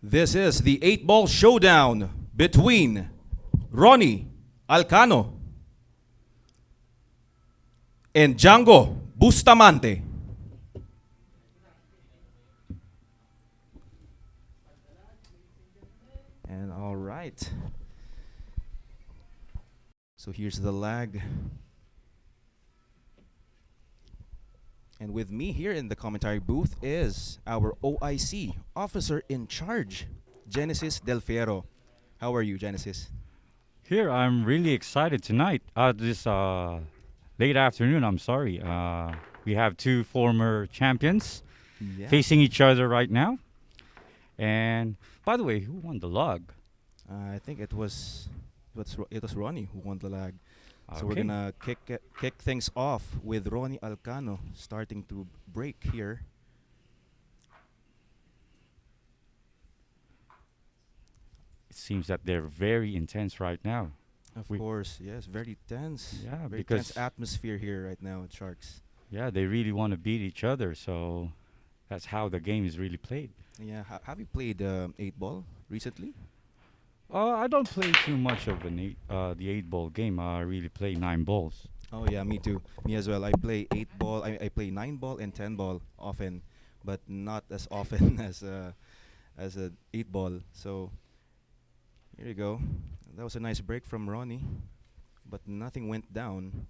This is the 8-ball showdown between Ronnie Alcano and DJANGO Bustamante. And all right. So here's the lag. And with me here in the commentary booth is our OIC, Officer in Charge, Genesis Del Fiero. How are you, Genesis? Here, I'm really excited tonight. This late afternoon, I'm sorry. We have two former champions Yeah. facing each other right now. And by the way, who won the log? I think it was Ronnie who won the lag. So we're Okay. gonna kick things off with Ronnie Alcano starting to break here. It seems that they're very intense right now. Of We- course, yes, very tense. Yeah, Very because tense atmosphere here right now at Sharks. yeah, they really want to beat each other. So that's how the game is really played. Yeah, have you played 8-ball recently? I don't play too much of the 8-ball game. I really play 9 balls. Oh yeah, me too. Me as well. I play 8-ball. I play 9-ball and 10-ball often, but not as often as a 8-ball. So here you go. That was a nice break from Ronnie, but nothing went down.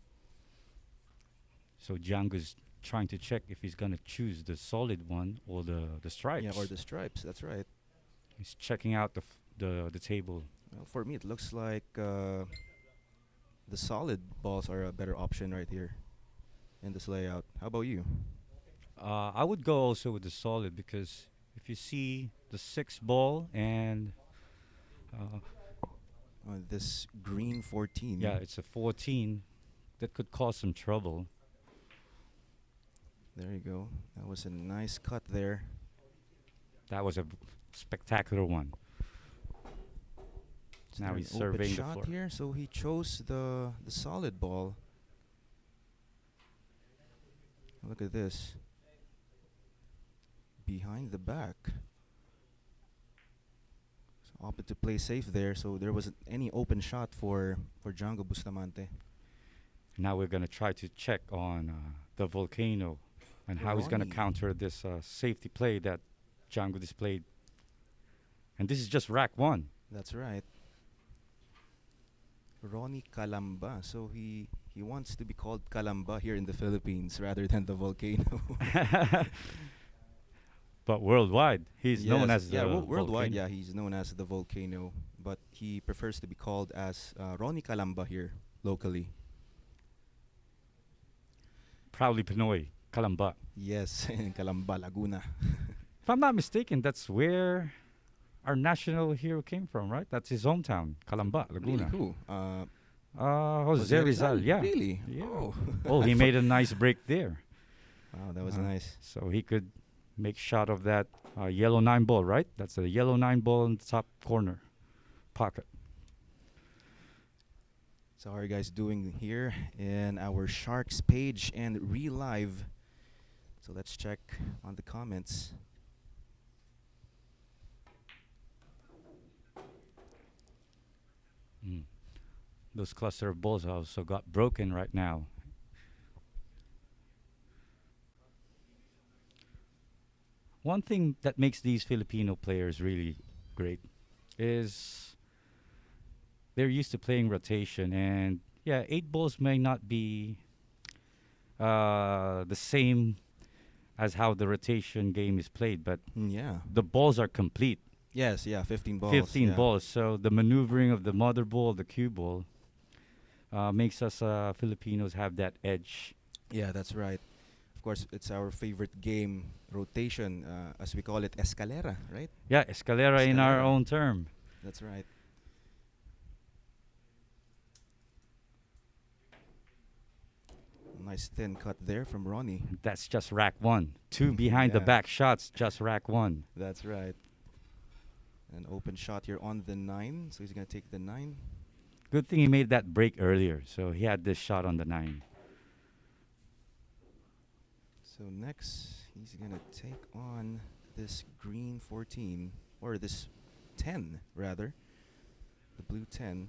So Django's trying to check if he's gonna choose the solid one or the stripes. Yeah, or the stripes. That's right. He's checking out the table. Well, for me, it looks like the solid balls are a better option right here in this layout. How about you? I would go also with the solid because if you see the 6 ball and uh, This green 14. yeah, it's a 14 that could cause some trouble. There you go. That was a nice cut there. That was a spectacular one. Is Now there he's an open surveying the shot floor. here, so he chose the solid ball. Look at this. Behind the back. So opted to play safe there, so there wasn't any open shot for DJANGO Bustamante. Now we're gonna try to check on the volcano and how he's gonna Ronnie. counter this safety play that Django displayed. And this is just rack 1. That's right. Ronnie Calamba. So he wants to be called Calamba here in the Philippines rather than the volcano. But worldwide, he's known Yes, as yeah, the worldwide. volcano. Yeah, he's known as the volcano, but he prefers to be called as Ronnie Calamba here locally. Proudly Pinoy, Calamba. Yes, in Calamba, Laguna. If I'm not mistaken, that's where our national hero came from, right? That's his hometown, Calamba, Really? Laguna. Who? Jose Rizal, yeah. Really? Yeah. Oh, Oh, I he for- made a nice break there. Wow, that was Uh, nice. So he could make shot of that yellow 9 ball, right? That's a yellow 9 ball in the top corner pocket. So how are you guys doing here in our Sharks page and Reelive? So let's check on the comments. Mm. Those cluster of balls also got broken right now. One thing that makes these Filipino players really great is they're used to playing rotation, and yeah, 8 balls may not be the same as how the rotation game is played, but Yeah. the balls are complete. Yes, yeah, 15 balls. 15 yeah. balls. So the maneuvering of the mother ball, the cue ball, makes us Filipinos have that edge. Yeah, that's right. Of course, it's our favorite game, rotation, as we call it, escalera, right? Yeah, escalera in our Escalera. own term. That's right. Nice thin cut there from Ronnie. That's just rack 1. 2 behind the Yeah. back shots, just rack 1. That's right. An open shot here on the 9, so he's going to take the 9. Good thing he made that break earlier, so he had this shot on the 9. So next, he's going to take on this green 14. or this 10 rather, the blue 10.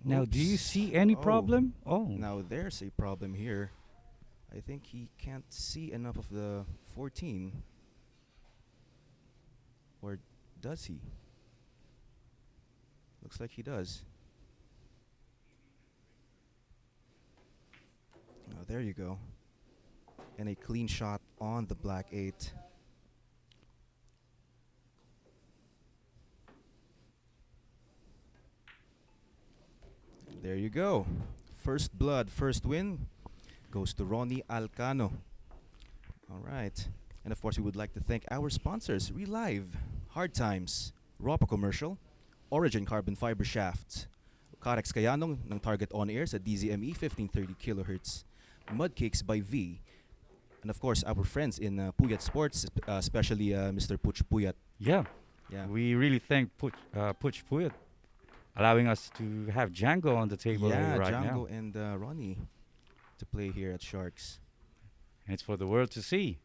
Now, do you Oops. see any Oh, problem? Oh, now there's a problem here. I think he can't see enough of the 14. Or does he? Looks like he does. Oh, there you go. And a clean shot on the black 8. There you go. First blood, first win goes to Ronnie Alcano. All right. And of course, we would like to thank our sponsors, Reelive, Hard Times, Ropa Commercial, Origin Carbon Fiber Shafts, Carex Kayanong ng Target On Air sa DZME 1530 kHz, Mudcakes by V, and of course, our friends in Puyat Sports, especially Mr. Puch Puyat. yeah. Yeah. We really thank Puch Puyat allowing us to have Django on the table Yeah, right Django now. and Ronnie to play here at Sharks. And it's for the world to see.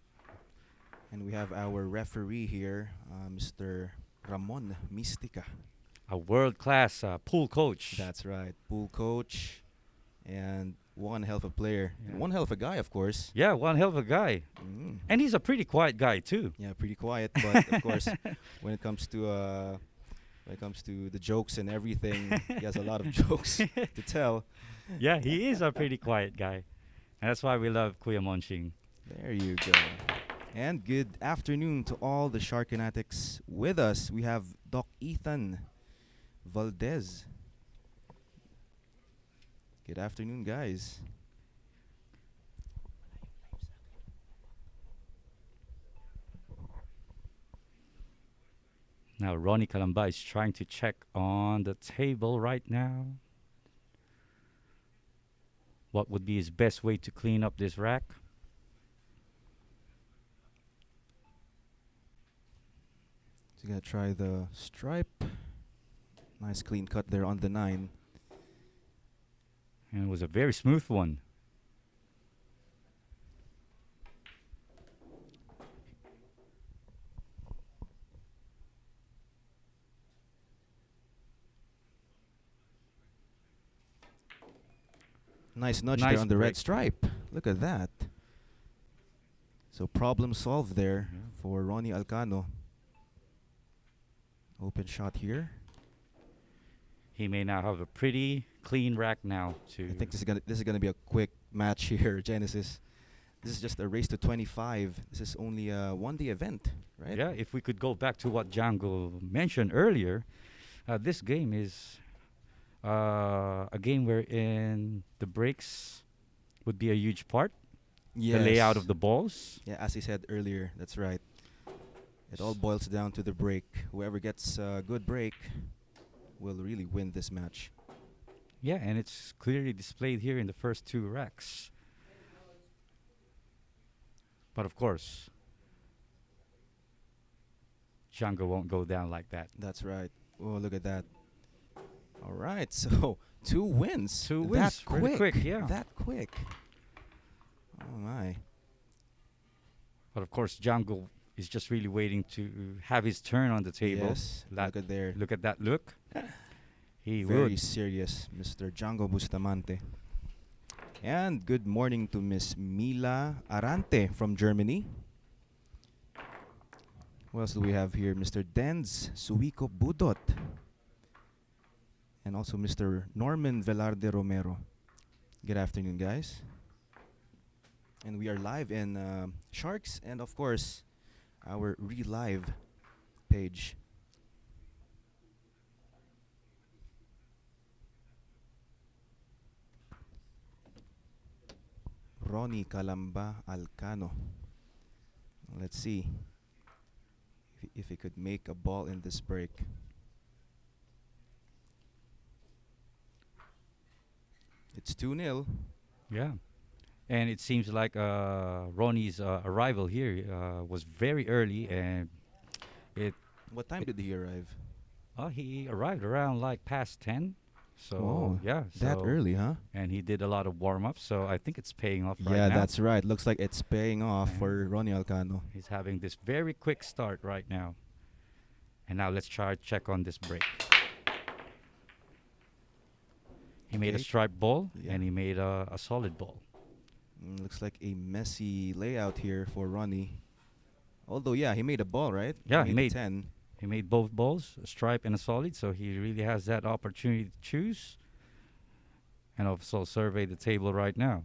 And we have our referee here, Mr. Ramon Mistica. A world-class pool coach. That's right, pool coach, and one hell of a player, Yeah. and one hell of a guy, of course. Yeah, one hell of a guy. Mm. And he's a pretty quiet guy, too. Yeah, pretty quiet, but of course, when it comes to the jokes and everything, he has a lot of jokes to tell. Yeah, he is a pretty quiet guy. And that's why we love Kuya Monching. There you go. And good afternoon to all the Sharkanatics with us. We have Doc Ethan Valdez. Good afternoon, guys. Now, Ronnie Calamba is trying to check on the table right now. What would be his best way to clean up this rack? So gonna try the stripe. Nice clean cut there on the 9. And it was a very smooth one. Nice nudge Nice there on the red break. stripe. Look at that. So problem solved there Yeah. for Ronnie Alcano. Open shot here. He may now have a pretty clean rack now to. I think this is gonna be a quick match here, Genesis. This is just a race to 25. This is only a one-day event, right? Yeah, if we could go back to what Django mentioned earlier, this game is a game wherein the breaks would be a huge part. The layout of the balls. Yeah, as he said earlier, that's right. It all boils down to the break. Whoever gets a good break will really win this match. Yeah, and it's clearly displayed here in the first two racks. But of course, Django won't go down like that. That's right. Oh, look at that. All right, so 2 wins. Two That wins, quick. really quick, yeah. That quick. Oh my. But of course, Django is just really waiting to have his turn on the table. Yes. That- Look at there. Look at that look. He Very would. serious, Mr. Django Bustamante. And good morning to Miss Mila Arante from Germany. What else do we have here? Mr. Denz Suiko Budot. And also Mr. Norman Velarde Romero. Good afternoon, guys. And we are live in Sharks and, of course, our Reelive page. Ronnie Calamba Alcano. Let's see if he could make a ball in this break. It's 2-0. Yeah. And it seems like Ronnie's arrival here was very early, and What time did he arrive? he arrived around like past 10. So Oh, yeah, that so early, huh? and he did a lot of warm ups. So I think it's paying off right Yeah, now. that's right. Looks like it's paying off And for Ronnie Alcano. he's having this very quick start right now. And now let's try check on this break. He made a Okay. striped ball Yeah. and he made a solid ball. Looks like a messy layout here for Ronnie. Although, yeah, he made a ball, right? He Yeah, made the 10. he made both balls, a stripe and a solid. So he really has that opportunity to choose. And also survey the table right now.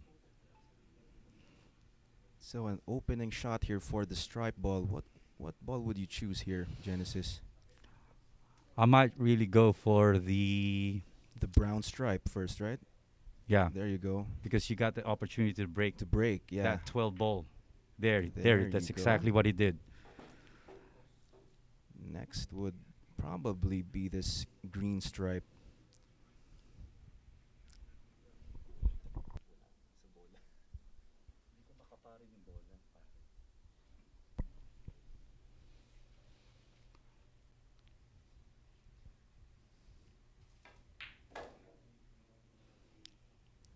So an opening shot here for the stripe ball. What ball would you choose here, Genesis? I might really go for the The brown stripe first, right? yeah, There you go. because you got the opportunity to break To break, yeah. that 12 ball. There, There that's you go. exactly what he did. Next would probably be this green stripe.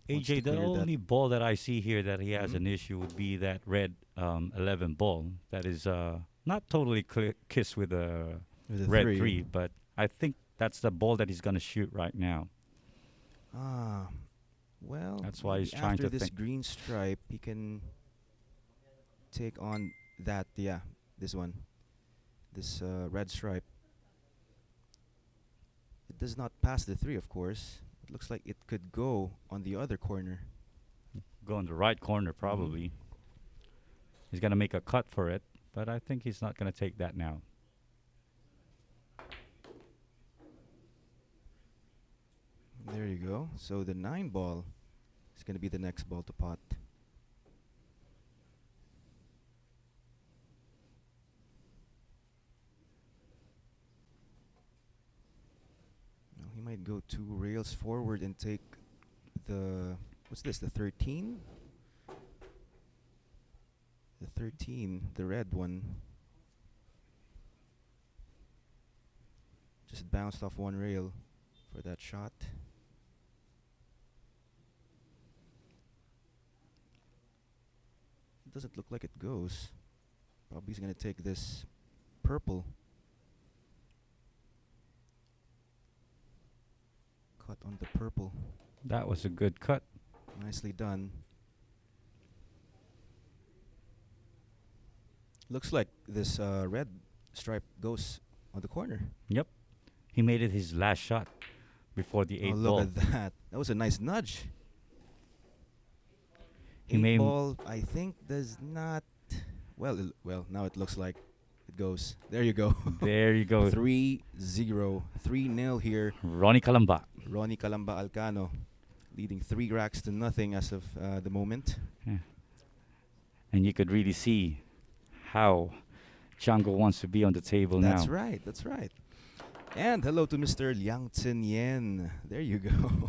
Wants to AJ, the clear that. only ball that I see here that he has Mhm. an issue would be that red 11 ball. That is not totally kissed with a With a red 3. 3, but I think that's the ball that he's going to shoot right now. Ah, well, That's why maybe he's trying after to this think. green stripe, he can take on that. Yeah, this one, this red stripe. It does not pass the 3, of course. It looks like it could go on the other corner. Go in the right corner, Mhm. probably. He's going to make a cut for it, but I think he's not going to take that now. There you go. So the 9 ball is going to be the next ball to pot. Now he might go 2 rails forward and take the, what's this, the 13? The 13, the red one. Just bounced off 1 rail for that shot. It doesn't look like it goes. Probably he's going to take this purple. Cut on the purple. That was a good cut. Nicely done. Looks like this red stripe goes on the corner. Yep. He made it his last shot before the 8 Oh, look ball. at that. That was a nice nudge. He 8 made ball, I think, does not. Well, well, now it looks like it goes. There you go. There you go. 3-0. 3-0 here. Ronnie Calamba. Ronnie Calamba Alcano leading 3 racks to nothing as of the moment. Yeah. And you could really see how DJANGO wants to be on the table now. That's right. That's right. And hello to Mr. Liang Chen Yen. There you go.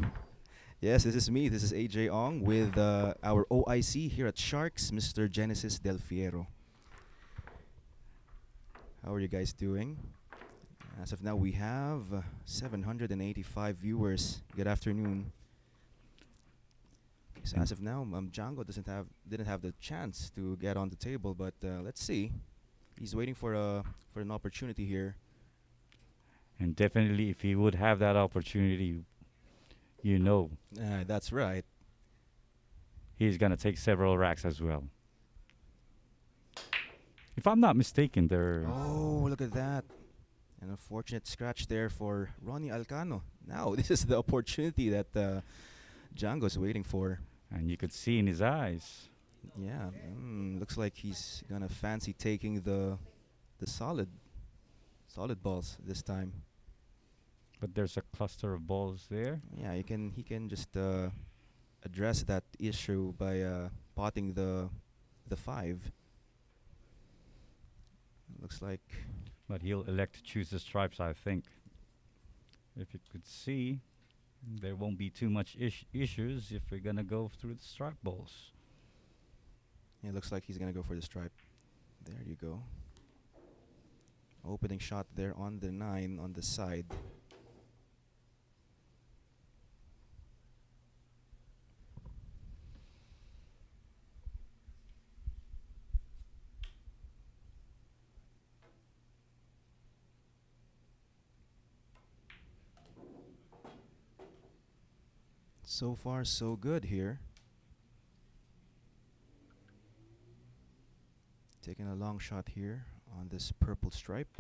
Yes, this is me. This is AJ Ong with our OIC here at Sharks, Mr. Genesis Del Fiero. How are you guys doing? As of now, we have 785 viewers. Good afternoon. So as of now, DJANGO didn't have the chance to get on the table, but let's see. He's waiting for an opportunity here. And definitely, if he would have that opportunity, you know, That's right. he's going to take several racks as well. If I'm not mistaken, there. Oh, look at that. An unfortunate scratch there for Ronnie Alcano. Now, this is the opportunity that DJANGO's waiting for. And you could see in his eyes. Yeah, looks like he's gonna fancy taking the solid balls this time. But there's a cluster of balls there. Yeah, he can just address that issue by potting the 5. Looks like. But he'll elect to choose the stripes, I think. If you could see, there won't be too much issues if we're going to go through the stripe balls. Yeah, looks like he's gonna go for the stripe. There you go. Opening shot there on the 9 on the side. So far, so good here. Taking a long shot here on this purple stripe.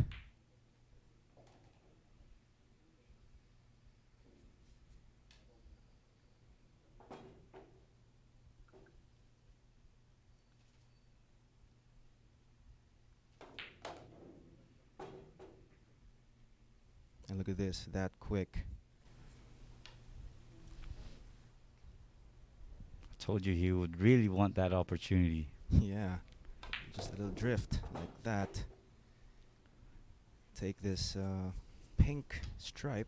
And look at this, that quick. I told you he would really want that opportunity. Yeah, just a little drift like that. Take this pink stripe.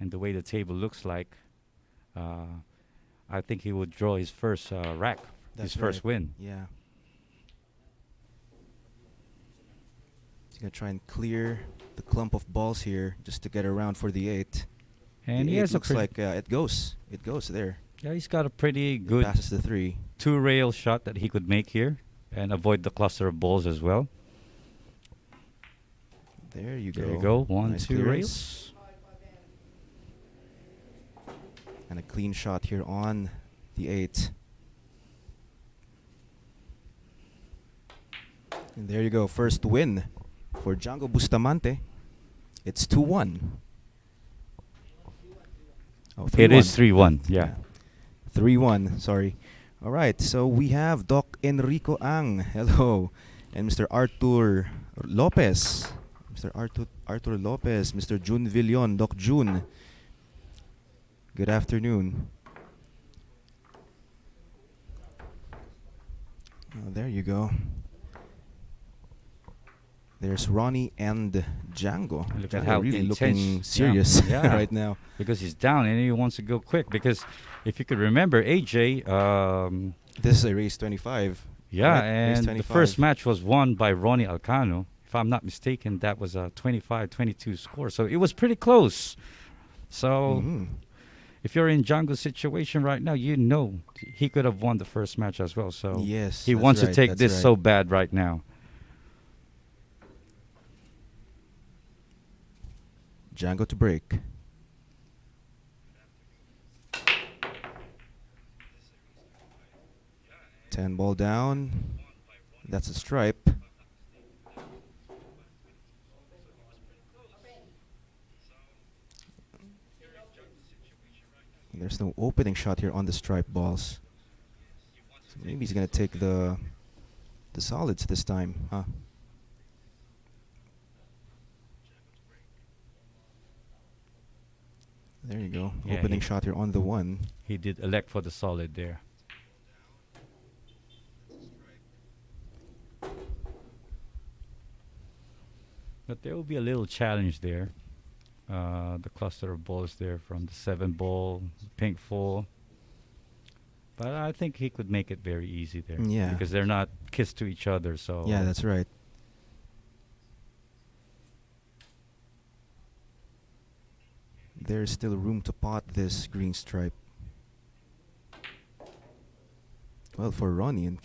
And the way the table looks like, I think he would draw his first rack, That's his first right. win. Yeah. He's gonna try and clear the clump of balls here just to get around for the 8. And the he 8 has a looks like it goes. It goes there. yeah, he's got a pretty It good passes the 3. two-rail shot that he could make here and avoid the cluster of balls as well. There you There go. you go, one, Nice two clearance. rails. And a clean shot here on the 8. And there you go. First win for DJANGO Bustamante. It's 2-1. Oh, It 3-1. is 3-1, yeah. 3-1, sorry. All right, so we have Doc Enrico Ang. Hello. And Mr. Arthur Lopez. Mr. Arthur Lopez. Mr. Jun Villon. Doc Jun. Good afternoon. Oh, there you go. There's Ronnie and DJANGO. Look at DJANGO how really intense. looking serious Yeah. right now. Because he's down and he wants to go quick. Because if you could remember, AJ, This is a race 25. yeah, right? Race and the 25. first match was won by Ronnie Alcano. If I'm not mistaken, that was a 25-22 score. So it was pretty close. So Mhm. if you're in DJANGO's situation right now, you know he could have won the first match as well. So Yes, he that's wants right, to take that's this right. so bad right now. DJANGO to break. Ten ball down. That's a stripe. There's no opening shot here on the stripe balls. So maybe he's gonna take the solids this time, huh? There you go. Yeah, Opening he- shot here on the 1. He did elect for the solid there. But there will be a little challenge there. The cluster of balls there from the 7 ball, pink 4. But I think he could make it very easy there. Yeah. Because they're not kissed to each other. So Yeah, that's right. There's still room to pot this green stripe. Well, for Ronnie in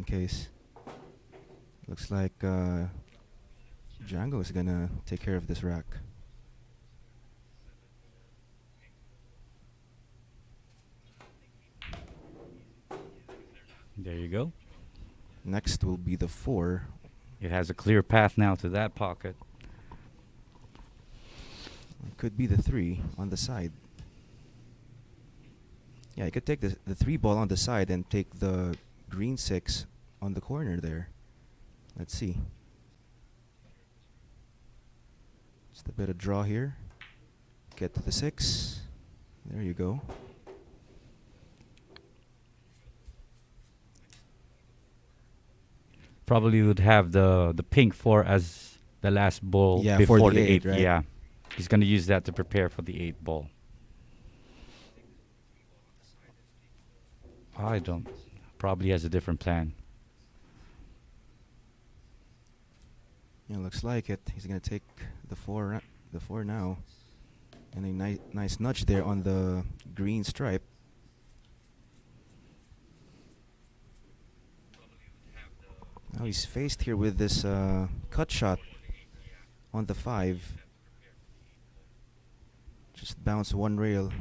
case. Looks like DJANGO is gonna take care of this rack. there you go. Next will be the 4. It has a clear path now to that pocket. It could be the 3 on the side. Yeah, you could take the 3 ball on the side and take the green 6 on the corner there. Let's see. Just a bit of draw here. Get to the 6. There you go. Probably would have the pink 4 as the last ball Yeah, before for the the 8, 8. right? Yeah. He's going to use that to prepare for the 8 ball. I don't. Probably has a different plan. Yeah, looks like it. He's gonna take the 4 now, and a nice nudge there on the green stripe. Now he's faced here with this cut shot on the 5. Just bounce one rail.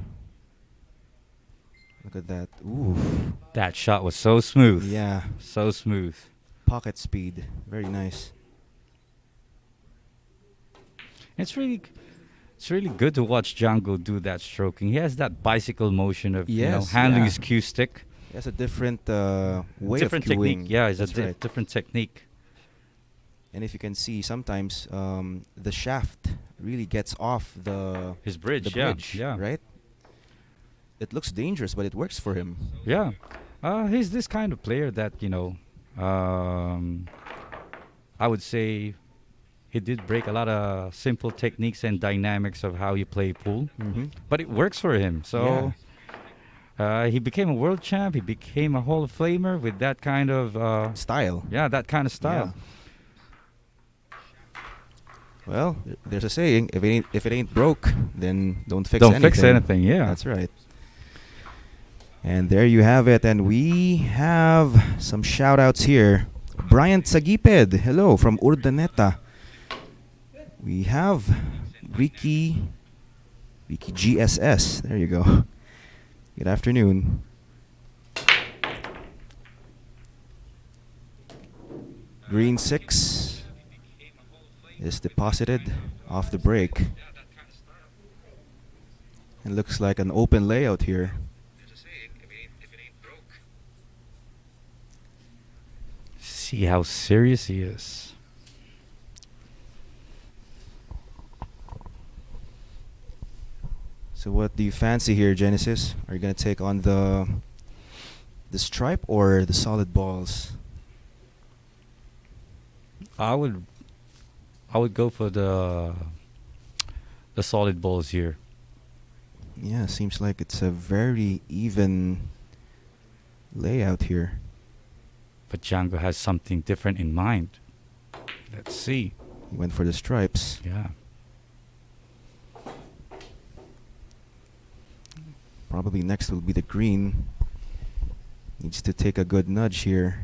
Look at that. Ooh. That shot was so smooth. Yeah. So smooth. Pocket speed. Very nice. It's really good to watch Django do that stroking. He has that bicycle motion of Yes, handling yeah. his cue stick. He has a different way Different of cueing. technique. Yeah, it's That's a right. different technique. And if you can see, sometimes the shaft really gets off His bridge. the bridge, yeah. right? It looks dangerous, but it works for him. Yeah. He's this kind of player that, I would say he did break a lot of simple techniques and dynamics of how you play pool, Mm-hmm. but it works for him. So he became a world champ. He became a Hall of Famer with that kind of, Style. that kind of style. Yeah. Well, there's a saying: if it ain't broke, then don't fix Don't anything. fix anything, yeah. That's right. And there you have it. And we have some shout outs here. Brian Sagiped, hello from Urdaneta. We have Ricky GSS. There you go. Good afternoon. Green 6 is deposited off the break. It looks like an open layout here. See how serious he is. So what do you fancy here, Genesis? Are you gonna take on the stripe or the solid balls? I would go for the solid balls here. Yeah, seems like it's a very even layout here. But Django has something different in mind. Let's see. He went for the stripes. Yeah. Probably next will be the green. Needs to take a good nudge here.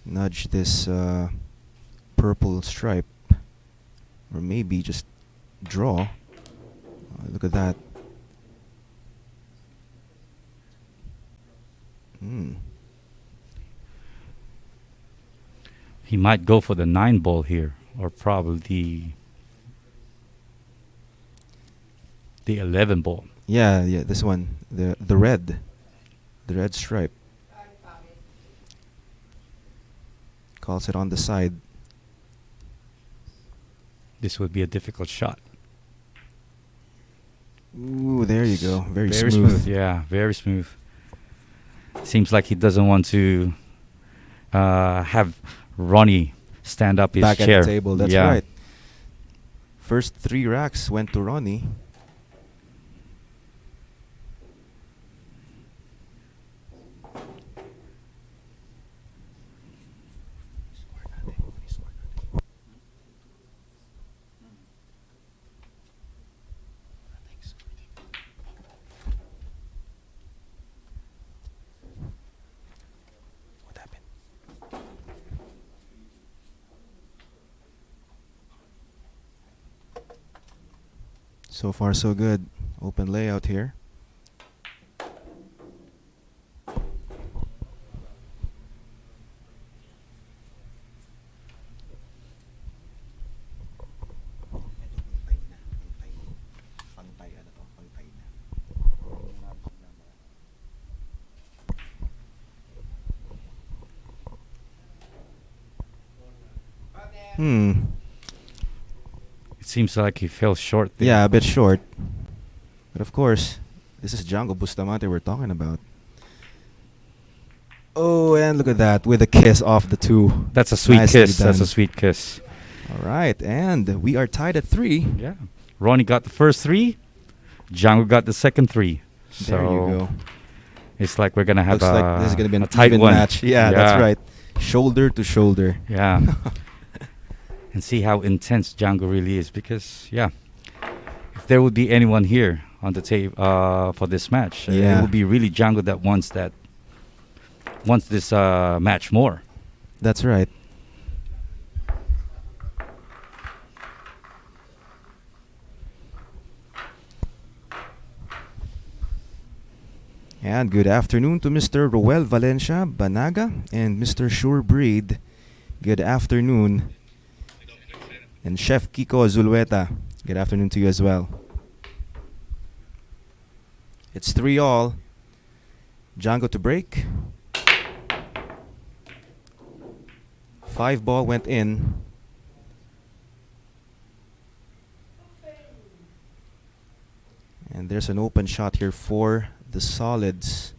Nudge this purple stripe. Or maybe just draw. Look at that. He might go for the 9 ball here, or probably the 11 ball. Yeah, this one. The red. The red stripe. Calls it on the side. This would be a difficult shot. Ooh, there you go. Very Very smooth. Yeah, very smooth. Seems like he doesn't want to have Ronnie stand up his Back chair. at the table, that's Yeah. right. First 3 racks went to Ronnie. What happened? So far, so good. Open layout here. It seems like he fell short there. Yeah, a bit short. But of course, this is Django Bustamante we're talking about. Oh, and look at that, with a kiss off the 2. That's a sweet Nicely kiss. That's done. a sweet kiss. All right, and we are tied at 3. Yeah. Ronnie got the first 3. Django got the second 3. So There you go. it's like we're gonna have Looks like this is gonna be a an tight even one. match. Yeah, that's right. Shoulder to shoulder. Yeah. And see how intense Django really is, because if there would be anyone here on the tape for this match, it would be really Django that wants this match more. That's right. And good afternoon to Mr. Roel Valencia Banaga and Mr. Surebreed. Good afternoon. And Chef Kiko Zulueta. Good afternoon to you as well. It's 3-all. Django to break. 5 ball went in. And there's an open shot here for the solids.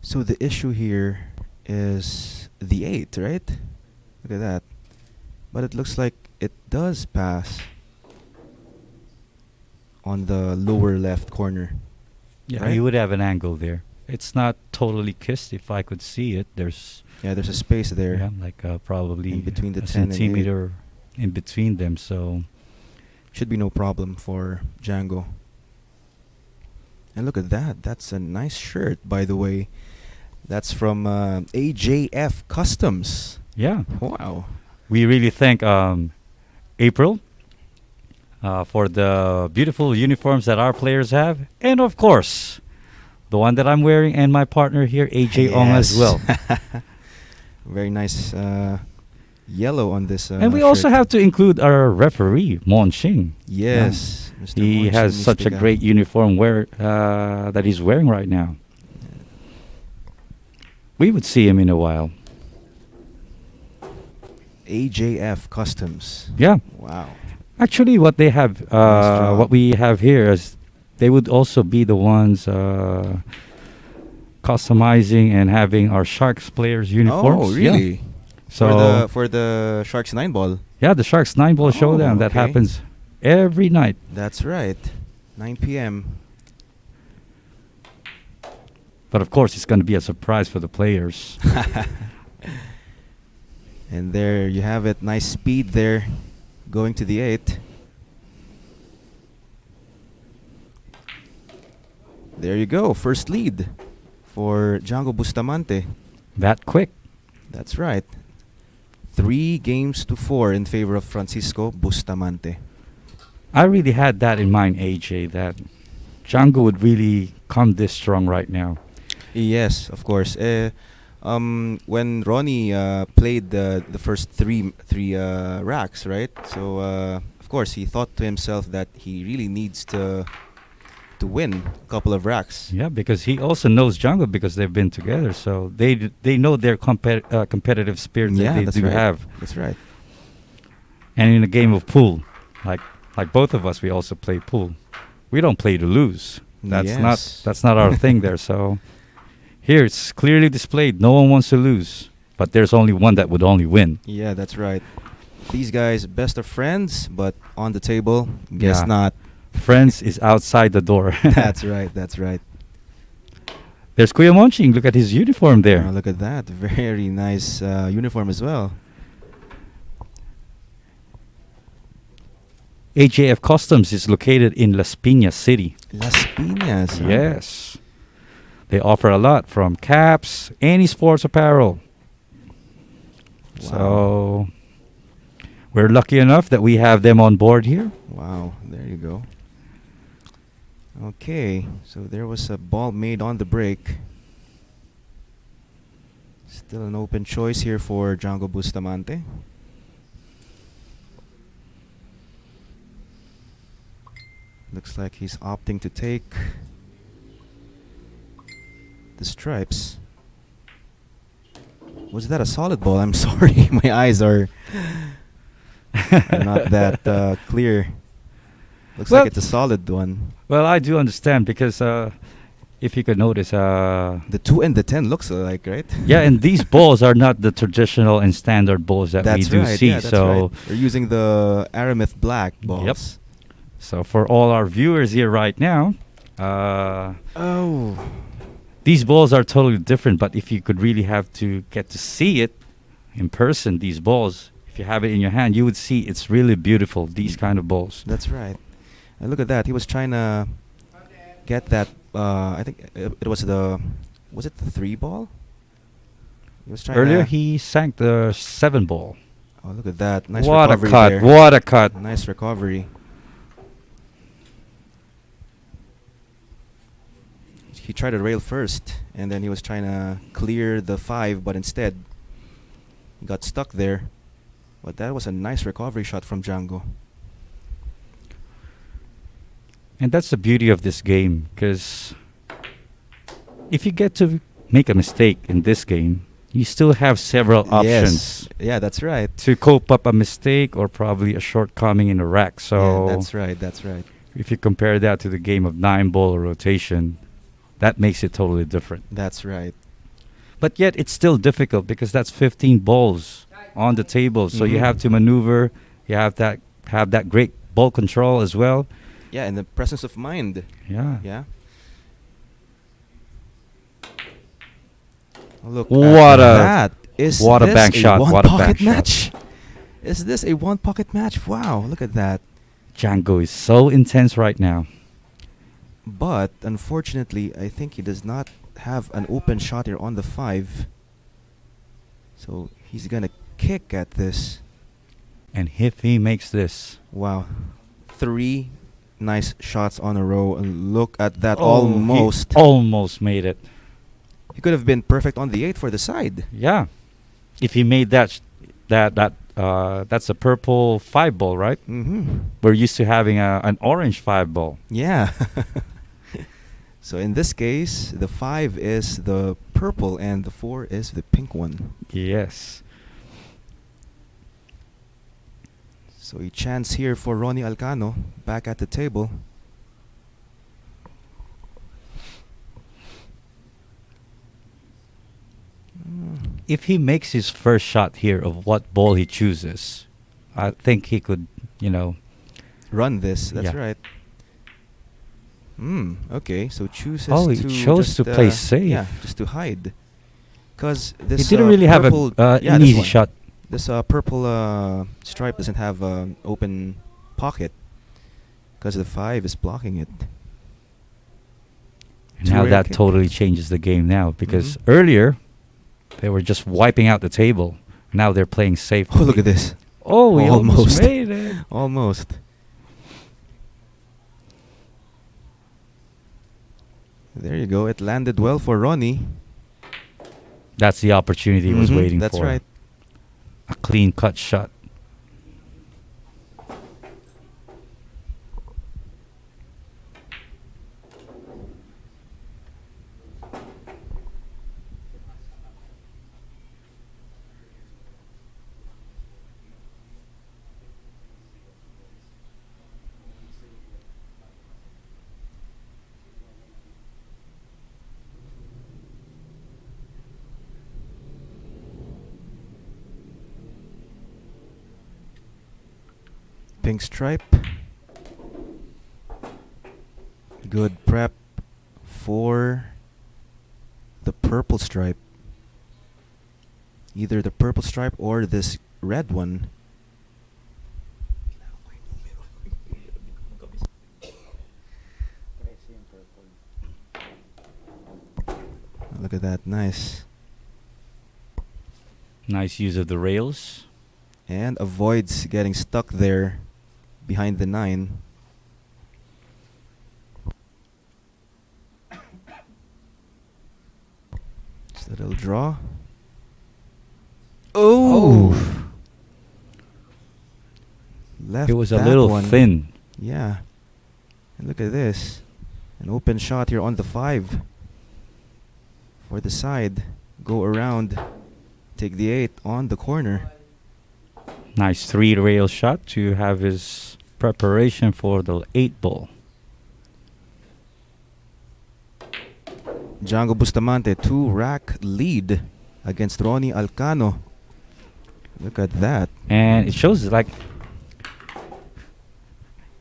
So the issue here is the 8, right? Look at that. But it looks like it does pass on the lower left corner. Yeah, Right? you would have an angle there. It's not totally kissed. If I could see it, there's Yeah, there's a space there. yeah, like probably In between the a 10 and 8. centimeter in between them. So Should be no problem for Django. And look at that. That's a nice shirt, by the way. That's from AJF Customs. yeah, Wow. we really thank April for the beautiful uniforms that our players have, and of course, the one that I'm wearing, and my partner here, AJ Ong, as well. Very nice yellow on this. And we also shirt. have to include our referee, Mon Xing. Yes, Mr. He Monchi has such a Mistiga. great uniform that he's wearing right now. We would see him in a while. AJF Customs. Yeah. Wow. Actually, what they have, job. what we have here is, they would also be the ones customizing and having our Sharks players' uniforms. Oh, really? Yeah. So For the Sharks 9 ball. yeah, the Sharks 9-ball Oh, showdown that okay. happens every night. That's right. 9 p.m. But of course, it's going to be a surprise for the players. And there you have it. Nice speed there. Going to the 8. There you go. First lead for Django Bustamante. That quick. That's right. 3-4 in favor of Francisco Bustamante. I really had that in mind, AJ, that Django would really come this strong right now. Yes, of course. When Ronnie played the first three racks, right? So of course he thought to himself that he really needs to win a couple of racks. Yeah, because he also knows Django because they've been together, so they know their competitive spirit that they that's do right. have. That's right. And in a game of pool, like both of us, we also play pool. We don't play to lose. That's not our thing there. So here it's clearly displayed. No one wants to lose, but there's only one that would only win. Yeah, that's right. These guys, best of friends, but on the table, guess Yeah. not. Friends is outside the door. That's right. That's right. There's Kuya Monching. Look at his uniform there. Look at that. Very nice uniform as well. HAF Customs is located in Las Piñas City. Las Piñas. Huh? Yes. They offer a lot from caps, any sports apparel. Wow. So we're lucky enough that we have them on board here. Wow, there you go. Okay, so there was a ball made on the break. Still an open choice here for Django Bustamante. Looks like he's opting to take the stripes. Was that a solid ball? I'm sorry, my eyes are not that clear. Looks Well- like it's a solid one. Well, I do understand because if you could notice, The 2 and the 10 looks alike, right? yeah, and these balls are not the traditional and standard balls that That's we do right. see. Yeah, that's so, right. We're using the Aramith black balls. so for all our viewers here right now, Oh, these balls are totally different. But if you could really have to get to see it in person, these balls, if you have it in your hand, you would see it's really beautiful. These kind of balls. That's right. And look at that. He was trying to get that. I think it was the. Was it the 3 ball? He was trying Earlier, to. he sank the 7 ball. Oh, look at that. Nice What a recovery cut! there. What a cut! Nice recovery. He tried to rail first, and then he was trying to clear the 5, but instead he got stuck there. But that was a nice recovery shot from Django. And that's the beauty of this game, because if you get to make a mistake in this game, you still have several options Yes. Yeah, that's right. to cope up a mistake or probably a shortcoming in the rack. So Yeah, that's right. That's right. if you compare that to the game of 9-ball or rotation, that makes it totally different. That's right. But yet it's still difficult because that's 15 balls on the table. So you Mhm. have to maneuver. You have that great ball control as well. Yeah, and the presence of mind. Yeah. Yeah. Look What at a- that. Is what a this bank shot, one what a pocket bank shot. match? Is this a one pocket match? Wow, look at that. Django is so intense right now. But unfortunately, I think he does not have an open shot here on the 5. So he's gonna kick at this. And if he makes this, Wow. 3 nice shots on a row. And look at that. he Almost. almost made it. He could have been perfect on the 8 for the side. Yeah. If he made that's a purple 5-ball, right? Mm-hmm. We're used to having an orange 5-ball. Yeah. So in this case, the 5 is the purple and the 4 is the pink one. Yes. So a chance here for Ronnie Alcano back at the table. If he makes his first shot here of what ball he chooses, I think he could, Run this. That's Yeah. right. Okay. So chooses Oh, he to chose just, to play safe. Yeah, just to hide. Because he this didn't really have purple, an this easy one. shot. This purple stripe doesn't have an open pocket because the 5 is blocking it. And now Two-rail that kick. totally changes the game now because Mhm. earlier they were just wiping out the table. Now they're playing safe. Oh, look at this. Oh, he almost Almost. made it. Almost. There you go. It landed well for Ronnie. That's the opportunity he was Mhm, waiting that's for. right. A clean cut shot. Pink stripe. Good prep for the purple stripe. Either the purple stripe or this red one. Look at that. Nice. Nice use of the rails. And avoids getting stuck there behind the 9. Just a little draw. Oh! Left It was a that little one. thin. Yeah. And look at this. An open shot here on the 5. For the side. Go around. Take the 8 on the corner. Nice 3-rail shot to have his preparation for the 8-ball. Django Bustamante 2-rack lead against Ronnie Alcano. Look at that. And it shows like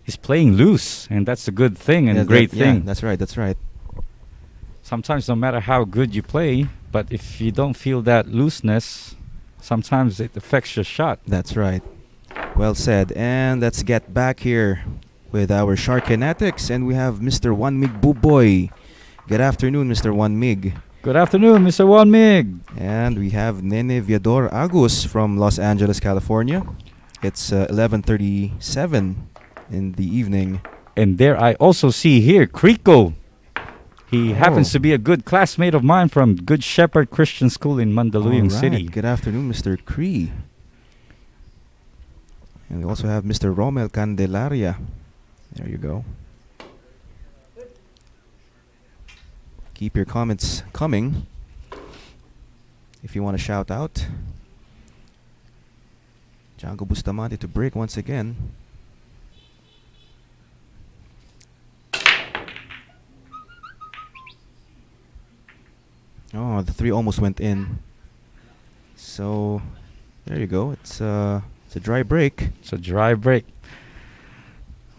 he's playing loose, and that's a good thing and Yeah, a great that- yeah, thing. that's right. That's right. Sometimes no matter how good you play, but if you don't feel that looseness, Sometimes it affects your shot. That's right. Well said. And let's get back here with our Shark Kinetics, and we have Mr. One Mig Buboy. Good afternoon, Mr. One Mig. Good afternoon, Mr. One Mig. And we have Nene Viador Agus from Los Angeles, California. It's 11:37 in the evening. And there I also see here Kriko. He Oh. happens to be a good classmate of mine from Good Shepherd Christian School in Mandaluyong All right. City. Good afternoon, Mr. Cree. And we also have Mr. Romel Candelaria. There you go. Keep your comments coming if you want to shout out. DJANGO Bustamante to break once again. Oh, the three almost went in. So, there you go. It's a dry break. It's a dry break.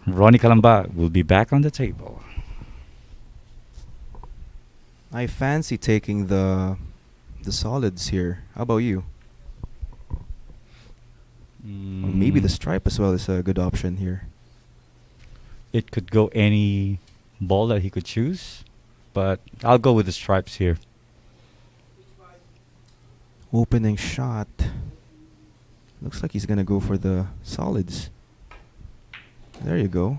Ronnie Calamba will be back on the table. I fancy taking the solids here. How about you? Or maybe the stripe as well is a good option here. It could go any ball that he could choose, but I'll go with the stripes here. Opening shot. Looks like he's gonna go for the solids. There you go.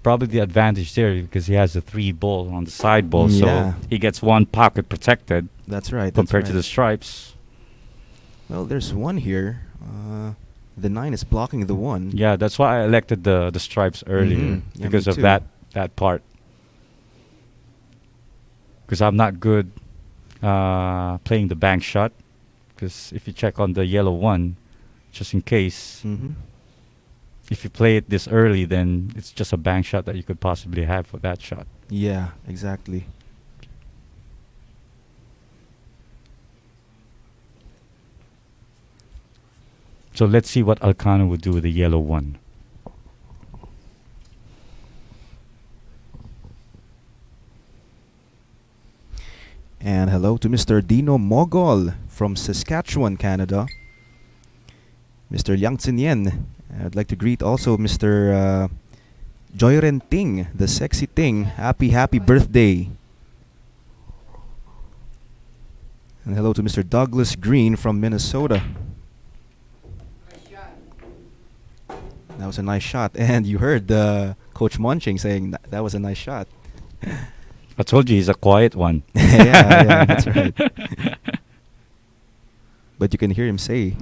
Probably the advantage there because he has a 3 ball on the side ball, Yeah. so he gets one pocket protected That's right. compared that's to the right. stripes. Well, there's one here. The 9 is blocking the 1. Yeah, that's why I elected the stripes earlier Mhm. Yeah, because me of too. that part. Because I'm not good playing the bank shot. Because if you check on the yellow one, just in case, Mm-hmm. if you play it this early, then it's just a bank shot that you could possibly have for that shot. Yeah, exactly. So let's see what Alcano would do with the yellow one. And hello to Mr. Dino Mogol from Saskatchewan, Canada. Mr. Liang Yen. I'd like to greet also Mr. Joyren Ting, the sexy Ting. Happy birthday. And hello to Mr. Douglas Green from Minnesota. That was a nice shot. And you heard Coach Munching saying that was a nice shot. I told you he's a quiet one. yeah, that's right. But you can hear him say,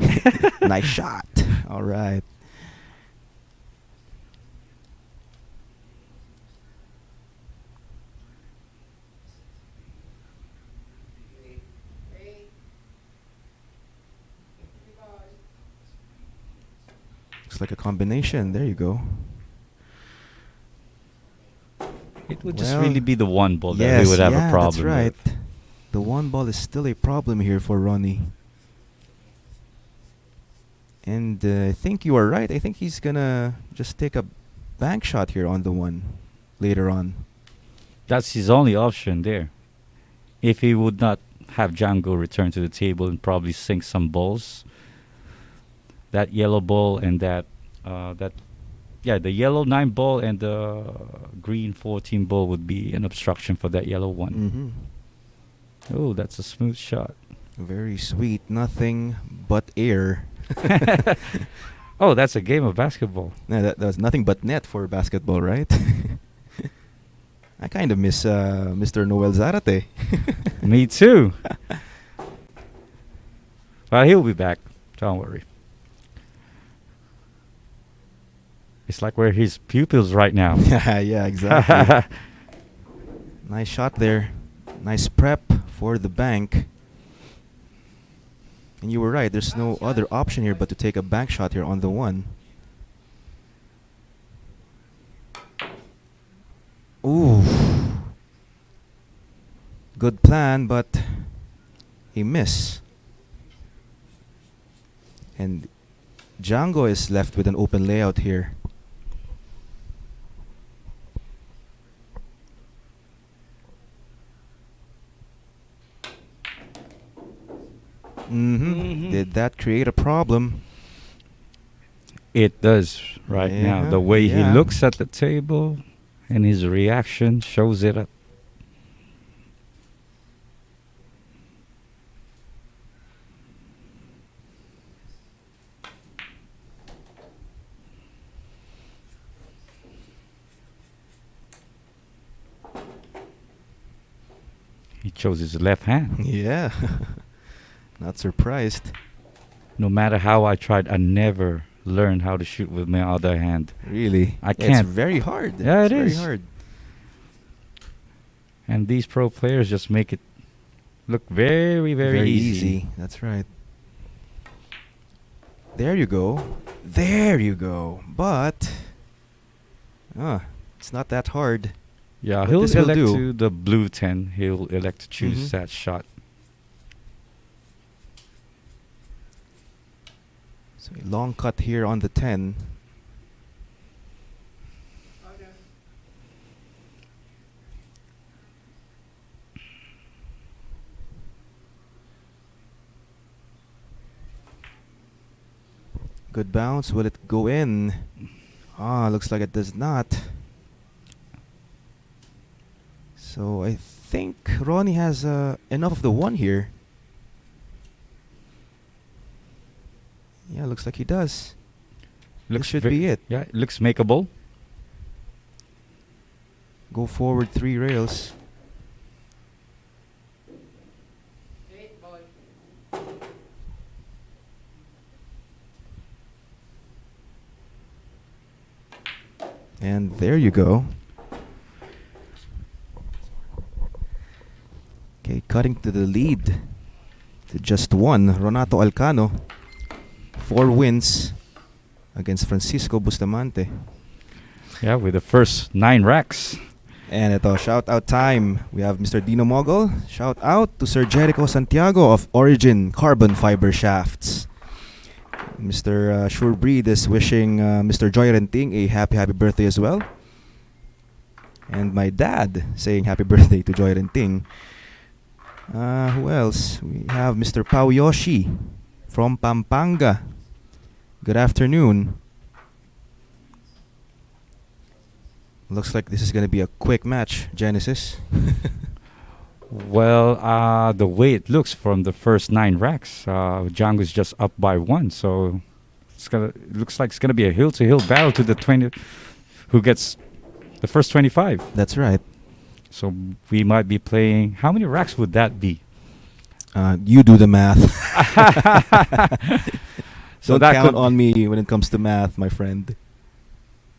nice shot. All right. Looks like a combination. There you go. It would just Well, really be the one ball that we would have a problem that's right. with. The 1 ball is still a problem here for Ronnie. And I think you are right. I think he's gonna just take a bank shot here on the 1 later on. That's his only option there. If he would not have DJANGO return to the table and probably sink some balls, that yellow ball and the yellow 9 ball and the green 14 ball would be an obstruction for that yellow one. Mm-hmm. Oh, that's a smooth shot. Very sweet. Nothing but air. Oh, that's a game of basketball. No, that was nothing but net for basketball, right? I kind of miss Mr. Noel Zarate. Me too. Well, he'll be back. Don't worry. It's like we're his pupils right now. yeah, exactly. Nice shot there. Nice prep for the bank. And you were right. There's no other option here but to take a bank shot here on the 1. Ooh. Good plan, but a miss. And DJANGO is left with an open layout here. Mm-hmm. Could that create a problem? It does right now. Yeah, The way he yeah. looks at the table and his reaction shows it up. He chose his left hand. Yeah. Not surprised. No matter how I tried, I never learned how to shoot with my other hand. Really. I Yeah, can't. it's very hard. Yeah, it's it very is. hard. And these pro players just make it look very, very, easy. That's right. There you go. There you go. But it's not that hard. Yeah, But he'll this will elect do. to the blue 10. He'll elect to choose Mhm. that shot. So a long cut here on the 10. Good bounce. Will it go in? Looks like it does not. So I think Ronnie has enough of the one here. Yeah, looks like he does. This should be it. Yeah, it looks makeable. Go forward 3 rails. And there you go. Okay, cutting to the lead to just one. Ronato Alcano. 4 wins against Francisco Bustamante. Yeah, with the first 9 racks. And ito, shout out time. We have Mr. Dino Mogol. Shout out to Sir Jericho Santiago of Origin Carbon Fiber Shafts. Mr. Surebreed is wishing Mr. Joy Renting a happy birthday as well. And my dad saying happy birthday to Joy Renting. Who else? We have Mr. Pao Yoshi from Pampanga. Good afternoon. Looks like this is going to be a quick match, Genesis. Well, the way it looks from the first 9 racks, DJANGO's just up by 1. So it looks like it's gonna be a hill-to-hill battle to the 20, who gets the first 25. That's right. So we might be playing. How many racks would that be? You do the math. So Don't that count could on me when it comes to math, my friend.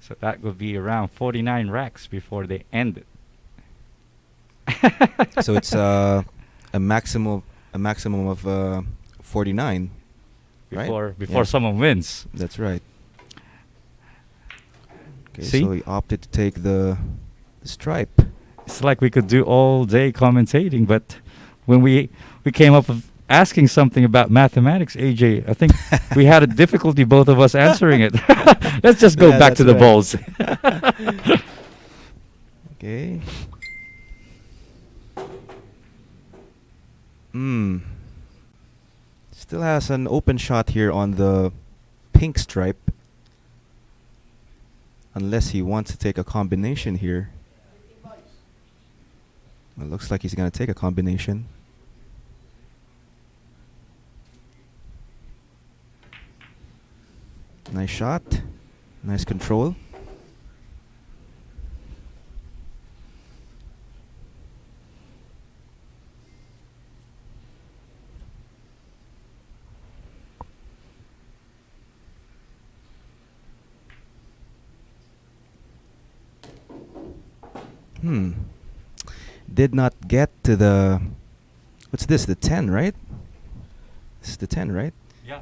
So that would be around 49 racks before they end it. So it's a maximum of 49. Before Yeah. someone wins. That's right. Okay, See? so he opted to take the stripe. It's like we could do all day commentating, but when we came up with asking something about mathematics, AJ, I think we had a difficulty, both of us answering it. Let's just go Yeah, back to the that's balls. Okay. Still has an open shot here on the pink stripe. Unless he wants to take a combination here. It looks like he's going to take a combination. Nice shot. Nice control. Did not get to the... What's this? The 10, right? This is the 10, right? Yeah,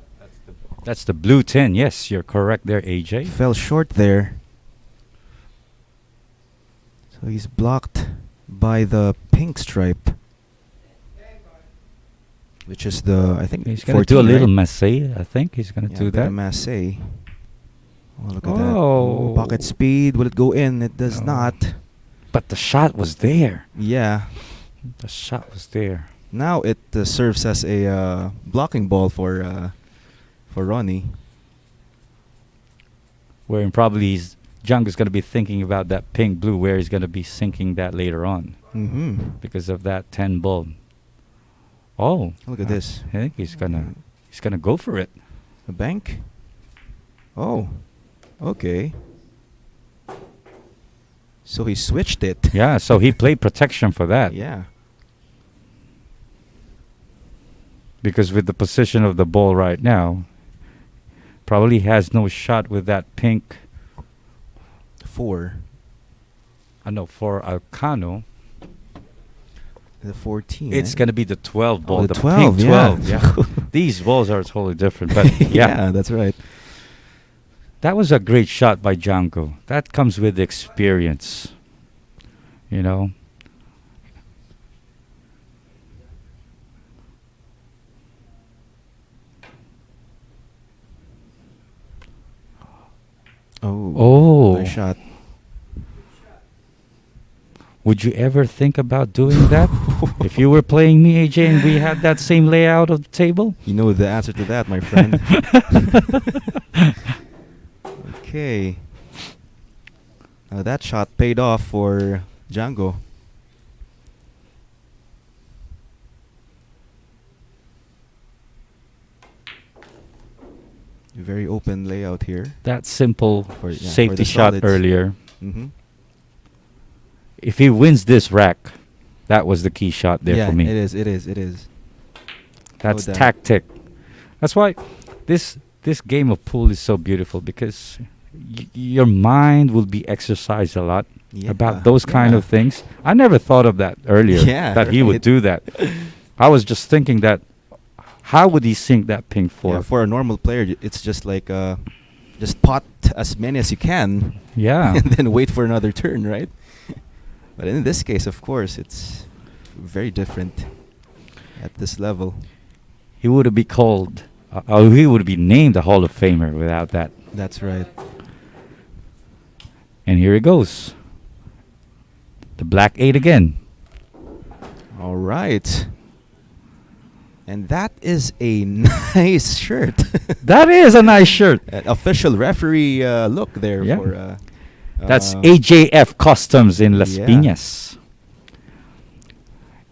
that's the blue 10. Yes, you're correct there, AJ. Fell short there. So he's blocked by the pink stripe. Which is the, I think, He's going to do a 14, little right? masse. I think he's going to Yeah, do a bit of that. masse. Oh, look at that. Oh. Oh, pocket speed. Will it go in? It does No. not. But the shot was there. Yeah. The shot was there. Now it serves as a blocking ball for for Ronnie. Wherein probably Django's going to be thinking about that pink blue, where he's going to be sinking that later on Mm-hmm. because of that 10 ball. Oh, Look at this. I think he's gonna go for it. A bank? Oh, okay. So he switched it. Yeah, so he played protection for that. Yeah. Because with the position of the ball right now, probably has no shot with that pink. 4. I know for Alcano, The 14. it's gonna be the 12 ball, the the 12, pink yeah. 12. Yeah, these balls are totally different. But yeah, Yeah, that's right. that was a great shot by Django. That comes with experience, you know. Oh. Oh, Nice shot. would you ever think about doing that? If you were playing me, AJ, and we had that same layout of the table? You know the answer to that, my friend. Okay. That shot paid off for Django. Very open layout here. That simple For safety the shot solids. earlier. Mm-hmm. If he wins this rack, that was the key shot there Yeah, for me. it is. It is. It is. That's doubt. tactic. That's why this game of pool is so beautiful, because your mind will be exercised a lot Yeah, about those kind yeah. of things. I never thought of that earlier. Yeah, that he would right. do that. I was just thinking that, how would he sink that pink Yeah, four? for a normal player, it's just like just pot as many as you can, Yeah. and then wait for another turn, right? But in this case, of course, it's very different at this level. He would be called, he would be named a Hall of Famer without that. That's right. And here he goes. The black 8 again. All right. And that is a nice shirt. That is a nice shirt. An official referee look there Yeah. for. That's AJF Customs in Las yeah. Piñas.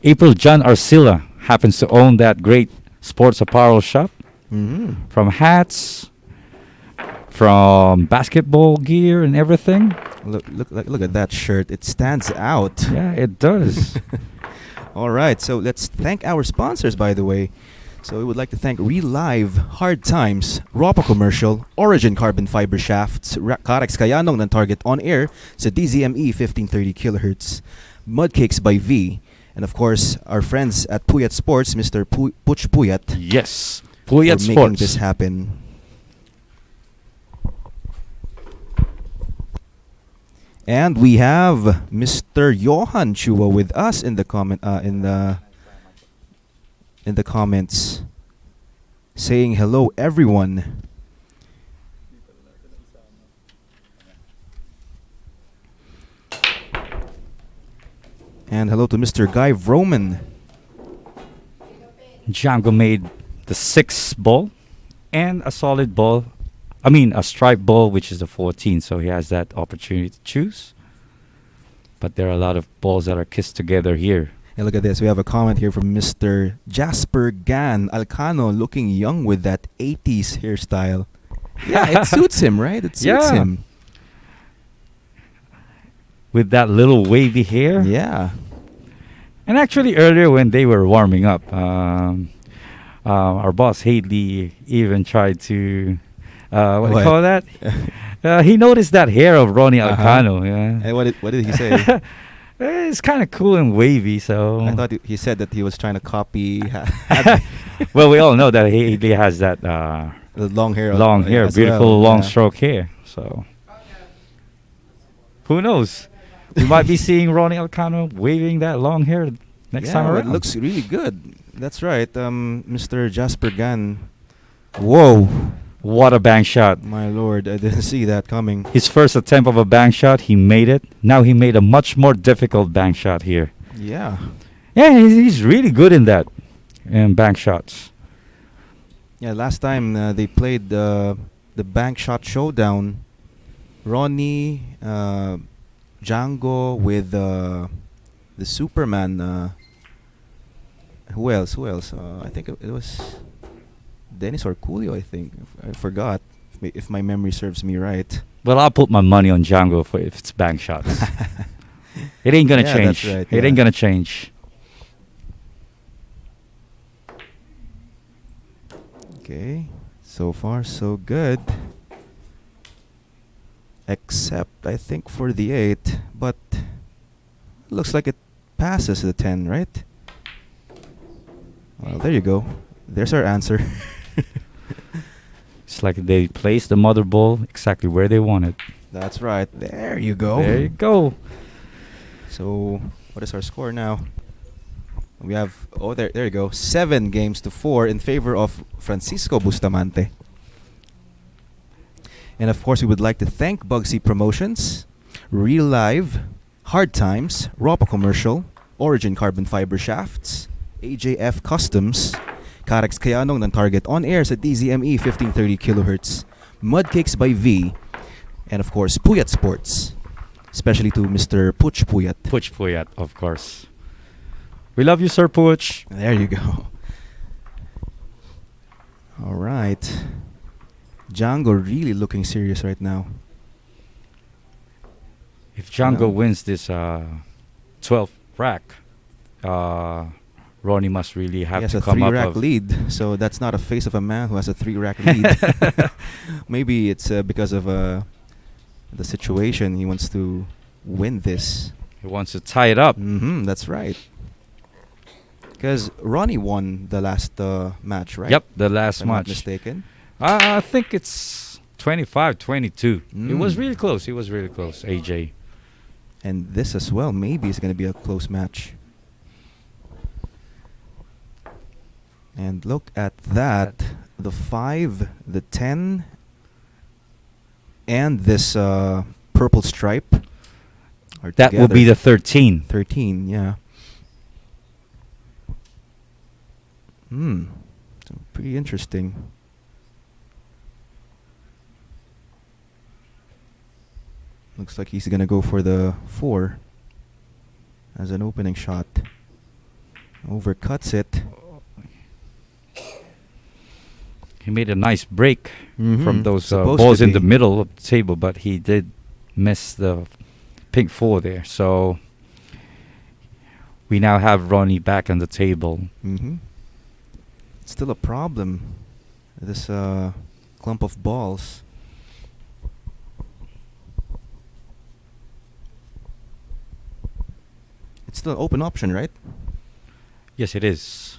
April John Arcilla happens to own that great sports apparel shop. Mm-hmm. From hats, from basketball gear and everything. Look at that shirt. It stands out. Yeah, it does. All right, so let's thank our sponsors, by the way. So we would like to thank Reelive, Hard Times, Ropa Commercial, Origin Carbon Fiber Shafts, Carex Kayanong ng Target On Air sa DZME 1530 kHz, Mudcakes by V, and of course our friends at Puyat Sports, Mr. Puch Puyat, Yes. for Puyat making Sports. this happen. And we have Mr. Johan Chua with us in the comments, saying hello, everyone. And hello to Mr. Guy Vroman. Django made the 6 ball and a solid ball. I mean, a striped ball, which is the 14, so he has that opportunity to choose. But there are a lot of balls that are kissed together here. And look at this. We have a comment here from Mr. Jasper Gan Alcano, looking young with that 80s hairstyle. Yeah, it suits him, right? It suits Yeah. him. With that little wavy hair. Yeah. And actually, earlier when they were warming up, our boss Hadley even tried to, what do you What? call that? He noticed that hair of Ronnie Uh-huh. Alcano. Yeah. And what did he say? It's kind of cool and wavy, so. I thought he said that he was trying to copy Well, we all know that Hadley has that the long hair. long hair, as beautiful well. long Yeah. stroke hair. So, who knows? We might be seeing Ronnie Alcano waving that long hair next time Yeah, around. it looks really good. That's right, Mr. Jasper Gan. Whoa, What a bank shot. my lord, I didn't see that coming. His first attempt of a bank shot, he made it. Now he made a much more difficult bank shot here. Yeah. Yeah, he's really good in that, in bank shots. Yeah, last time they played the bank shot showdown. Ronnie, Django with the Superman. Who else? Who else? I think it was Dennis or Coolio. I think I forgot if my memory serves me right. Well, I'll put my money on Django for if it's bank shots. It ain't gonna Yeah, that's change. right. It Yeah. ain't gonna change. Okay, so far so good. Except I think for the 8, but looks like it passes the 10, right? Well, there you go. There's our answer. It's like they placed the mother ball exactly where they want it. That's right. There you go. There you go. So, what is our score now? We have there you go. 7 games to 4 in favor of Francisco Bustamante. And of course, we would like to thank Bugsy Promotions, Reelive, Hard Times, Ropa Commercial, Origin Carbon Fiber Shafts, AJF Customs, Carex Kayanong ng Target On Air sa DZME 1530 kHz, Mudcakes by V, and of course, Puyat Sports. Especially to Mr. Puch Puyat. Puch Puyat, of course. We love you, Sir Puch. There you go. All right. Django really looking serious right now. If Django Yeah. wins this 12th rack, Ronnie must really He have has to a come up 3-rack of lead, so that's not a face of a man who has a 3-rack lead. Maybe it's because of the situation. He wants to win this. He wants to tie it up. That's right. Because Ronnie won the last match, right? Yep, the If last I'm not match. mistaken. I think it's 25-22. It was Mm. really close. It was really close, AJ. And this as well, maybe is going to be a close match. And look at that. The 5, the 10, and this purple stripe are That will be together. the 13. 13, yeah. So pretty interesting. Looks like he's going to go for the 4 as an opening shot. Overcuts it. He made a nice break from those Supposed balls to in the be. middle of the table, but he did miss the pink 4 there. So we now have Ronnie back on the table. Still a problem. This clump of balls. It's still an open option, right? Yes, it is.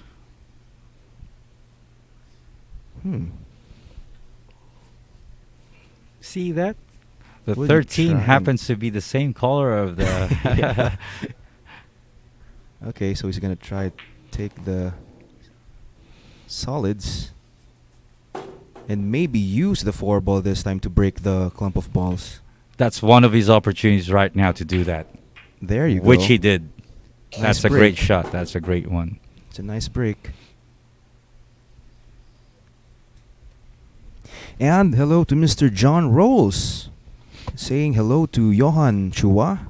See that? The Good 13 try. happens to be the same color of the... Okay, so he's gonna try take the solids and maybe use the 4 ball this time to break the clump of balls. That's one of his opportunities right now to do that. There you go. Which he did. Nice That's a break. great shot. That's a great one. It's a nice break. And hello to Mr. John Rolls, saying hello to Johan Chua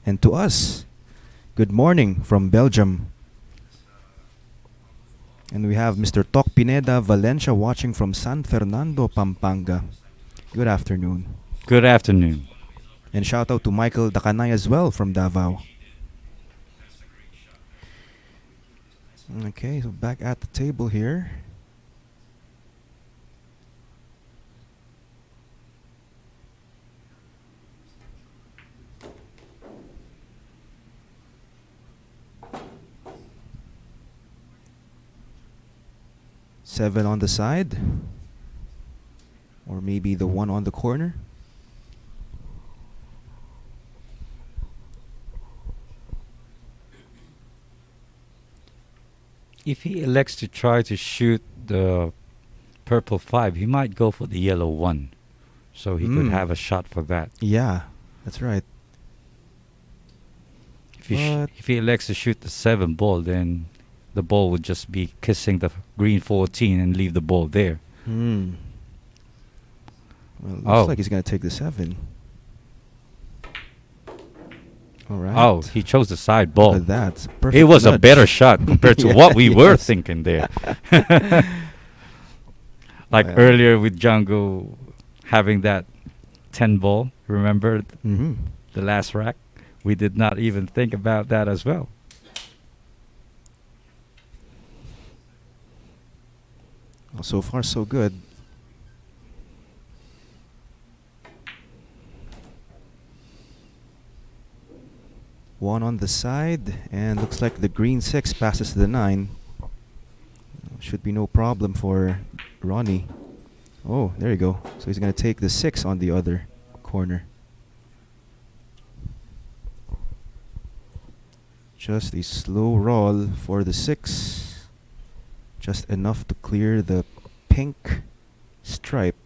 and to us. Good morning from Belgium. And we have Mr. Tok Pineda Valencia watching from San Fernando, Pampanga. Good afternoon. Good afternoon. And shout out to Michael Dakanay as well from Davao. Okay, so back at the table here. Seven on the side. Or maybe the 1 on the corner. If he elects to try to shoot the purple 5, he might go for the yellow 1. So he could have a shot for that. Yeah, that's right. If he elects to shoot the 7 ball, then the ball would just be kissing the green 14 and leave the ball there. Hmm. Well, it Oh. looks like he's gonna take the 7. All right. Oh, he chose the side Look ball. at that. Perfect It was a nudge. better shot compared to Yeah, what we were yes. thinking there. Like Well. earlier with Django having that 10 ball, remember Mm-hmm. the last rack? We did not even think about that as well. Well, so far, so good. One on the side, and looks like the green 6 passes to the 9. Should be no problem for Ronnie. Oh, there you go. So he's gonna take the 6 on the other corner. Just a slow roll for the 6. Just enough to clear the pink stripe.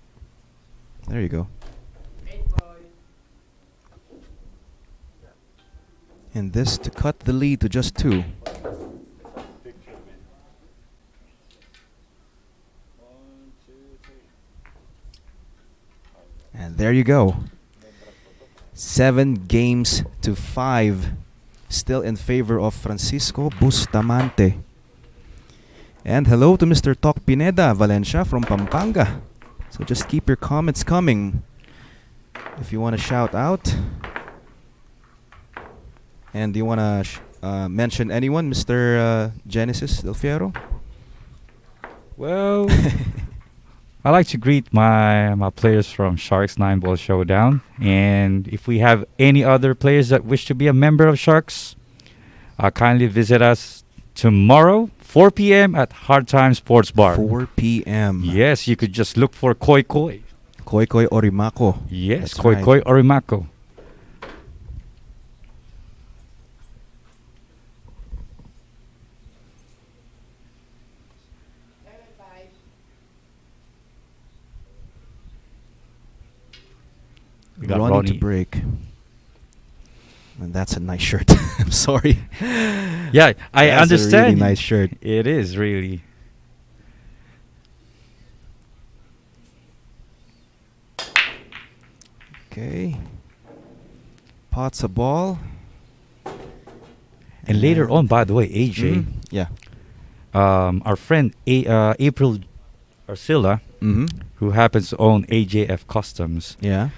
There you go. And this to cut the lead to just 2. And there you go. 7 games to 5. Still in favor of Francisco Bustamante. And hello to Mr. Tok Pineda Valencia from Pampanga. So just keep your comments coming if you want to shout out. And do you want to mention anyone, Mr. Genesis Del Fiero? Well, I like to greet my players from Sharks 9 Ball Showdown. And if we have any other players that wish to be a member of Sharks, kindly visit us tomorrow, 4 p.m. at Hard Time Sports Bar. 4 p.m. Yes, you could just look for Koi Koi. Koi Koi Orimako. Yes, That's Koi right. Koi Orimako. We got Ronnie to Ronnie. break. And that's a nice shirt. I'm sorry. Yeah, I That's understand. a really nice shirt. It is really. Okay. Pots a ball. And later on, by the way, AJ, Yeah. our friend April Arcilla, Mm-hmm. who happens to own AJF Customs, Yeah.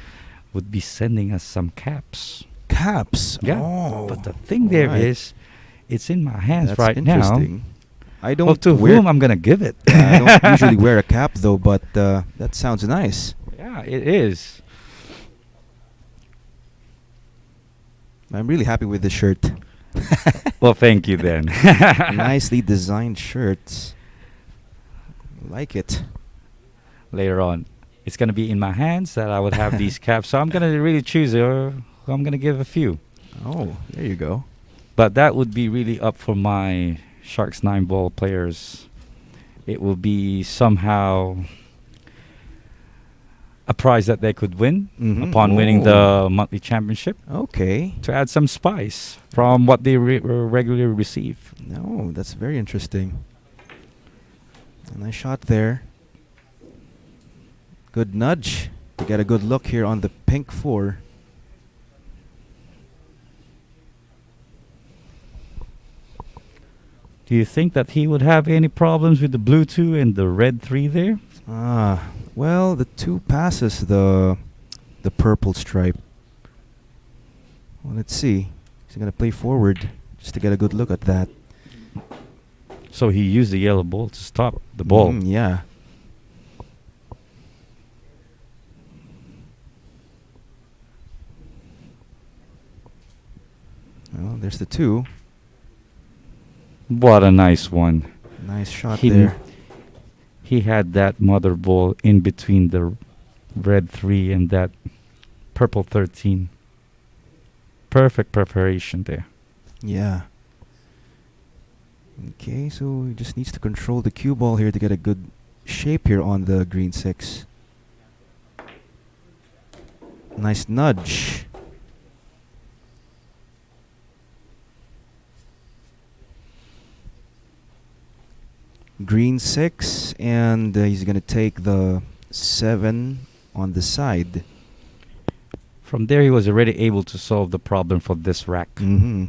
would be sending us some caps. Caps. Yeah. Oh. But the thing there alright. is, it's in my hands That's right now. interesting. I don't Well, to wear whom I'm gonna give it? I don't usually wear a cap though, but that sounds nice. Yeah, it is. I'm really happy with the shirt. Well, thank you then. Nicely designed shirts. Like it. Later on, it's gonna be in my hands that I would have these caps. So I'm gonna really choose who I'm gonna give a few. Oh, there you go. But that would be really up for my Sharks 9 Ball players. It will be somehow a prize that they could win upon winning the monthly championship, Okay. to add some spice from what they regularly receive. No, that's very interesting. A nice shot there. Good nudge to get a good look here on the pink 4. Do you think that he would have any problems with the blue 2 and the red 3 there? Well, the 2 passes the purple stripe. Well, let's see. He's gonna play forward just to get a good look at that. So he used the yellow ball to stop the ball. Yeah. Well, there's the 2. What a nice one. Nice shot He there. He had that mother ball in between the red 3 and that purple 13. Perfect preparation there. Yeah. Okay, so he just needs to control the cue ball here to get a good shape here on the green 6. Nice nudge. green 6, and he's gonna take the 7 on the side. From there, he was already able to solve the problem for this rack. Mm-hmm.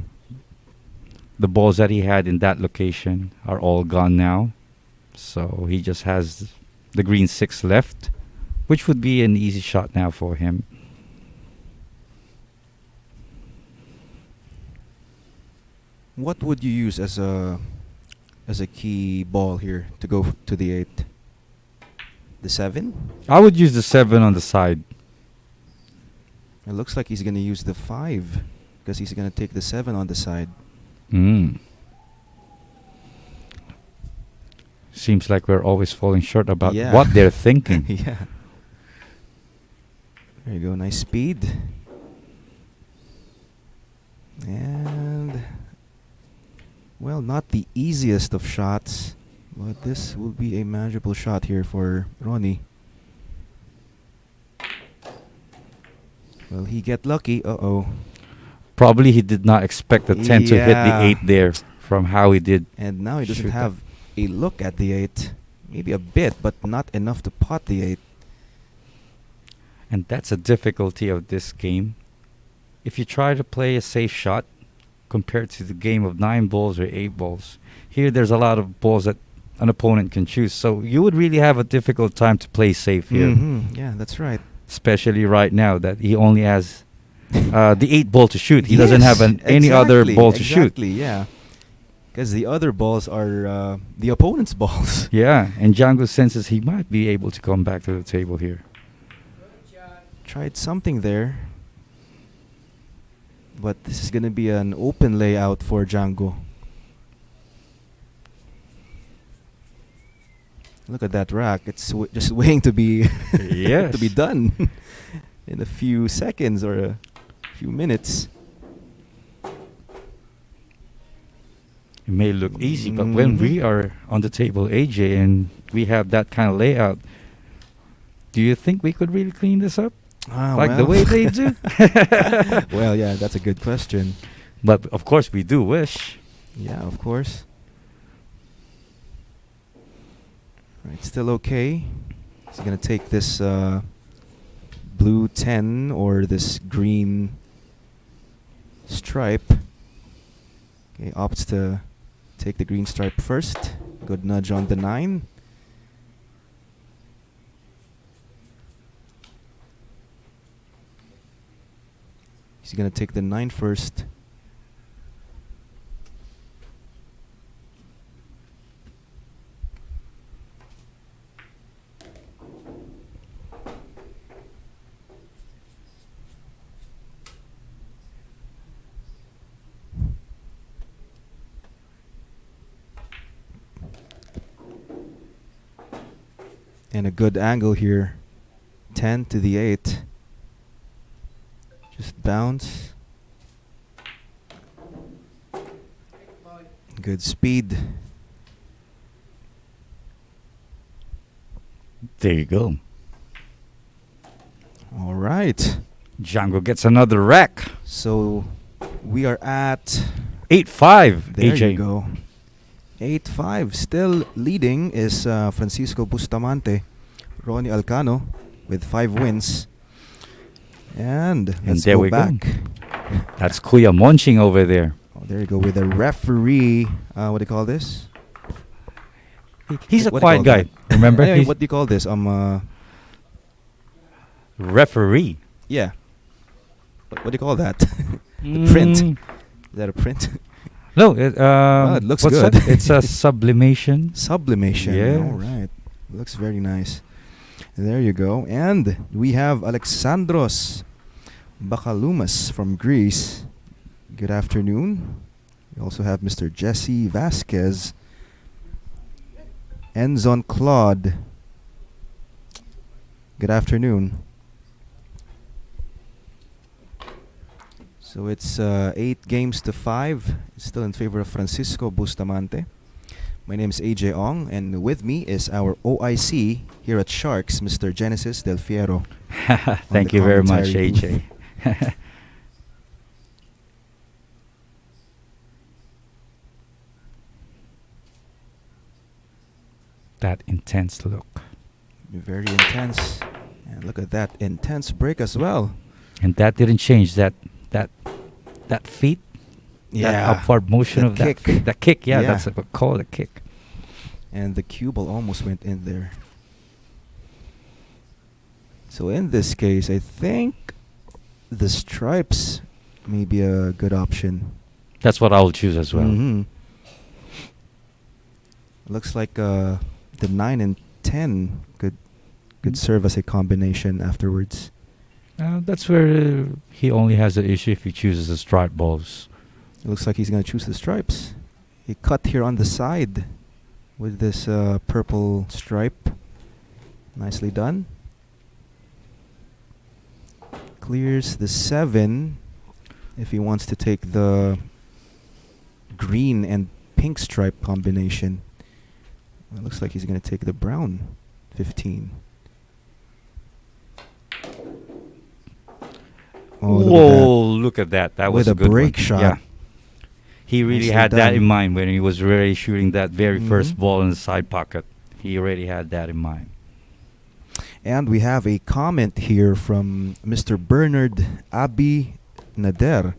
The balls that he had in that location are all gone now. So he just has the green 6 left, which would be an easy shot now for him. What would you use as a key ball here to go to the 8? The 7? I would use the 7 on the side. It looks like he's gonna use the 5 because he's gonna take the 7 on the side. Mm. Seems like we're always falling short about Yeah. what they're thinking. Yeah. There you go, nice speed. And well, not the easiest of shots, but this will be a manageable shot here for Ronnie. Will he get lucky? Uh-oh. Probably he did not expect the 10 to hit the Yeah. 8 there from how he did. And now he doesn't Shoot that. have a look at the 8. Maybe a bit, but not enough to pot the 8. And that's a difficulty of this game. If you try to play a safe shot compared to the game of 9 balls or 8 balls, here there's a lot of balls that an opponent can choose. So you would really have a difficult time to play safe here. Mm-hmm. Yeah, that's right. Especially right now that he only has the 8 ball to shoot. He doesn't have Yes, any other exactly, ball to shoot. Exactly, yeah. Because the other balls are the opponent's balls. Yeah, and DJANGO senses he might be able to come back to the table here. Tried something there. But this is going to be an open layout for DJANGO. Look at that rack. It's just waiting to be Yes. to be done in a few seconds or a few minutes. It may look easy, but when we are on the table, AJ, and we have that kind of layout, do you think we could really clean this up? Like the way they do? Well, yeah, that's a good question. But of course, we do wish. Yeah, of course. Right, still okay. He's gonna take this blue 10 or this green stripe. Okay, opts to take the green stripe first. Good nudge on the 9. He's gonna take the 9 first. And a good angle here. 10 to the 8. Just bounce. Good speed. There you go. All right. DJANGO gets another rack. So we are at 8-5, there AJ. you go. 8-5. Still leading is Francisco Bustamante, Ronnie Alcano with 5 wins. And let's there go we go. back. That's Kuya munching over there. Oh, there you go with a referee. What do you call this? He's a What do you quiet call guy. that? Remember? Hey, He's what do you call this? referee. Yeah. What do you call that? The print. Is that a print? No, it looks what's good. that? It's a sublimation. Sublimation. Yes. All right. Looks very nice. There you go. And we have Alexandros Bakalumas from Greece. Good afternoon. We also have Mr. Jesse Vasquez. Enzon Claude. Good afternoon. So it's 8 games to 5. It's still in favor of Francisco Bustamante. My name is AJ Ong, and with me is our OIC here at Sharks, Mr. Genesis Del Fiero. Thank you very much, AJ. That intense look. Very intense. And look at that intense break as well. And that didn't change. That that feet, that Yeah. upward motion That of that kick. feet, that kick. Yeah, Yeah. that's what we call it, a kick. And the cue ball almost went in there. So in this case, I think the stripes may be a good option. That's what I will choose as well. Mhm. Looks like the 9 and 10 could serve as a combination afterwards. That's where he only has an issue if he chooses the stripe balls. It looks like he's going to choose the stripes. He cut here on the side with this purple stripe. Nicely done. Clears the 7 if he wants to take the green and pink stripe combination. It looks like he's going to take the brown 15. Oh, Whoa, look at that. That was With a a good break one. shot. Yeah. He really Nicely had that done. in mind when he was really shooting that very first Mhm. ball in the side pocket. He already had that in mind. And we have a comment here from Mr. Bernard Abi Nader.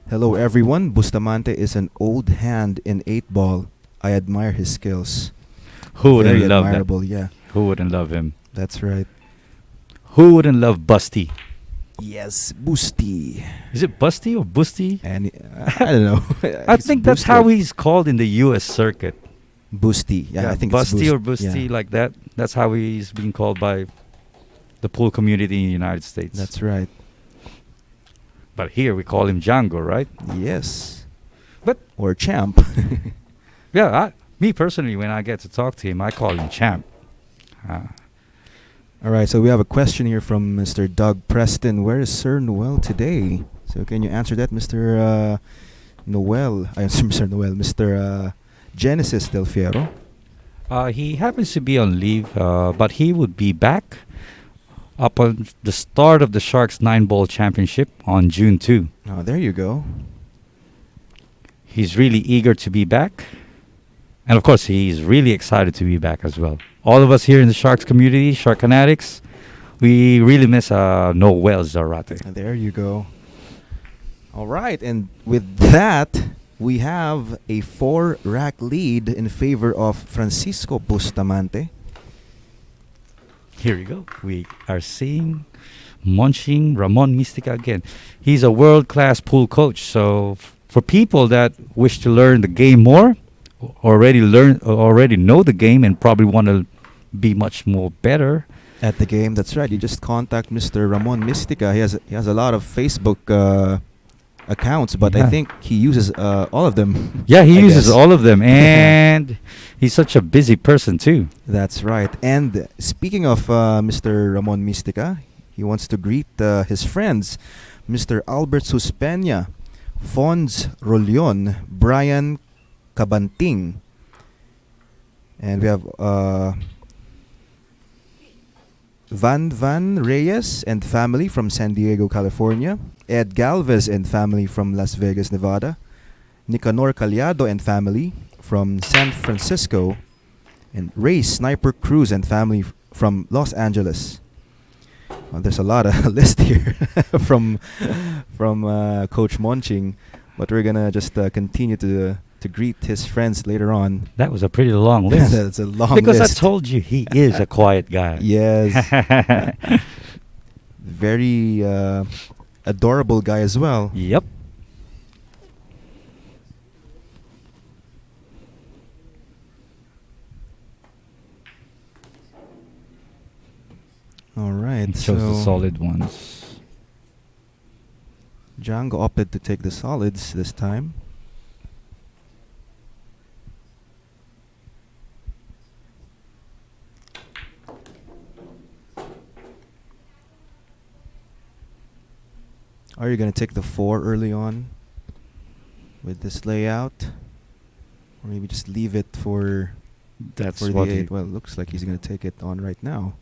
Hello everyone, Bustamante is an old hand in 8-ball. I admire his skills. Who wouldn't Very love that? admirable, yeah. Who wouldn't love him? That's right. Who wouldn't love Busty? Yes, Boosty. Is it Busty or Busty? And I don't know. I It's think that's Booster. how he's called in the U.S. circuit. Boosty. Yeah, I think Busty it's or Boost- Busty, yeah. like that. That's how he's being called by the pool community in the United States. That's right. But here we call him Django, right? Yes. But Or champ. yeah, me personally, when I get to talk to him, I call him Champ. All right, so we have a question here from Mr. Doug Preston. Where is Sir Noel today? So can you answer that, Mr. Noel? Mr. Noel, Mr. Genesis Del Fiero. He happens to be on leave, but he would be back upon the start of the Sharks 9-ball championship on June 2. Oh, there you go. He's really eager to be back. And of course, he's really excited to be back as well. All of us here in the Sharks community, Shark Fanatics, we really miss Noel Zarate. And there you go. All right, and with that, we have a 4-rack lead in favor of Francisco Bustamante. Here we go. We are seeing munching Ramon Mystica again. He's a world-class pool coach. So for people that wish to learn the game more, already know the game and probably want to be much more better At the game, that's right. You just contact Mr. Ramon Mystica. He has a lot of Facebook accounts, but I Yeah. think he uses all of them. Yeah, he I uses guess. all of them, and he's such a busy person too. That's right. And speaking of Mr. Ramon Mystica, he wants to greet his friends, Mr. Albert Suspenia, Fons Rolion, Brian Cabanting, and we have Van Reyes and family from San Diego, California, Ed Galvez and family from Las Vegas, Nevada, Nicanor Caliado and family from San Francisco, and Ray Sniper Cruz and family from Los Angeles. There's a lot of list here from Coach Monching, but we're gonna just continue to greet his friends later on. That was a pretty long list. That's a long Because list. I told you he is a quiet guy. Yes. Very adorable guy as well. Yep. All right. He chose the so solid ones. Django opted to take the solids this time. Are you going to take the 4 early on with this layout? Or maybe just leave it for That's the what 8? Well, it looks like he's going to take it on right now.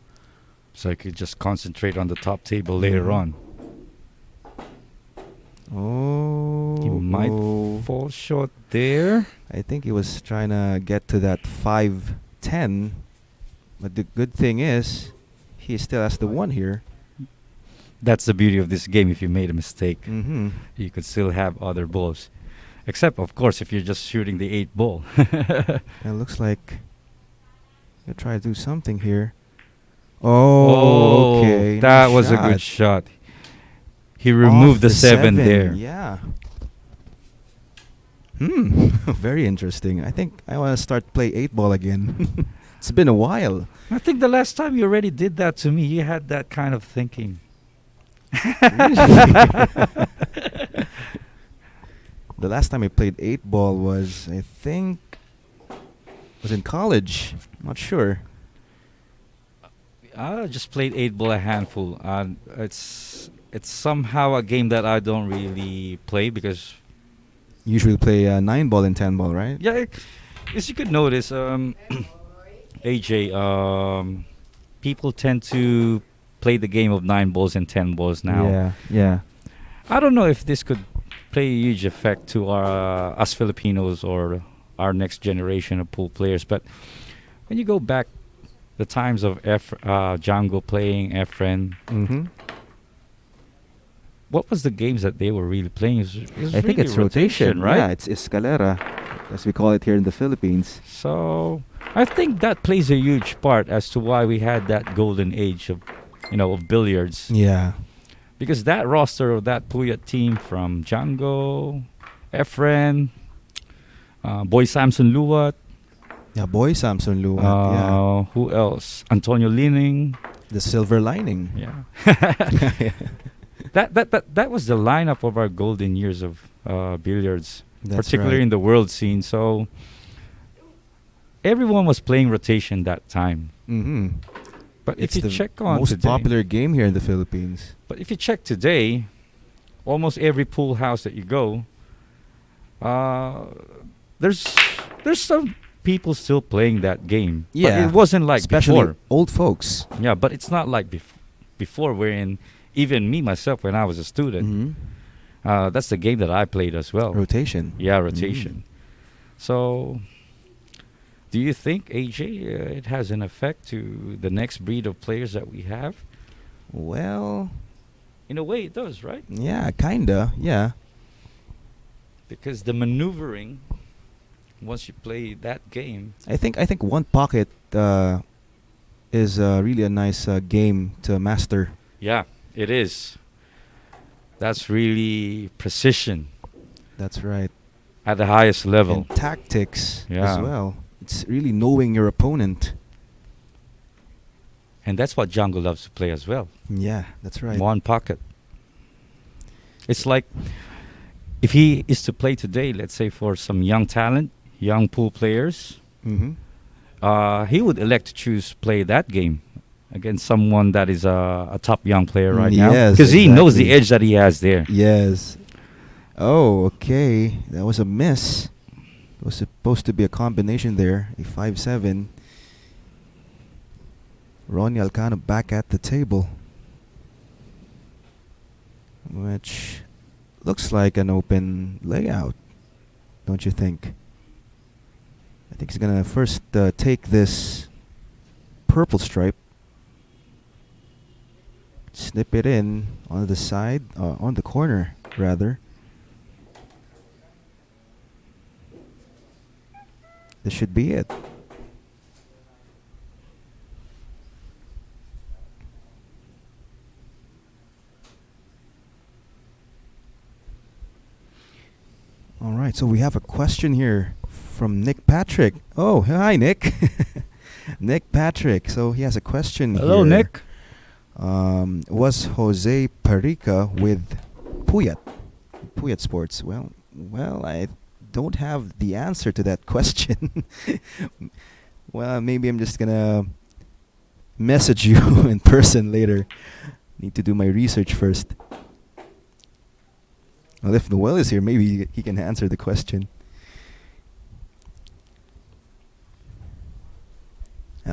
so I could just concentrate on the top table later Mhm. on. Oh. He might oh. fall short there. I think he was trying to get to that 5-10 But the good thing is, he still has the one here. That's the beauty of this game. If you made a mistake, Mm-hmm. you could still have other balls. Except, of course, if you're just shooting the 8 ball. It looks like he'll try to do something here. Oh, Oh, okay. that Nice was a good shot. shot. He Off removed the the 7 seven. there. Yeah. Hmm. Very interesting. I think I want to start play 8 ball again. It's been a while. I think the last time you already did that to me, you had that kind of thinking. Really? The last time I played 8 ball was, I think, was in college. Not sure. I just played 8 ball a handful. It's somehow a game that I don't really play because Usually play 9 ball and 10 ball, right? yeah, as you could notice, AJ, people tend to play the game of 9 balls and 10 balls now. Yeah, yeah. I don't know if this could play a huge effect to our us Filipinos or our next generation of pool players, but when you go back the times of Django playing Efren, Mm-hmm. what was the games that they were really playing? It was I think really it's rotation, right? Yeah, it's escalera, as we call it here in the Philippines. So I think that plays a huge part as to why we had that golden age of, of billiards. Yeah. Because that roster of that Puyat team from Django, Efren, Boy Samson Luwat, Yeah, boy Samson Luwat. Yeah. who else? Antonio Lining. The silver lining. Yeah. That was the lineup of our golden years of billiards, That's particularly right. in the world scene. So everyone was playing rotation that time. Mm-hmm. But It's if the you check on most today, popular game here in the Philippines. but if you check today, almost every pool house that you go, uh, there's some people still playing that game. But Yeah, it wasn't like especially before. old folks. Yeah, but it's not like before, wherein even me myself when I was a student, Mm-hmm. that's the game that I played as well. Rotation. Yeah, rotation. So, do you think AJ it has an effect to the next breed of players that we have? Well, In a way, it does, right? yeah, kinda. Yeah. Because the maneuvering, once you play that game, I think one pocket is really a nice game to master. yeah, it is. That's really precision That's right. at the highest level. And tactics as Yeah. well. It's really knowing your opponent. And that's what Django loves to play as well. Yeah, that's right. One pocket. It's like if he is to play today, let's say for some young talent, young pool players, Mm-hmm. he would elect to choose play that game against someone that is a top young player right now. Yes, Because he knows the exactly. edge that he has there. Yes. Oh, okay. That was a miss. It was supposed to be a combination there. A 5-7. Ronnie Alcano back at the table. Which looks like an open layout, don't you think? I think he's going to first take this purple stripe. Snip it in on the side, on the corner, rather. This should be it. All right, so we have a question here from Nick Patrick. Oh, hi, Nick. Nick Patrick. So he has a question Hello, here. Nick. Was Jose Parica with Puyat Sports? Well, I don't have the answer to that question. Well, maybe I'm just gonna message you in person later. Need to do my research first. Well, if Noel is here, maybe he can answer the question.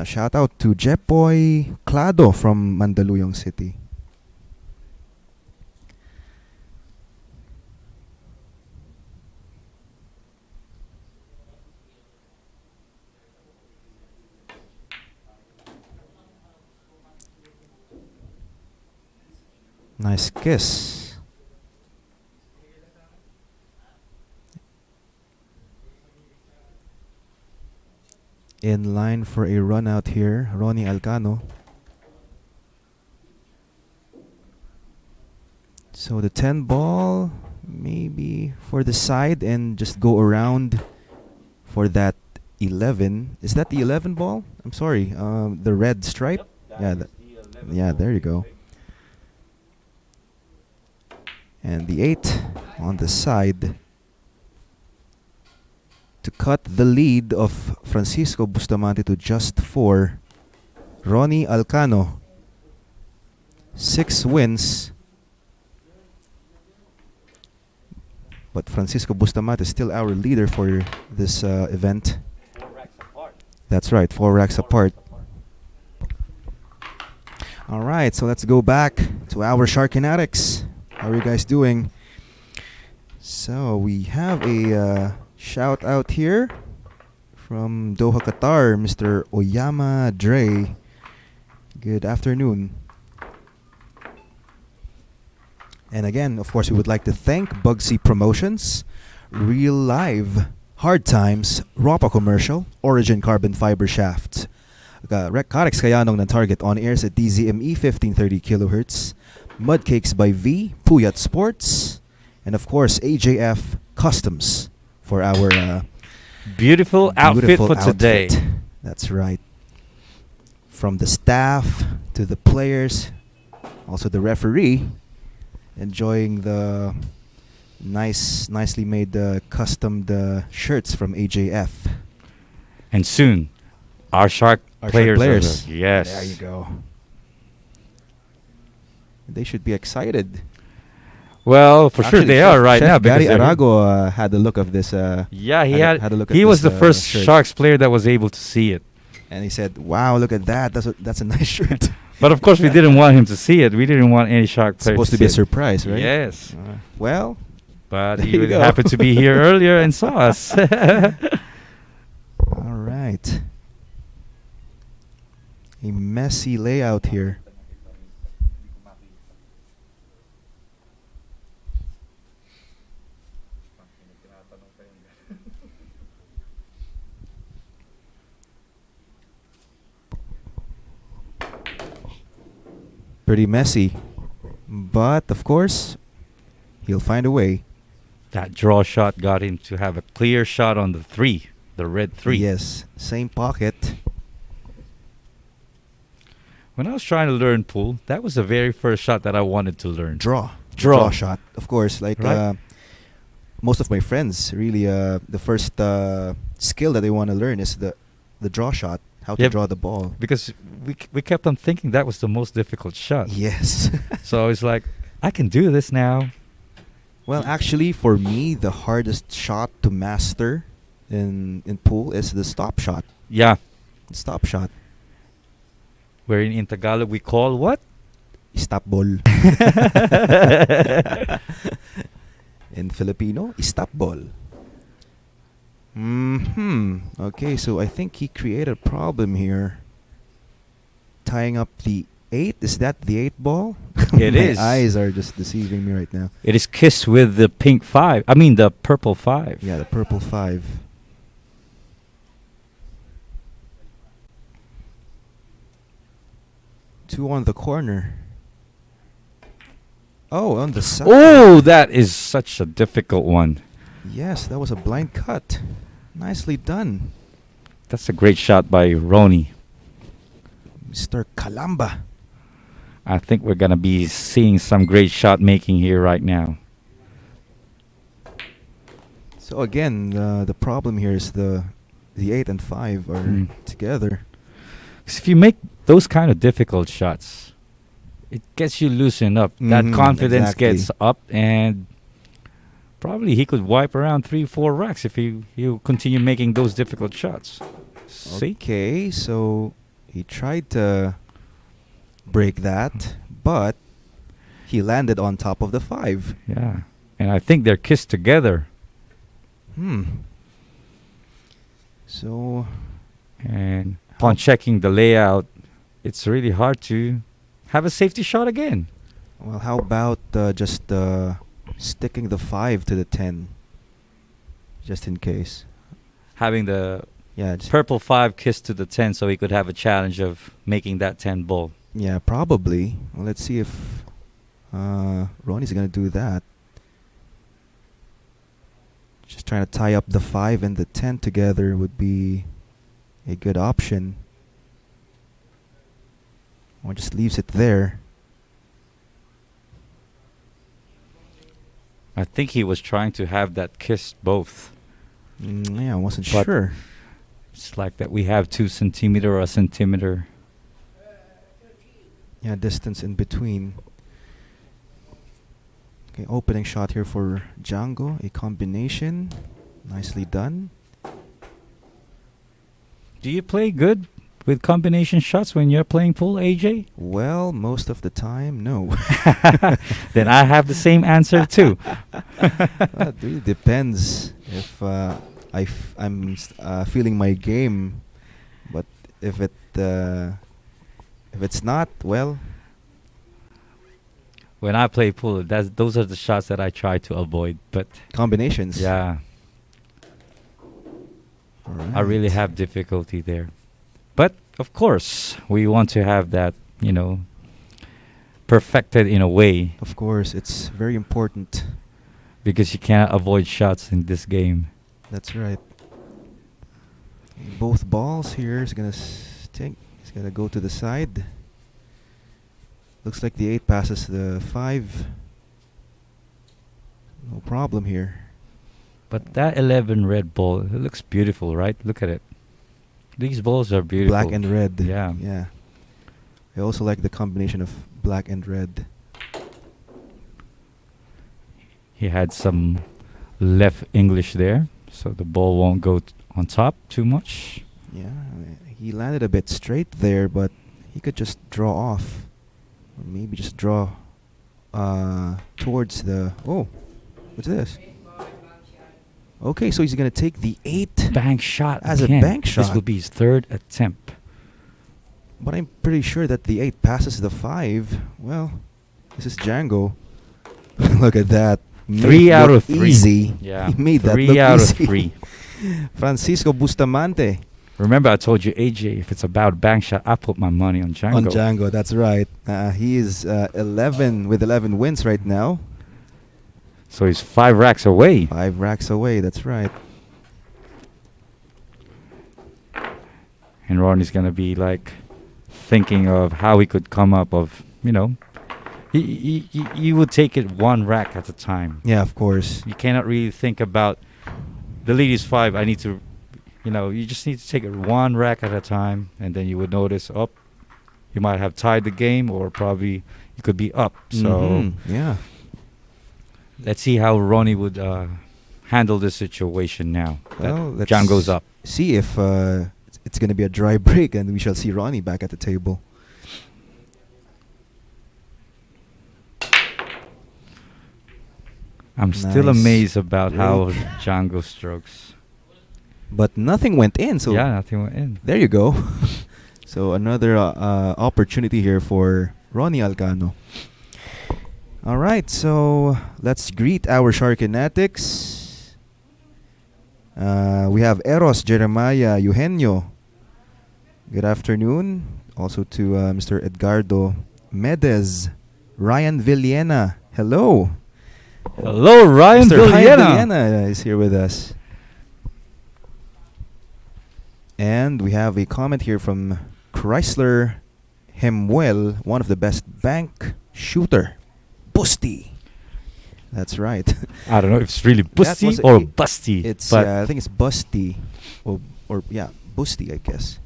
Shout out to Jepoy Clado from Mandaluyong City. Nice kiss. In line for a run out here, Ronnie Alcano. So the 10 ball, maybe for the side and just go around for that 11. Is that the 11 ball? I'm sorry, the red stripe? Yeah, yeah, there you go. And the 8 on the side to cut the lead of Francisco Bustamante to just 4. Ronnie Alcano, 6 wins. But Francisco Bustamante is still our leader for this event. 4 racks apart. That's right, 4 racks apart. All right, so let's go back to our Sharkinatics. How are you guys doing? So we have a shout out here from Doha, Qatar, Mr. Oyama Dre. Good afternoon. And again, of course, we would like to thank Bugsy Promotions, Reelive, Hard Times, Ropa Commercial, Origin Carbon Fiber Shafts, Karex Kayanong ng Target on airs at DZME 1530 kHz, Mudcakes by V, Puyat Sports, and of course AJF Customs for our Beautiful outfit for today. That's right. From the staff to the players, also the referee, enjoying the nicely made customed shirts from AJF. And soon, our Shark players. Players. Yes. There you go. They should be excited. Well, for sure they are right Chef now. Gary Because Arago had a look of this. yeah, had a look at he was this, the first shirt. Sharks player that was able to see it. And he said, "Wow, look at that! That's a nice shirt." But of course, we didn't want him to see it. We didn't want any Shark It's players supposed to see be a it. surprise, right? Yes. Well, But there he you go. happened to be here earlier and saw us. all right. A messy layout here. Pretty messy. But, of course, he'll find a way. That draw shot got him to have a clear shot on the 3, the red 3. Yes, same pocket. When I was trying to learn pool, that was the very first shot that I wanted to learn. Draw Draw. shot. Of course, like Right. most of my friends, really, the first skill that they want to learn is the draw shot, how to Yep. draw the ball. Because we kept on thinking that was the most difficult shot. Yes. So it's like, I can do this now. Well, actually, for me, the hardest shot to master in pool is the stop shot. Yeah. The stop shot. Wherein in Tagalog we call what? Stop ball. In Filipino, stop ball. Okay, so I think he created a problem here. Tying up the 8. Is that the 8 ball? It My is. eyes are just deceiving me right now. It is kissed with the pink 5. I mean the purple 5. Yeah, the purple 5. Two on the corner. Oh, on the side. Oh, that is such a difficult one. Yes, that was a blind cut. Nicely done, That's a great shot by Ronnie. Mr. Calamba. I think we're going to be seeing some great shot making here right now. So again, the problem here is the 8 and 5 are together. 'Cause if you make those kind of difficult shots, it gets you loosened up. That Mhm, confidence exactly. gets up, and probably he could wipe around 3-4 racks if he continue making those difficult shots. See? Okay, so he tried to break that, but he landed on top of the 5. Yeah. And I think they're kissed together. So And upon checking the layout, it's really hard to have a safety shot again. Well, how about just sticking the 5 to the 10, just in case. Having the Yeah, purple 5 kiss to the 10 so he could have a challenge of making that 10 ball. yeah, probably. Well, let's see if Ronnie's gonna do that. Just trying to tie up the 5 and the 10 together would be a good option. Or just leaves it there. I think he was trying to have that kiss both. Yeah, I wasn't But sure. It's like that we have 2 centimeter or a centimeter. Yeah, distance in between. Okay, opening shot here for DJANGO. A combination. Nicely done. Do you play good with combination shots when you're playing pool, AJ? Well, most of the time, no. Then I have the same answer too. Well, it really depends if I'm feeling my game, but if it's not, well, When I play pool, those are the shots that I try to avoid. But combinations. yeah, All right. I really have difficulty there. But of course, we want to have that, perfected in a way, Of course, it's very important. because you can't avoid shots in this game. That's right. Both balls here is gonna stick. It's gonna go to the side. Looks like the 8 passes the 5. No problem here. But that 11 red ball, it looks beautiful, right? Look at it. These balls are beautiful. Black and red. Yeah. Yeah. I also like the combination of black and red. He had some left English there, so the ball won't go on top too much. Yeah, he landed a bit straight there, but he could just draw off. Or maybe just draw towards the... Oh, what's this? Okay, so he's going to take the 8. Bank shot As a again. bank This shot. will be his 3rd attempt. But I'm pretty sure that the 8 passes the 5. Well, this is DJANGO. Look at that. Made 3 it out look of 3. Easy. Yeah. He made that 3 look out easy. of 3. Francisco Bustamante Remember, I told you, AJ, if it's about bank shot, I put my money on DJANGO. on DJANGO. That's right. He is 11 with 11 wins right now. So he's 5 racks away. 5 racks away. That's right. And Ronnie's going to be like thinking of how he could come up of, he would take it 1 rack at a time. Yeah, of course. You cannot really think about the lead is 5. I need to, you just need to take it 1 rack at a time, and then you would notice, you might have tied the game, or probably you could be up. So yeah. let's see how Ronnie would handle this situation now. Well, that John goes up. See if it's going to be a dry break, and we shall see Ronnie back at the table. I'm still Nice amazed about how break. Django strokes. But nothing went in, so Yeah, nothing went in. there you go. So another opportunity here for Ronnie Alcano. All right, so let's greet our Sharkinetics. We have Eros Jeremiah Eugenio. Good afternoon. Also to Mr. Edgardo Medez. Ryan Villena. Hello. Hello, Ryan Mr. Ryan Villena. Villena is here with us. And we have a comment here from Chrysler Hemuel, one of the best bank shooter. Busty. That's right. I don't know if it's really That busty was or busty. It's but I think it's Busty, or yeah, Busty, I guess.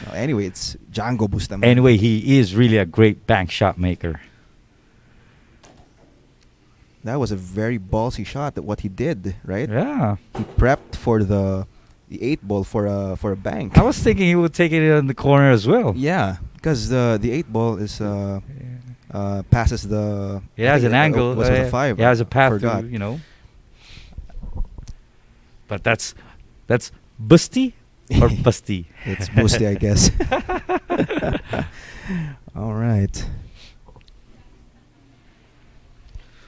No, anyway, it's DJANGO Bustamante. anyway, he is really a great bank shot maker. That was a very ballsy shot. That what he did, right? Yeah. He prepped for the 8 ball for a bank. I was thinking he would take it in the corner as well. Yeah, because the 8 ball is passes the. It has an angle. Was it a 5? It has a path Forgot. to, But that's busty or busty. It's Busty, I guess. All right.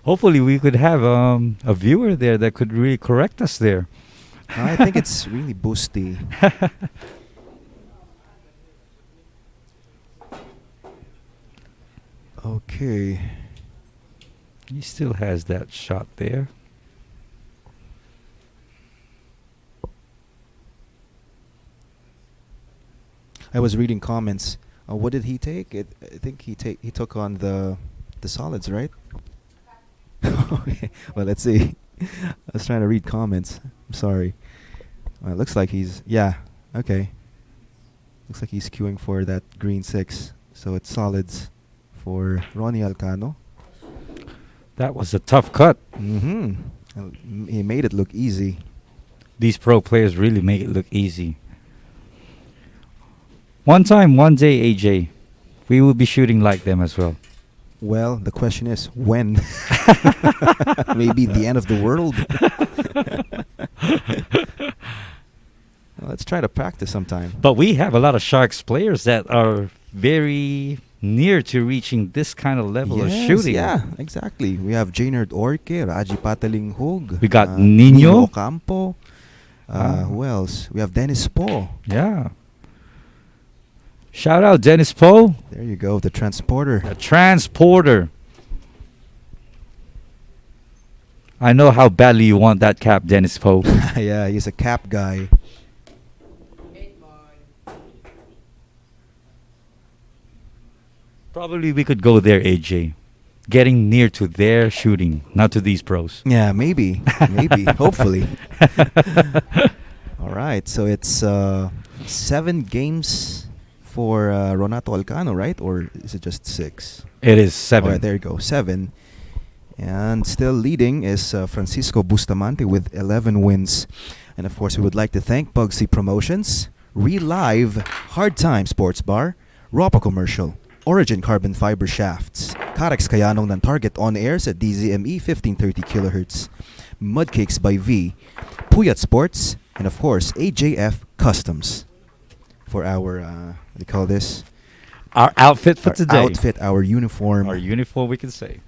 Hopefully, we could have a viewer there that could really correct us there. I think it's really Busty. Okay. He still has that shot there. I was reading comments. What did he take? I think he took on the solids, right? Okay. Well, let's see. I was trying to read comments. I'm sorry. It looks like he's okay. Looks like he's queuing for that green 6. So it's solids for Ronnie Alcano. That was a tough cut. He made it look easy. These pro players really make it look easy. One time, one day, AJ, we will be shooting like them as well. Well, the question is when? Maybe the end of the world. Well, let's try to practice sometime. But we have a lot of Sharks players that are very near to reaching this kind of level of shooting. Yeah, exactly. We have Jaynard Orke, Raji Patalinghog. We got Nino Ocampo. Who else? We have Dennis Poe. Yeah. Shout out Dennis Poe. There you go, the transporter. The transporter. I know how badly you want that cap, Dennis Poe. Yeah, he's a cap guy. Probably we could go there, AJ. Getting near to their shooting, not to these pros. Yeah, maybe. Maybe. Hopefully. All right, so it's 7 games for Ronato Alcano, right? Or is it just 6? It is 7. All right, there you go, 7. And still leading is Francisco Bustamante with 11 wins. And of course, we would like to thank Bugsy Promotions, Reelive, Hard Time Sports Bar, Ropa Commercial, Origin Carbon Fiber Shafts, Carex Kayanong ng Target On Air sa DZME 1530 kHz, Mudcakes by V, Puyat Sports, and of course, AJF Customs for our, what do you call this? Our outfit for Our today. outfit, our uniform. Our uniform, we can say.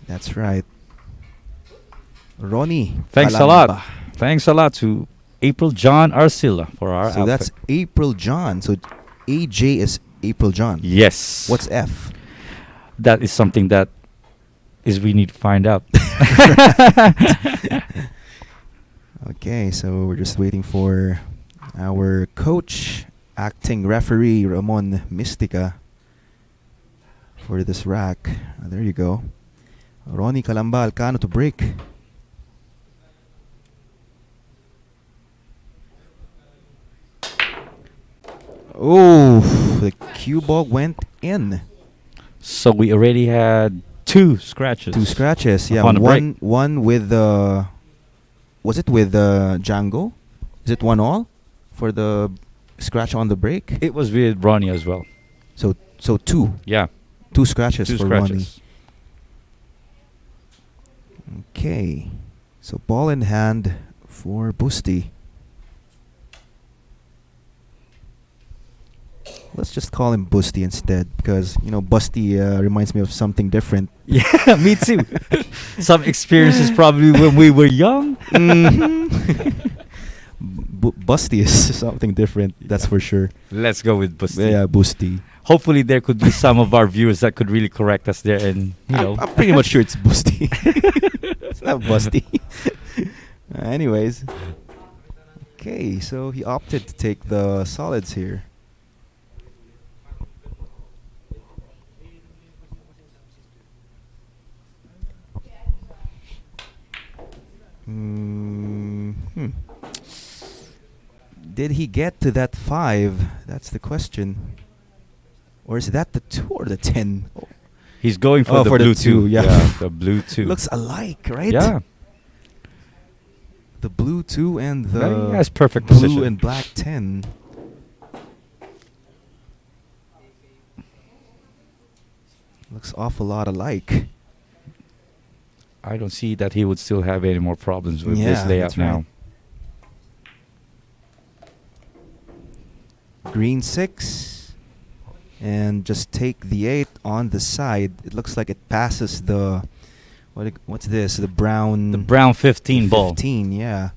That's right. Ronnie. Thanks a Calamba. lot. Thanks a lot to April John Arcilla for our So outfit. that's April John. So AJ is April John. Yes. What's F? That is something that is we need to find out. Okay, so we're just waiting for our coach, acting referee Ramon Mystica for this rack. There you go. Ronnie Calamba Alcano to break. Oh, the cue ball went in. So we already had 2 scratches. 2 scratches. Yeah, Upon a break. one with was it with Django? Is it 1-all for the scratch on the break? It was with Ronnie as well. So 2. Yeah. 2 scratches 2 for Ronnie. scratches. Okay. So ball in hand for Busty. Let's just call him Busty instead because, Busty reminds me of something different. Yeah, me too. Some experiences probably when we were young. Busty is something different, that's for sure. Let's go with Busty. Yeah, Busty. Hopefully there could be some of our viewers that could really correct us there and, I'm pretty much sure it's Busty. It's not Busty. Anyways. Okay, so he opted to take the solids here. Did he get to that 5? That's the question. Or is that the 2 or the 10? Oh. He's going for the for the blue 2, 2. yeah. The blue 2. Looks alike, right? Yeah. The blue 2 and the Very nice, perfect blue position. and black 10. Looks awful lot alike. I don't see that he would still have any more problems with Yeah, this layout that's right. now. Green 6. And just take the 8 on the side. It looks like it passes the What's this? The brown. The brown 15 ball. 15, yeah.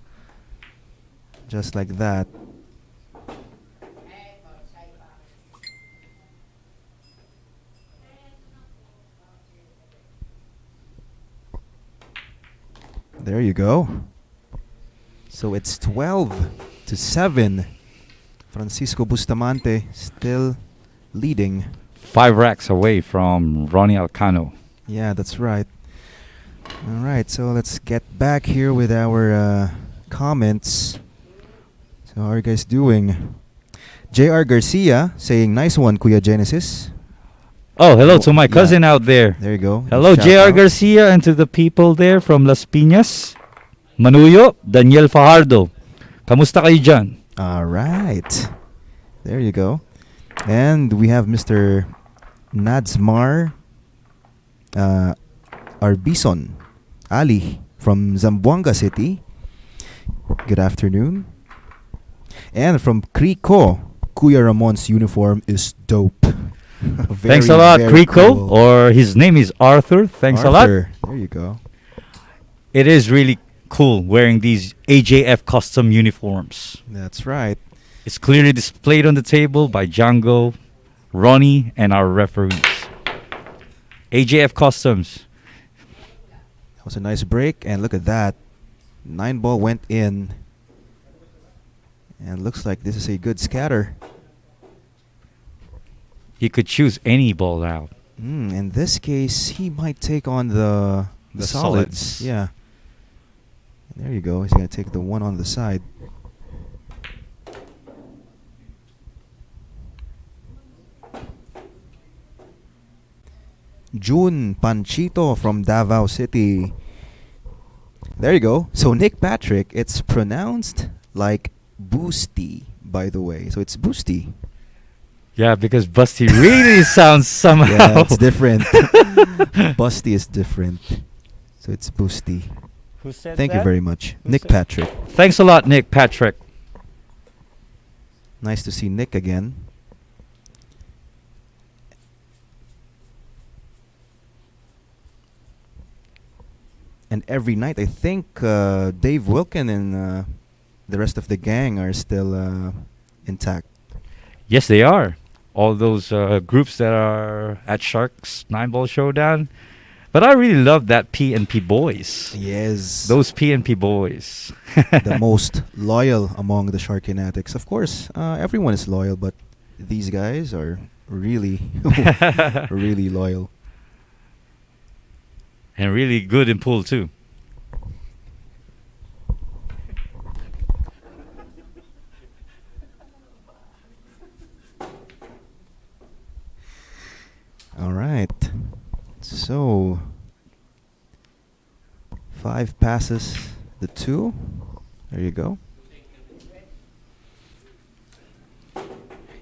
Just like that. There you go. So it's 12-7. Francisco Bustamante still leading. 5 racks away from Ronnie Alcano. Yeah, that's right. All right, so let's get back here with our comments. So how are you guys doing? J.R. Garcia saying, nice one, Kuya Genesis. Oh, hello Oh, to my yeah. cousin out there. There you go. Hello, Shout J.R. out. Garcia, and to the people there from Las Piñas. Manuyo, Daniel Fajardo. Kamusta kayo dyan? All right. There you go. And we have Mr. Nadsmar Arbison Ali from Zamboanga City. Good afternoon. And from Crico, Kuya Ramon's uniform is dope. Thanks a lot, very Crico, cool. or his name is Arthur. Thanks a lot. Arthur, there you go. It is really cool wearing these AJF custom uniforms. That's right. It's clearly displayed on the table by DJANGO, Ronnie, and our referees. AJF Customs. That was a nice break, and look at that. 9 ball went in. And looks like this is a good scatter. You could choose any ball out. In this case, he might take on the solids. Yeah. There you go. He's going to take the one on the side. June Panchito from Davao City. There you go. So Nick Patrick, it's pronounced like Boosty, by the way. So it's Boosty. Yeah, because Busty really sounds somehow. Yeah, it's different. Busty is different. So it's Boosty. Who said Thank you very much. Who Nick said- Patrick. Thanks a lot, Nick Patrick. Nice to see Nick again. And every night, I think Dave Wilkin and the rest of the gang are still intact. Yes, they are. All those groups that are at Sharks 9-ball Showdown. But I really love that P&P boys. Yes. Those P&P boys. The most loyal among the Sharkinatics. Of course, everyone is loyal, but these guys are really, really loyal. And really good in pool, too. All right. So, 5 passes the 2. There you go.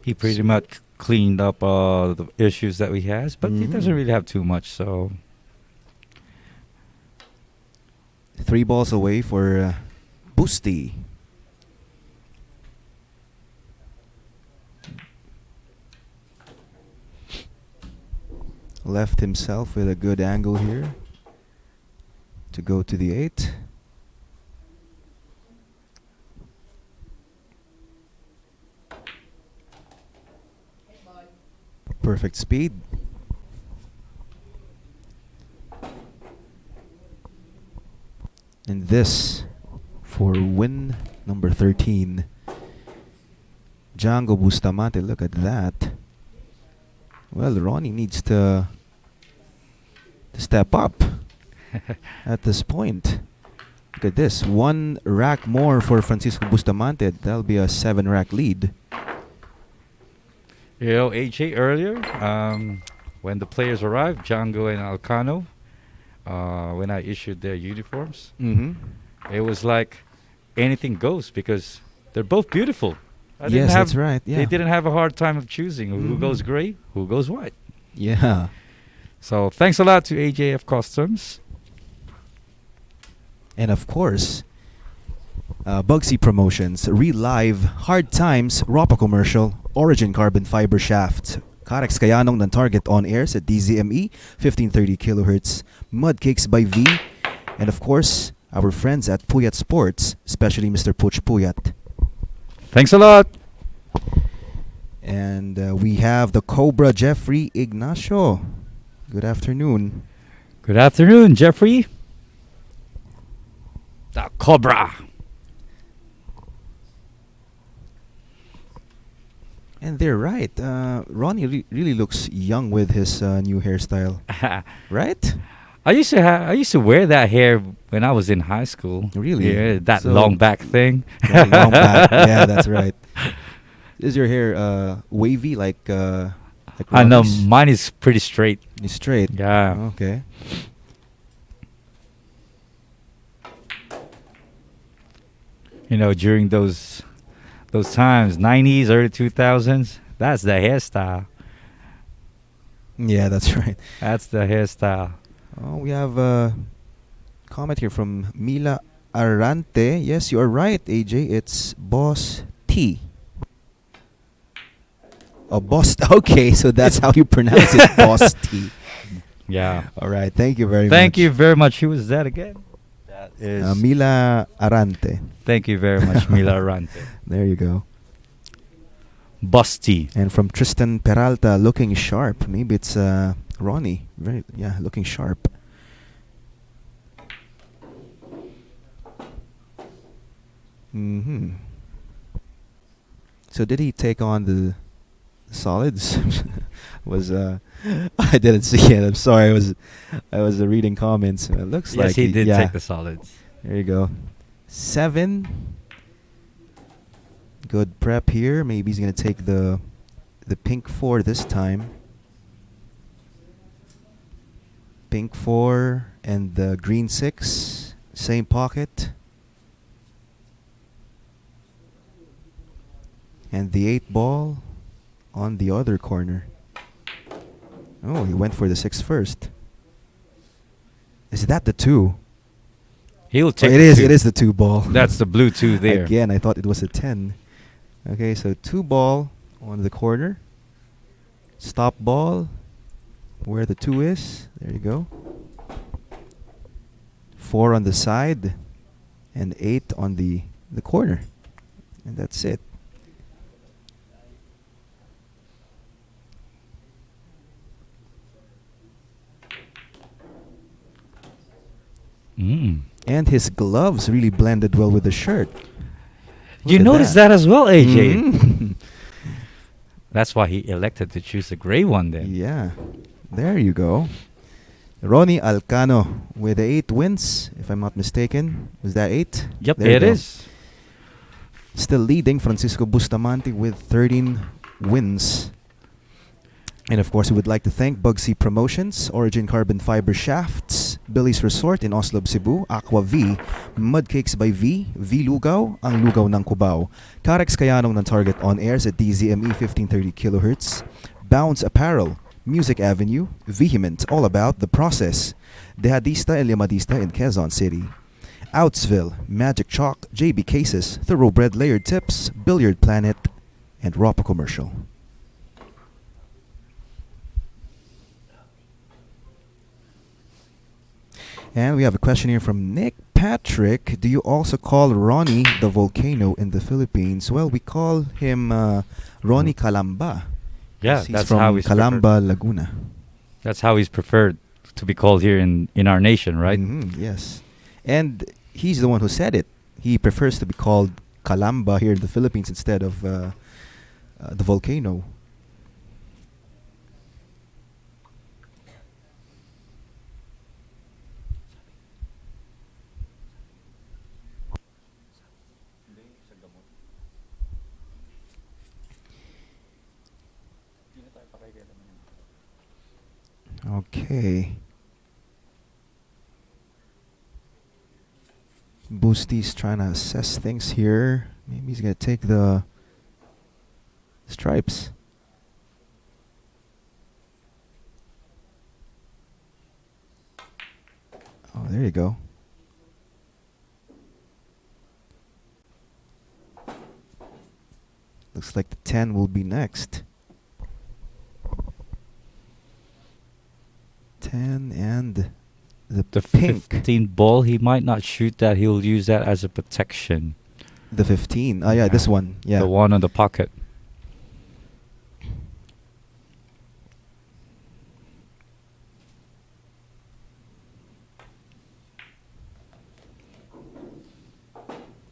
He pretty much cleaned up the issues that we has, but he doesn't really have too much, so 3 balls away for Boosty. Left himself with a good angle here to go to the 8. Perfect speed. And this for win number 13. DJANGO Bustamante, look at that. Well, Ronnie needs to step up at this point. Look at this. 1 rack more for Francisco Bustamante. That'll be a 7-rack lead. You know, AJ earlier, when the players arrived, DJANGO and Alcano, when I issued their uniforms, it was like anything goes because they're both beautiful. Yes, that's right. Yeah. They didn't have a hard time of choosing who goes gray, who goes white. Yeah. So thanks a lot to AJF Customs. And of course, Bugsy Promotions, Reelive, Hard Times, Ropa Commercial, Origin Carbon Fiber Shafts, Karex Kayanong ng Target on airs at DZME 1530 kilohertz. Mudcakes by V. And of course, our friends at Puyat Sports, especially Mr. Puch Puyat. Thanks a lot. And we have the Cobra Jeffrey Ignacio. Good afternoon. Good afternoon, Jeffrey. The Cobra. And they're right. Ronnie really looks young with his new hairstyle, right? I used to wear that hair when I was in high school. Really? Yeah, that So- long back thing. Yeah, long back. Yeah, that's right. Is your hair wavy like I know Ronnie's? mine is pretty straight. It's straight. Yeah. Okay. You know, during those times, 90s, early 2000s, that's the hairstyle. Yeah, that's right. That's the hairstyle. Oh, we have a comment here from Mila Arante. Yes, you are right, AJ. It's Boss T. Oh, Boss. Okay, so that's how you pronounce it, Boss T. Yeah. All right. Thank you very much. Thank you very much. Who was that again? That is. Mila Arante. Thank you very much, Mila Arante. There you go. Busty. And from Tristan Peralta, looking sharp. Maybe it's Ronnie. Looking sharp. So did he take on the solids? Was I didn't see it. I'm sorry. I was reading comments. It looks Yes, like he did yeah. take the solids. There you go. 7. Good prep here. Maybe he's gonna take the pink 4 this time. Pink 4 and the green 6. Same pocket. And the 8 ball on the other corner. Oh, he went for the 6 first. Is that the 2? He'll Oh, take it the is. two. It is the 2 ball. That's the blue 2 there. Again, I thought it was a 10. Okay, so 2 ball on the corner. Stop ball where the 2 is. There you go. 4 on the side and 8 on the corner. And that's it. Mm. And his gloves really blended well with the shirt. You Look at noticed that as well, AJ. Mhm. That's why he elected to choose the gray one then. Yeah. There you go. Ronnie Alcano with the 8 wins, if I'm not mistaken. Was that 8? Yep, There you it go. is. Still leading Francisco Bustamante with 13 wins. And of course, we would like to thank Bugsy Promotions, Origin Carbon Fiber Shafts, Billy's Resort in Oslo, Cebu, Aqua V, Mudcakes by V, V Lugaw, ang lugaw ng Cubao, Karex Kayanong ng Target on airs at DZME 1530 kHz, Bounce Apparel, Music Avenue, Vehement, all about the process, Dehadista and Limadista in Quezon City, Outsville, Magic Chalk, JB Cases, Thoroughbred Layered Tips, Billiard Planet, and Ropa Commercial. And we have a question here from Nick Patrick. Do you also call Ronnie the volcano in the Philippines? Well, we call him Ronnie Calamba. Yeah, 'cause he's that's from how he's Calamba, Laguna. That's how he's preferred to be called here in our nation, right? Yes. And he's the one who said it. He prefers to be called Calamba here in the Philippines instead of the volcano. Okay. Boosty's trying to assess things here. Maybe he's going to take the stripes. Oh, there you go. Looks like the 10 will be next. 10 and the The pink. 15 ball, he might not shoot that. He'll use that as a protection. The 15. Oh, yeah, this Yeah. one. Yeah. The one on the pocket.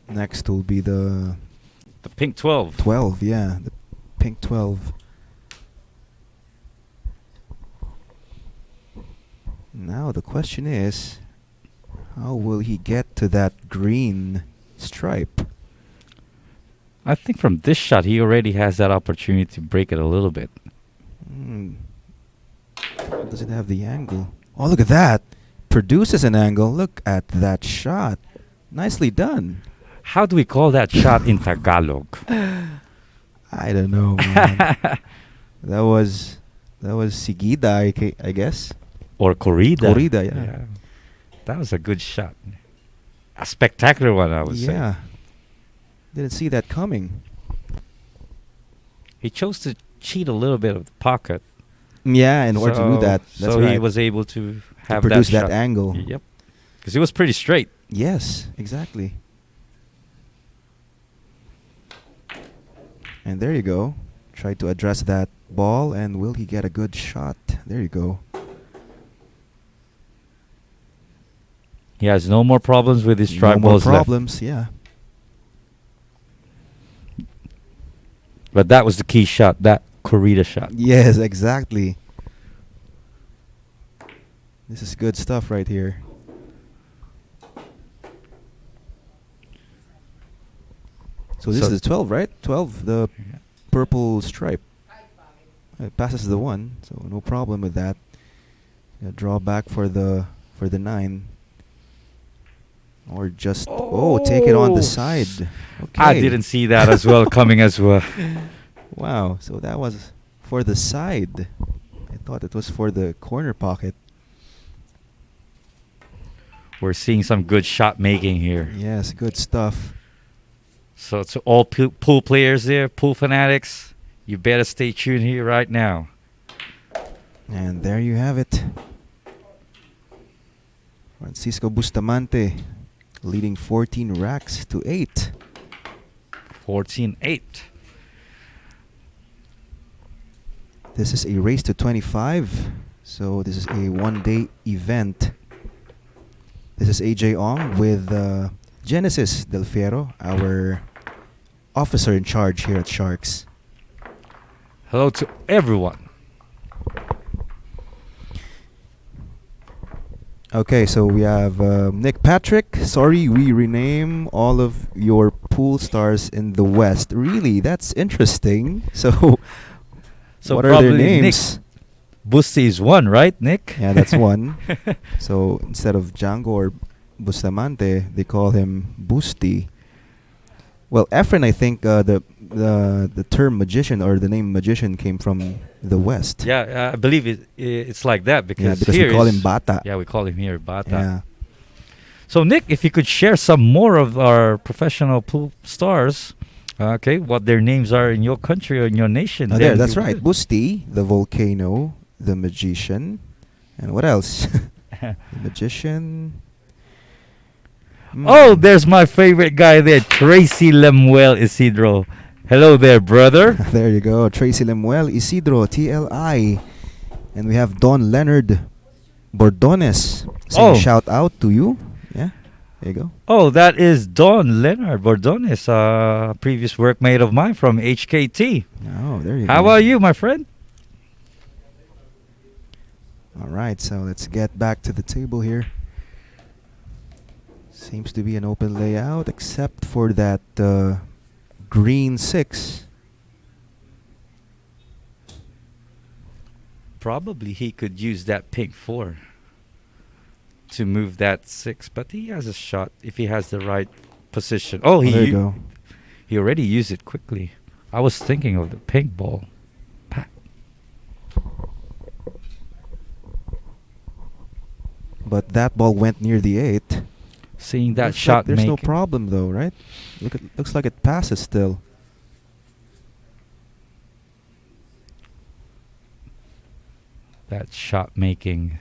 Next will be the The pink 12. 12. Yeah, the pink 12. Now the question is, how will he get to that green stripe? I think from this shot, he already has that opportunity to break it a little bit. Hmm. Does it have the angle? Oh, look at that. Produces an angle. Look at that shot. Nicely done. How do we call that shot in Tagalog? I don't know, man. That was Sigida, I guess. Or corrida. Corrida, yeah. That was a good shot. A spectacular one, I would say. Yeah. Didn't see that coming. He chose to cheat a little bit of the pocket. Yeah, in order to do that. That's so right. he was able to have produce that that shot. angle. Yep. Because it was pretty straight. Yes, exactly. And there you go. Try to address that ball, and will he get a good shot? There you go. He has no more problems with his strike No more balls left. problems, yeah. But that was the key shot, that corrida shot. Yes, exactly. This is good stuff right here. So this is 12, right? 12, the purple stripe. It passes the 1, so no problem with that. Draw back for the 9. Or just take it on the side. Okay. I didn't see that as well coming as well. Wow, so that was for the side. I thought it was for the corner pocket. We're seeing some good shot making here. Yes, good stuff. So to all pool players there, pool fanatics, you better stay tuned here right now. And there you have it. Francisco Bustamante leading 14 racks to 8. 14-8. This is a race to 25. So this is a one-day event. This is AJ Ong with Genesis Del Fiero, our officer in charge here at Sharks. Hello to everyone. Okay, so we have Nick Patrick. Sorry, we rename all of your pool stars in the West. Really, that's interesting. So what are their probably names? Nick Bugsy is one, right, Nick? Yeah, that's one. So instead of Django or Bustamante, they call him Busti. Well, Efren, I think the term magician or the name magician came from the West. Yeah, I believe it's like that because, Yeah, because here we call is- him Bata. Yeah, we call him here Bata. Yeah. So Nick, if you could share some more of our professional pool stars, okay, what their names are in your country or in your nation. Oh, that there, would that's be right. good. Busti, the volcano, the magician, and what else? The magician. Oh, there's my favorite guy there, Tracy Lemuel Isidro. Hello there, brother. There you go. Tracy Lemuel Isidro, TLI. And we have Don Leonard Bordones saying Oh. shout out to you. Yeah, there you go. Oh, that is Don Leonard Bordones, a previous workmate of mine from HKT. Oh, there you go. How about you, my friend? All right, so let's get back to the table here. Seems to be an open layout except for that green 6. Probably he could use that pink 4 to move that 6, but he has a shot if he has the right position. Oh, There you go. he already used it quickly. I was thinking of the pink ball. Pat. But that ball went near the 8. Seeing that Looks like shot there's no making. problem though, right? Looks like it passes still. That shot making.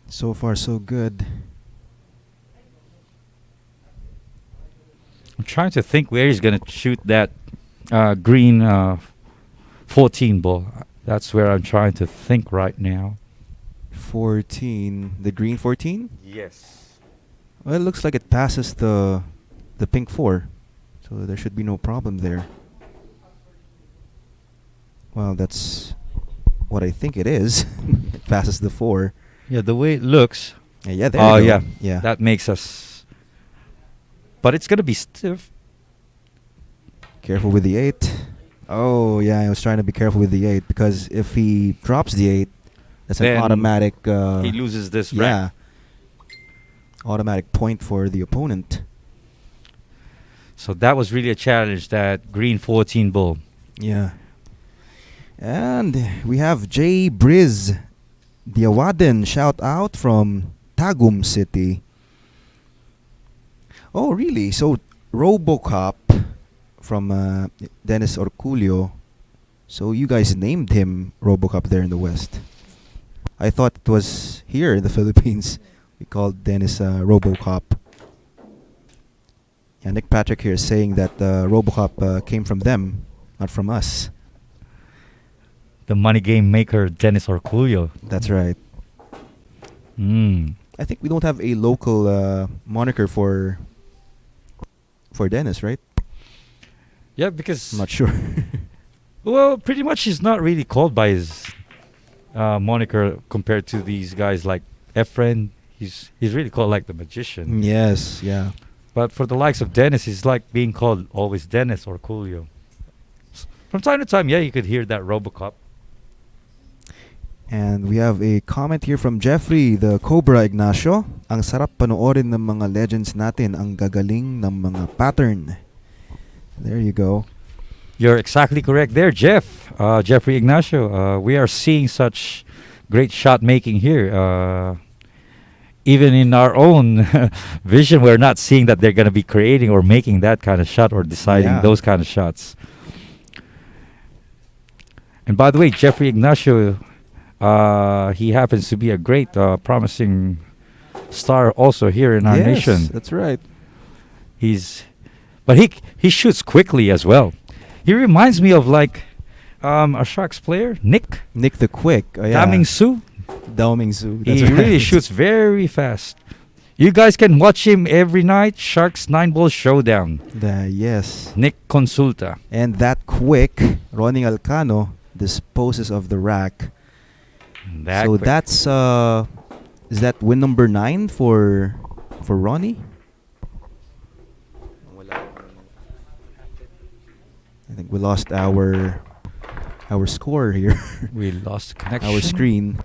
So far, so good. I'm trying to think where he's gonna shoot that green 14 ball. That's where I'm trying to think right now. 14. The green 14? Yes. Well, it looks like it passes the pink 4. So there should be no problem there. Well, that's what I think it is. It passes the 4. Yeah, the way it looks. Yeah, there Oh you go. yeah, Yeah. that makes us. But it's gonna be stiff. Careful with the 8. Oh, yeah, I was trying to be careful with the 8 because if he drops the 8, that's an Then automatic. He loses this Yeah, rack. automatic point for the opponent. So that was really a challenge. That green 14 ball. Yeah. And we have Jay Briz Diawaden, shout out from Tagum City. Oh, really? So RoboCop from Dennis Orculio. So you guys named him RoboCop there in the West. I thought it was here in the Philippines. We called Dennis RoboCop. Yeah, Nick Patrick here is saying that RoboCop came from them, not from us. The money game maker Dennis Orculio. That's right. I think we don't have a local moniker for Dennis, right? Yeah, because I'm not sure. well, pretty much he's not really called by his moniker compared to these guys like Efren. He's really called like the magician. Yes, yeah. But for the likes of Dennis, he's like being called always Dennis or Coolio. From time to time, yeah, you could hear that RoboCop. And we have a comment here from Jeffrey, the Cobra Ignacio. Ang sarap panoorin ng mga legends natin, ang gagaling ng mga pattern. There you go. You're exactly correct there, Jeff. Jeffrey Ignacio. We are seeing such great shot making here. Even in our own vision, we're not seeing that they're going to be creating or making that kind of shot or deciding those kind of shots. And by the way, Jeffrey Ignacio, he happens to be a great, promising star also here in our nation. That's right. But he shoots quickly as well. He reminds me of like a Sharks player, Nick the Quick. Daming Su. Daoming Su. He really shoots very fast. You guys can watch him every night. Sharks 9-ball Showdown. Yes. Nick Consulta. And that Quick, Ronnie Alcano, disposes of the rack. So that's is that win number 9 for Ronnie? I think we lost our score here. We lost connection. Our screen.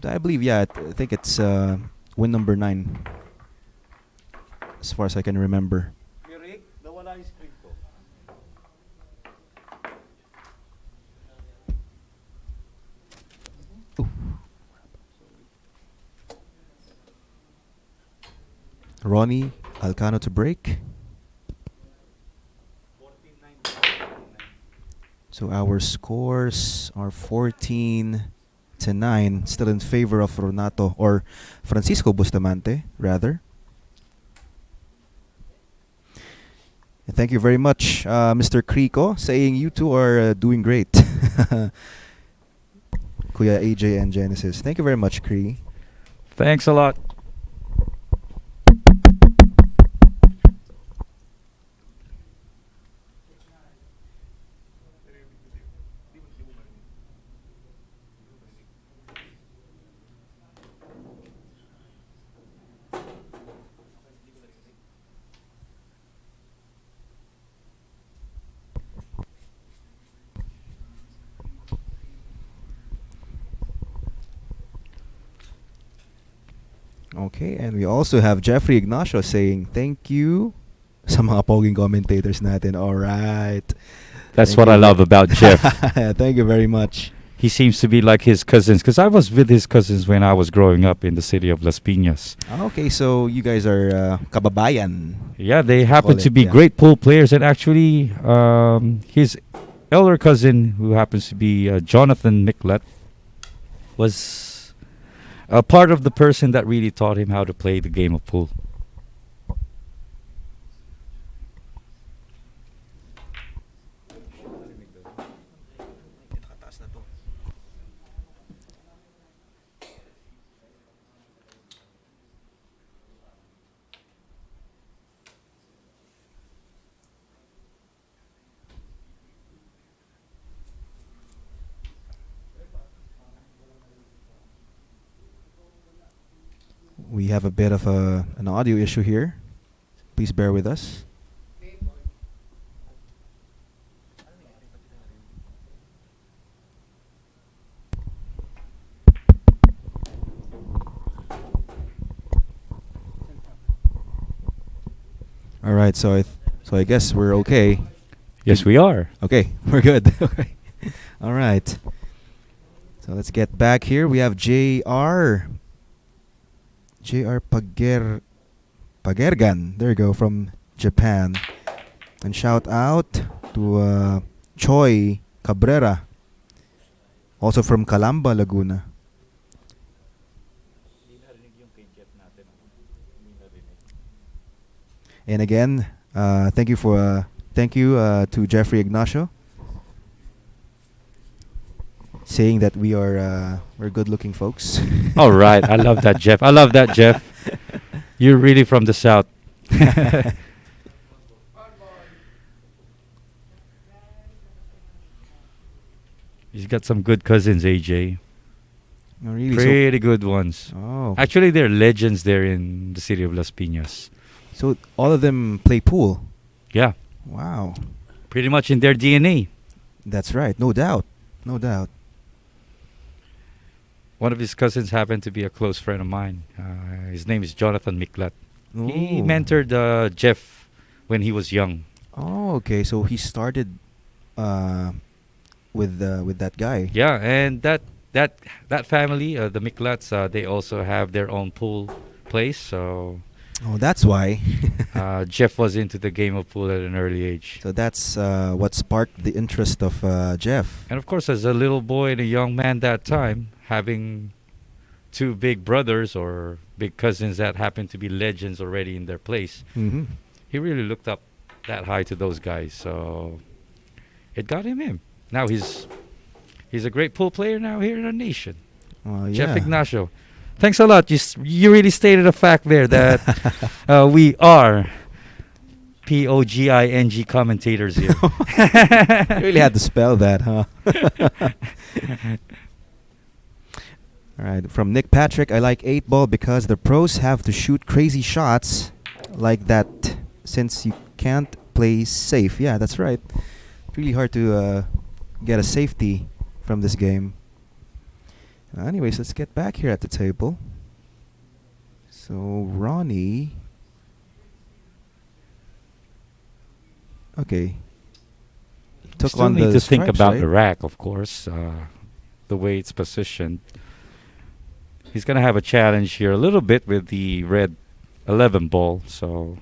I believe, I think it's win number 9. As far as I can remember. Ooh. Ronnie Alcano to break. So our scores are 14-9, still in favor of Ronato, or Francisco Bustamante, rather. And thank you very much, Mr. Krico, saying you two are doing great. Kuya AJ and Genesis. Thank you very much, Kree. Thanks a lot. Okay, and we also have Jeffrey Ignacio saying thank you sa mga poging commentators natin. All right. That's what I love about Jeff. Thank you very much. He seems to be like his cousins, because I was with his cousins when I was growing up in the city of Las Piñas. Okay, so you guys are kababayan. Yeah, they happen to be great pool players, and actually his elder cousin, who happens to be Jonathan Micklet, was A part of the person that really taught him how to play the game of pool. We have a bit of an audio issue here. Please bear with us. All right, so I guess we're okay. Yes, we are. Okay, we're good. Okay. All right. So let's get back here. We have JR Pagergan. There you go, from Japan. And shout out to Choi Cabrera, also from Calamba, Laguna. And again, thank you to Jeffrey Ignacio, saying that we're good-looking folks. All right. I love that, Jeff. I love that, Jeff. You're really from the South. He's got some good cousins, AJ. Oh, really? Pretty good ones. Oh, Actually, they're legends there in the city of Las Piñas. so all of them play pool. Yeah, Wow, pretty much in their DNA. that's right. No doubt, no doubt. One of his cousins happened to be a close friend of mine. His name is Jonathan Miklat. He Ooh. mentored Jeff when he was young. Oh, okay. So he started uh, with that guy. Yeah, and that family, the Miklats, they also have their own pool place. So Oh, that's why. Jeff was into the game of pool at an early age. So that's what sparked the interest of Jeff. And of course, as a little boy and a young man that time, having two big brothers or big cousins that happened to be legends already in their place, Mm-hmm. he really looked up that high to those guys. So it got him in. Now he's a great pool player now here in our nation. Jeff Yeah. Ignacio. Thanks a lot. You really stated a fact there that we are POGING commentators here. You really had to spell that, huh? All right. From Nick Patrick, I like 8 ball because the pros have to shoot crazy shots like that since you can't play safe. Yeah, that's right. It's really hard to get a safety from this game. Anyways, let's get back here at the table. So Ronnie. Okay. Took Still on need the to think stripes, about right? the rack, of course, the way it's positioned. He's going to have a challenge here a little bit with the red 11 ball. So,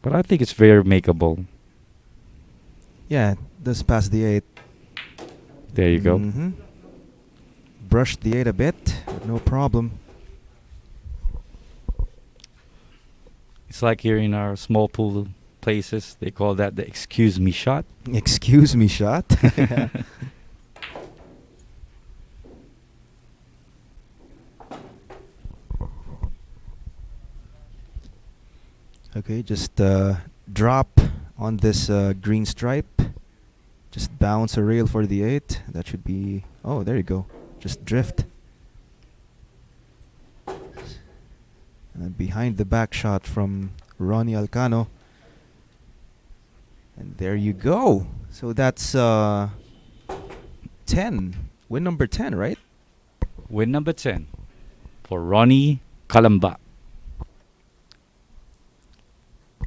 but I think it's very makeable. Yeah, does pass the 8. There you go. Mm-hmm. Brushed the 8 a bit, but no problem. It's like here in our small pool places, they call that the excuse me shot. Excuse me, shot. Okay, just drop on this green stripe. Just bounce a rail for the 8. That should be... Oh, there you go. Just drift. And then behind the back shot from Ronnie Alcano. And there you go. So that's 10. Win number 10, right? Win number 10 for Ronnie Kalamba.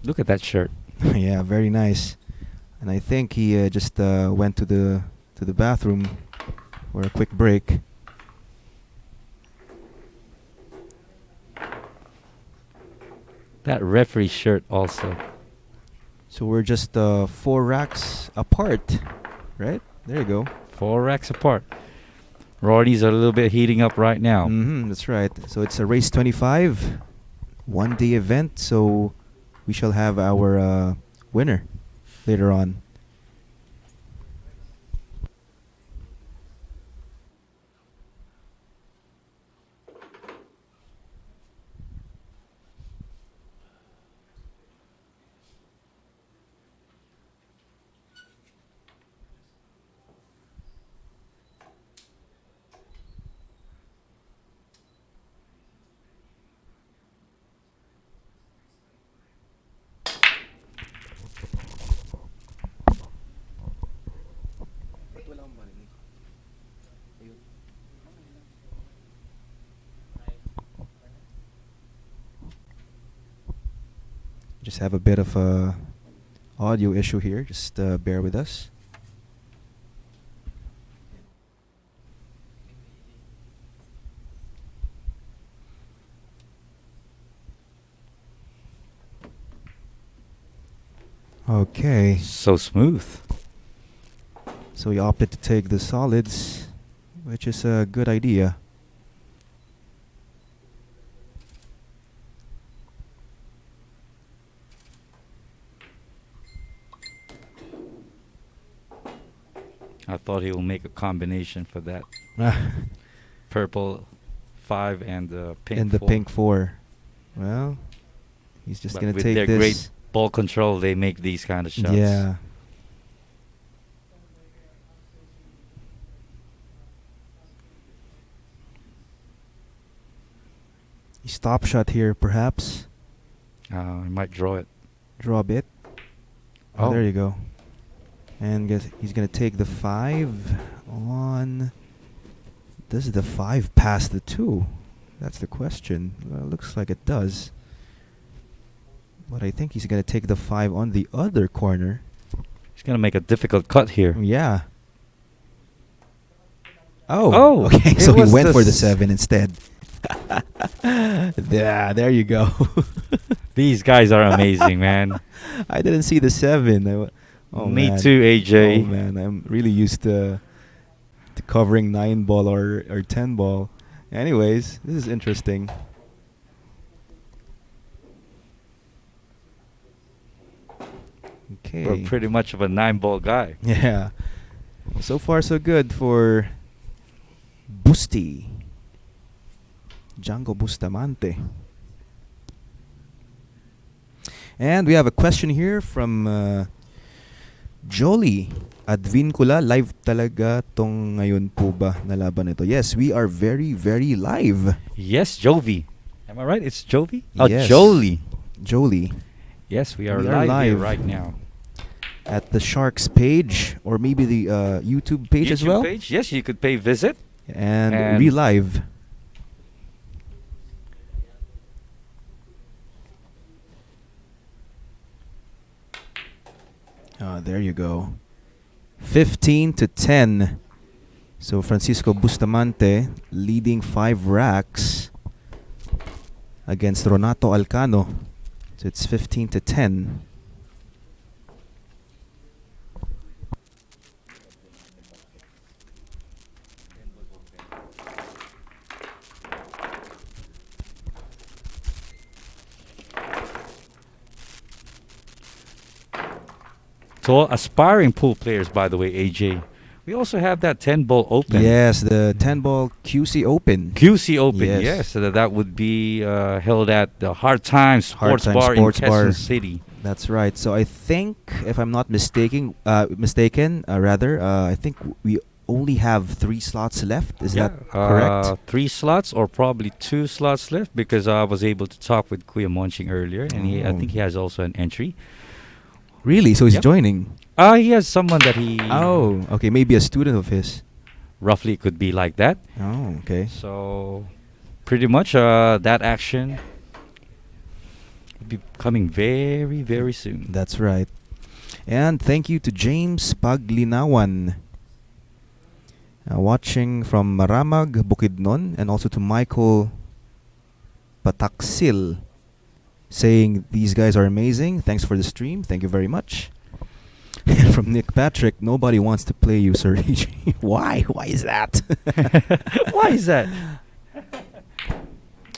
Look at that shirt. Yeah, very nice. And I think he just went to the bathroom for a quick break. That referee shirt also. So we're just 4 racks apart, right? There you go. 4 racks apart. Rorty's a little bit heating up right now. That's right. So it's a race 25, 1-day event. So we shall have our winner later on. Just have a bit of a audio issue here. Just bear with us. Okay. So smooth. So we opted to take the solids, which is a good idea. I thought he will make a combination for that purple 5 and the pink and the 4. pink 4. Well, he's just But gonna with take their this. great ball control, they make these kind of shots. Yeah. Stop shot here, perhaps. He might draw it. Draw a bit. Oh, there you go. And he's gonna take the 5 on. Does the 5 pass the 2? That's the question. Well, looks like it does. But I think he's gonna take the 5 on the other corner. He's gonna make a difficult cut here. Yeah. Oh. Oh, Okay. it So he was went the for the s- 7 instead. Yeah. There you go. These guys are amazing, man. I didn't see the 7. Oh Me man. too, AJ. Oh man, I'm really used to covering 9 ball or 10 ball. Anyways, this is interesting. Okay. We're pretty much of a 9-ball guy. Yeah. Well, so far so good for DJANGO Bustamante. And we have a question here from Jolie. Advincula, live talaga tong ngayon po ba na laban ito? Yes, we are very, very live. Yes, Jovi. Am I right? It's Jovi? Oh, Yes. Jolie. Jolie. Yes, we are We are live here live. right now. At the Sharks page, or maybe the YouTube page as YouTube well. page? Yes, you could pay visit. And Reelive. There you go. 15-10. So Francisco Bustamante leading 5 racks against Ronato Alcano. So it's 15-10. To all aspiring pool players, by the way, AJ, we also have that 10-ball open. Yes, the 10 ball QC Open. QC Open, Yes. yes. So that would be held at the Hard Times Sports Times Bar Sports in Quezon Bar. City. That's right. So I think, if I'm not mistaken, I think we only have 3 slots left. Is that correct? 3 slots or probably 2 slots left, because I was able to talk with Kuya Monching earlier, and I think he has also an entry. Really? So he's Yep. joining? He has someone that he... Oh, okay. Maybe a student of his. Roughly could be like that. Oh, okay. So, pretty much that action will be coming very, very soon. That's right. And thank you to James Paglinawan, watching from Maramag, Bukidnon, and also to Michael Pataksil, saying these guys are amazing. Thanks for the stream. Thank you very much. And from Nick Patrick, nobody wants to play you, Sir AJ. Why? Why is that? Why is that?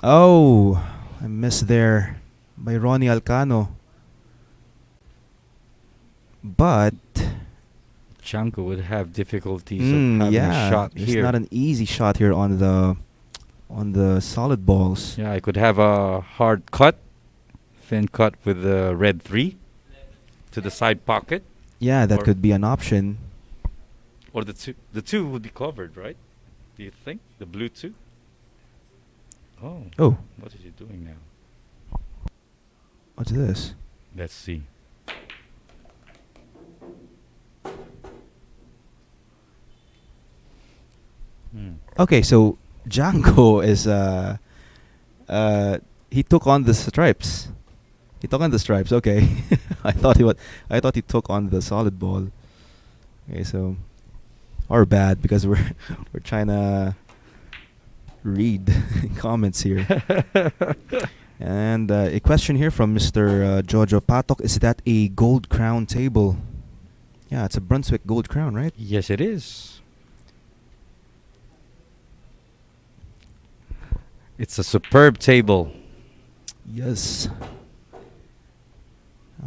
Oh, I missed there by Ronnie Alcano. But DJANGO would have difficulties of having a yeah, shot it's here. not an easy shot here on the solid balls. Yeah, I could have a hard cut, thin cut with the red 3 to the side pocket, Yeah, that Or- could be an option. or the 2. The 2 would be covered, right? Do you think the blue 2? Oh, Oh, what is he doing now? what's this? Let's see. Okay, so Django is he took on the stripes. He took on the stripes. Okay, I thought he took on the solid ball. Okay, so our bad because we're trying to read comments here. And a question here from Mr. Jojo Patok: is that a gold crown table? Yeah, it's a Brunswick gold crown, right? Yes, it is. It's a superb table. Yes.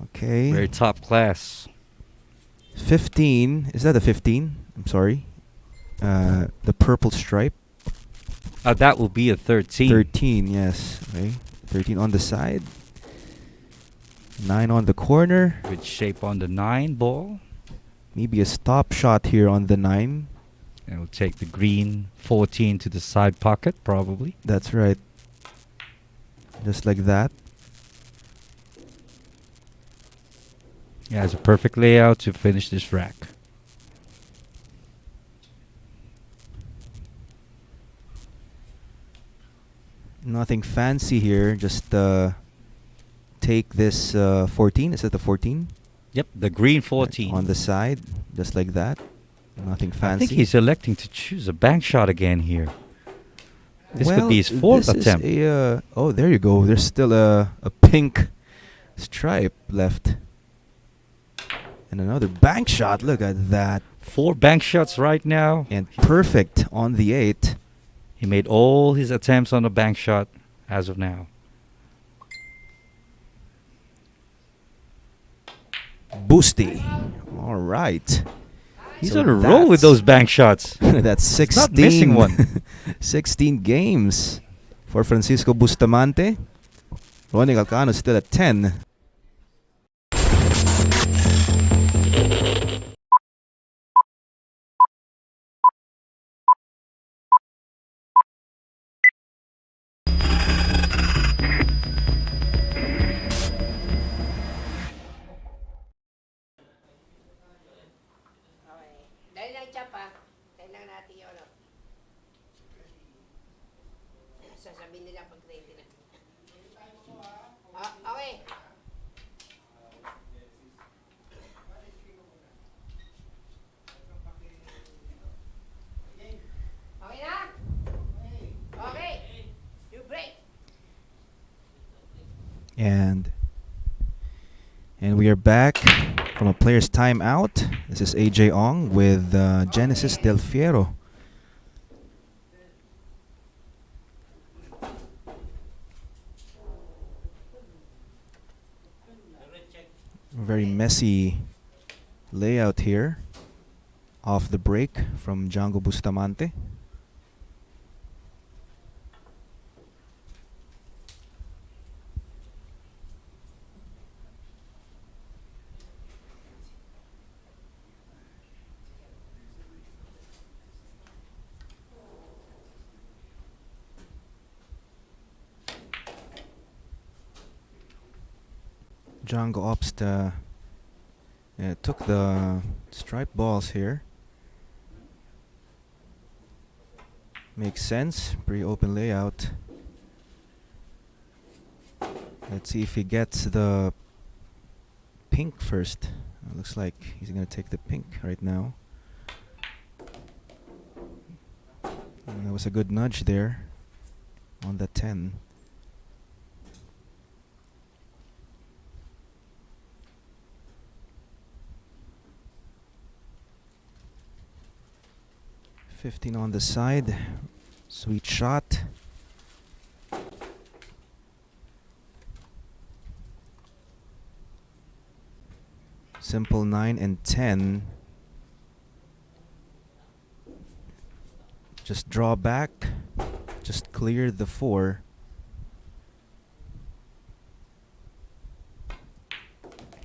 Okay. Very top class. 15. Is that a 15? I'm sorry. The purple stripe. That will be a 13. 13, yes. Okay. 13 on the side. 9 on the corner. Good shape on the 9 ball. Maybe a stop shot here on the 9. And we'll take the green 14 to the side pocket, probably. That's right. Just like that. Yeah, it's a perfect layout to finish this rack. Nothing fancy here. Just take this 14. Is that the 14? Yep, the green Right, 14. on the side. Just like that. Nothing fancy. I think he's electing to choose a bank shot again here. This could be his Well, 4th this is attempt. oh, there you go. There's still a pink stripe left. And another bank shot. Look at that. 4 bank shots right now. And perfect on the 8. He made all his attempts on a bank shot as of now. Boosty. All right. He's So on a roll with that's- those bank shots. That's 16. not missing one. 16 games for Francisco Bustamante. Ronnie Alcano is still at 10. Dahil lang tsapa, kailangan natin yung ano. Sasabihin nila pag 20 na. Okay. Okay na? Okay. You break. And we are back from a player's timeout. This is AJ Ong with Genesis Del Fiero. Very messy layout here off the break from Django Bustamante. Django opts to took the striped balls here. Makes sense. Pretty open layout. Let's see if he gets the pink first. Looks like he's gonna take the pink right now. And that was a good nudge there on the 10. 15 on the side. Sweet shot. Simple 9 and 10. Just draw back. Just clear the 4.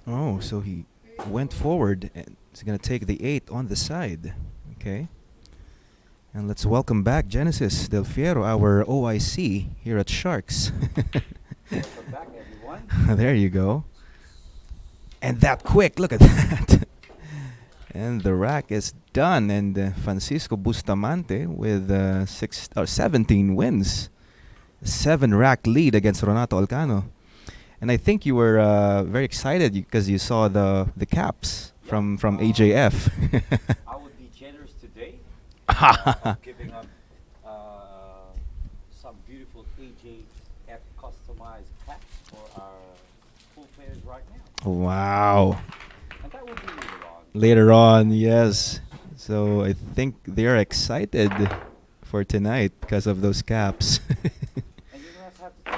Oh, so he went forward and he's going to take the 8 on the side. Okay. And let's welcome back Genesis Del Fiero, our OIC here at Sharks. Welcome back, everyone. There you go. And that quick, look at that. And the rack is done. And Francisco Bustamante with 17 wins. 7 rack lead against Ronato Alcano. And I think you were very excited because you saw the caps from AJF. I would be generous today, giving up some beautiful AJF customized caps for our pool players right now. Wow. And that will be later on. Later on, yes. So I think they're excited for tonight because of those caps. And you guys have to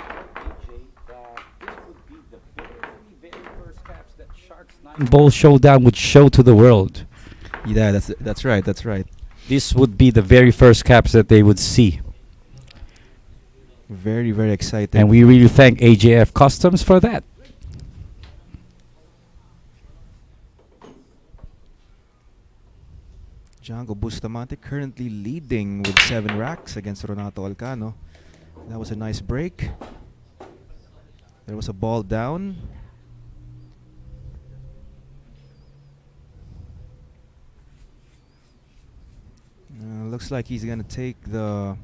think about AJ that this would be the very first caps that Sharks 9 Bowl Showdown would show to the world. Yeah, that's right. That's right. This would be the very first caps that they would see. Very, very excited. And we really thank AJF Customs for that. DJANGO Bustamante currently leading with 7 racks against Ronato Alcano. That was a nice break. There was a ball down. Looks like he's gonna take the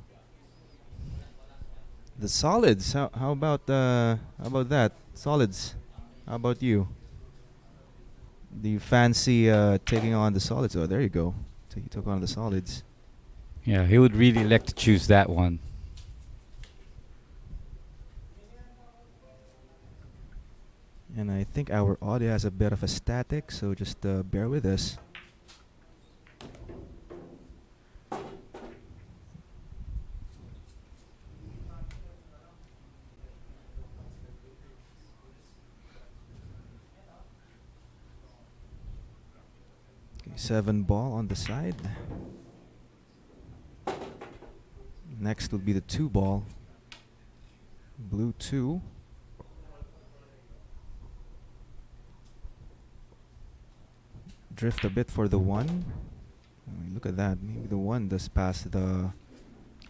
solids. How about that? Solids. How about you? Do you fancy taking on the solids? Oh, there you go. So he took on the solids. Yeah, he would really like to choose that one. And I think our audio has a bit of a static, so just bear with us. Okay, 7 ball on the side. Next would be the 2 ball. Blue 2. Drift a bit for the 1. Look at that. Maybe the 1 does pass the...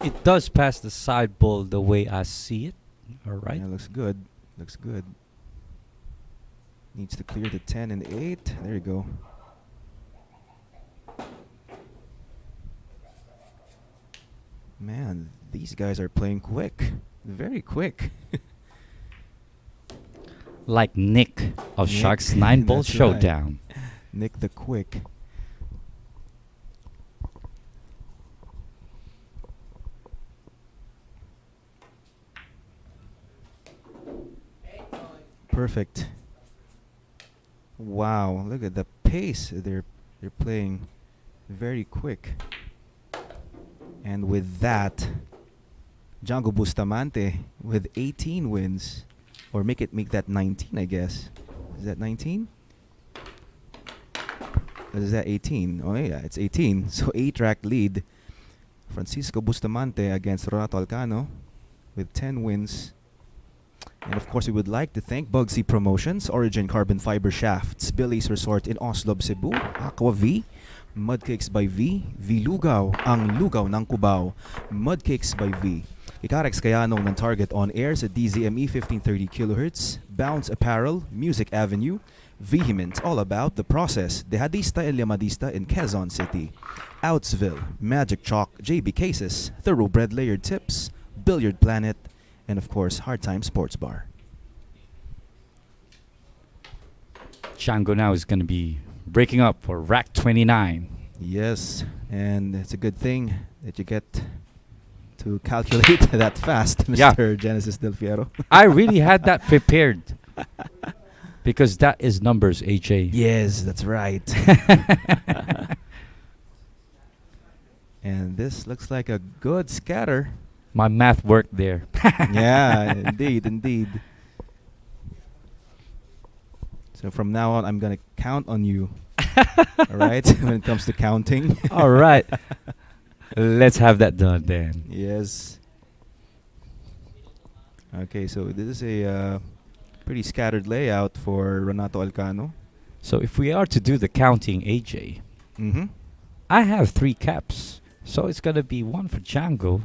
It does pass the side ball the way I see it. All right. Yeah, looks good. Looks good. Needs to clear the 10 and 8. There you go. Man, these guys are playing quick. Very quick. Like Nick of Nick. Sharks 9 Ball That's right. Showdown. Nick the Quick. Perfect. Wow, look at the pace they're playing. Very quick. And with that, DJANGO Bustamante with 18 wins. Or make that 19, I guess. Is that 19? Or is that 18? Oh yeah, it's 18. So 8-rack lead. Francisco Bustamante against Ronato Alcano with 10 wins. And of course, we would like to thank Bugsy Promotions, Origin Carbon Fiber Shafts, Billy's Resort in Oslo, Cebu, Aqua V, Mudcakes by V, V-Lugaw, ang lugaw ng Cubao, Mudcakes by V, Ikarex Kayanong ng Target on air sa DZME 1530 kHz, Bounce Apparel, Music Avenue, Vehement, all about the process, Dehadista and Limadista in Quezon City, Outsville, Magic Chalk, JB Cases, Thoroughbred Layered Tips, Billiard Planet, and of course, Hard Time Sports Bar. DJANGO now is going to be breaking up for rack 29. Yes, and it's a good thing that you get to calculate that fast, Mr. Yeah. Genesis Del Fiero. I really had that prepared. Because that is numbers, HA. Yes, that's right. And this looks like a good scatter. My math worked there. Yeah, indeed, indeed. So from now on, I'm gonna count on you. All right, when it comes to counting. All right. Let's have that done then. Yes. Okay, so this is a pretty scattered layout for Renato Alcano. So if we are to do the counting, AJ, Mm-hmm. I have 3 caps. So it's going to be 1 for Django,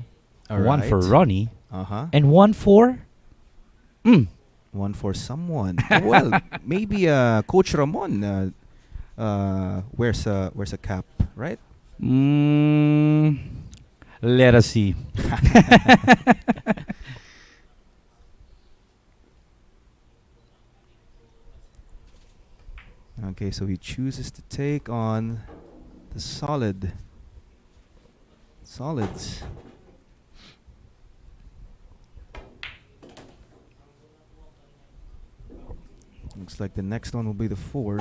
All 1 for right. Ronnie, Uh-huh. and 1 for... One for someone. Well, maybe Coach Ramon wears a cap, right? Let us see. Okay, so he chooses to take on the solids. Looks like the next one will be the 4.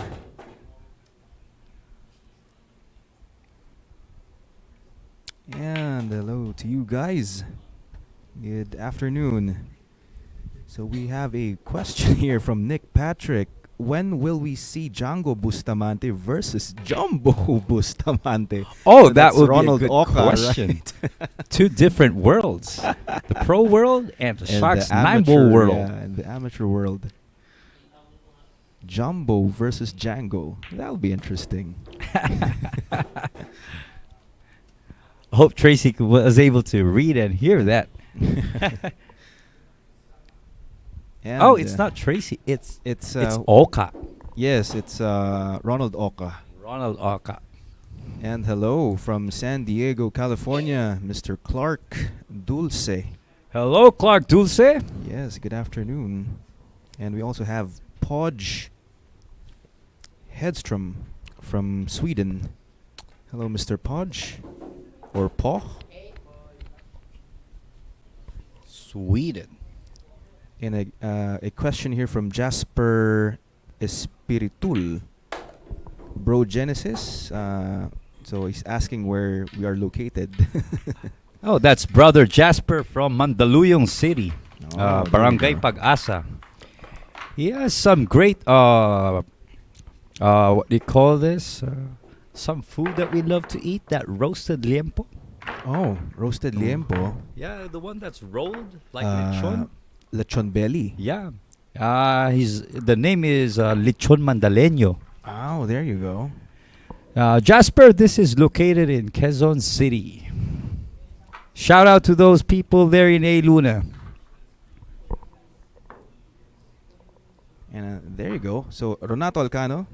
And hello to you guys. Good afternoon. So we have a question here from Nick Patrick. When will we see Django Bustamante versus Jumbo Bustamante? Oh, So that that's would Ronald be a good Oka, question. right? 2 different worlds. The pro world and the And Sharks the 9-ball amateur, world. yeah, and the amateur world. Jumbo versus Django. That'll be interesting. Hope Tracy was able to read and hear that. And, Oh, it's not Tracy. It's It's Oka. yes, it's Ronald Oka. Ronald Oka. And hello from San Diego, California, Mr. Clark Dulce. Hello, Clark Dulce. Yes, good afternoon. And we also have Podge Hedstrom from Sweden. Hello, Mr. Podge. Or Poch. Sweden. And a question here from Jasper Espiritul. Bro Genesis. So he's asking where we are located. Oh, that's brother Jasper from Mandaluyong City, Oh, there you Barangay go. Pag-asa. He has some great what do you call this? Some food that we love to eat. That roasted liempo. Oh, roasted liempo. Yeah, the one that's rolled like Uh, lechon. Lechon belly. Yeah. The name is Lechon Mandaleño. Oh, there you go. Jasper, this is located in Quezon City. Shout out to those people there in A Luna. And there you go. So Ronato Alcano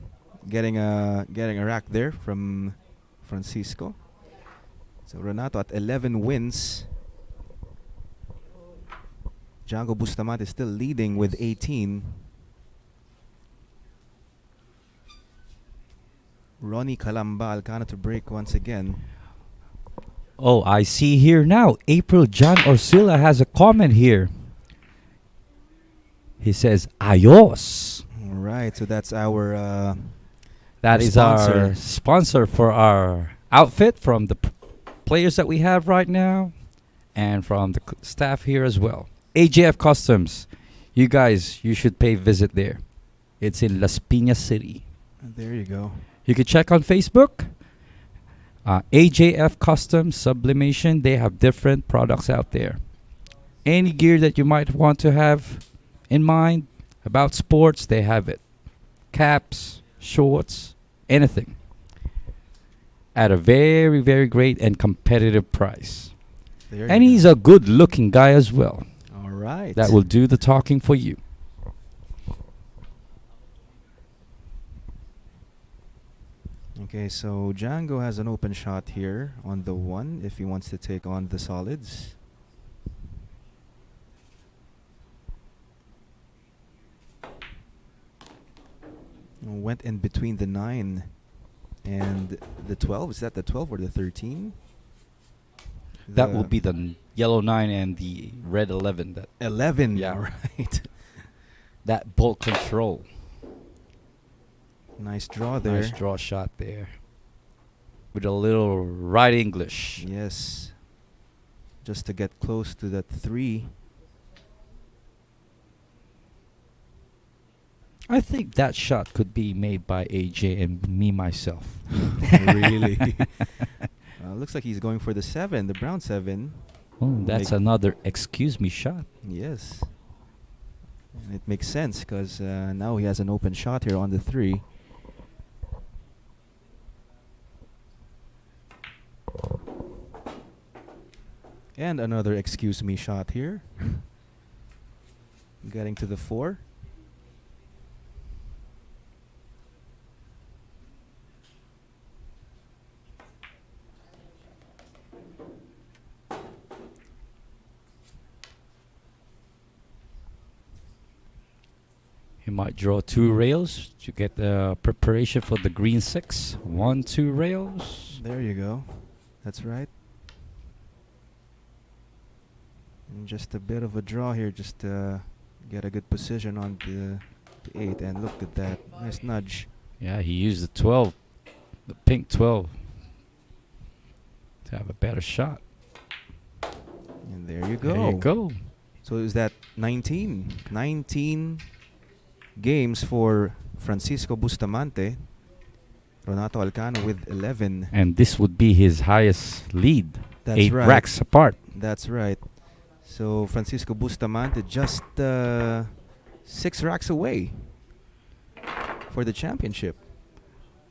getting a rack there from Francisco. So Ronato at 11 wins. Django Bustamante still leading with 18. Ronnie Calamba Alcano to break once again. Oh, I see here now. April John Orcilla has a comment here. He says, Ayos. All right, so that's our That Our is sponsor. our sponsor for our outfit from the players that we have right now and from the staff here as well. AJF Customs. You guys, you should pay a visit there. It's in Las Piñas City. there you go. You can check on Facebook. AJF Customs Sublimation. They have different products out there. Any gear that you might want to have in mind about sports, they have it. Caps, shorts, anything. At a very, very great and competitive price. There And you he's go. a good looking guy as well. All right. That will do the talking for you. Okay, so Django has an open shot here on the 1 if he wants to take on the solids. Went in between the 9 and the 12. Is that the 12 or the 13? That will be the yellow 9 and the red 11. That 11. Yeah. All right. that ball control. Nice draw there. Nice draw shot there. with a little right English. Yes. Just to get close to that 3. I think that shot could be made by AJ and me myself. Really? Looks like he's going for the 7, the brown 7. Oh, that's Make- another excuse me shot. Yes. And it makes sense because now he has an open shot here on the 3. And another excuse me shot here. Getting to the 4. He might draw 2 rails to get the preparation for the green 6. 1, 2 rails. There you go. That's right. And just a bit of a draw here, just to get a good position on the 8. And look at that. Nice nudge. Yeah, he used the 12, the pink 12, to have a better shot. And there you go. There you go. So is that 19? 19 games for Francisco Bustamante. Ronato Alcano with 11. And this would be his highest lead. That's 8 right. racks apart. That's right. So Francisco Bustamante just 6 racks away for the championship.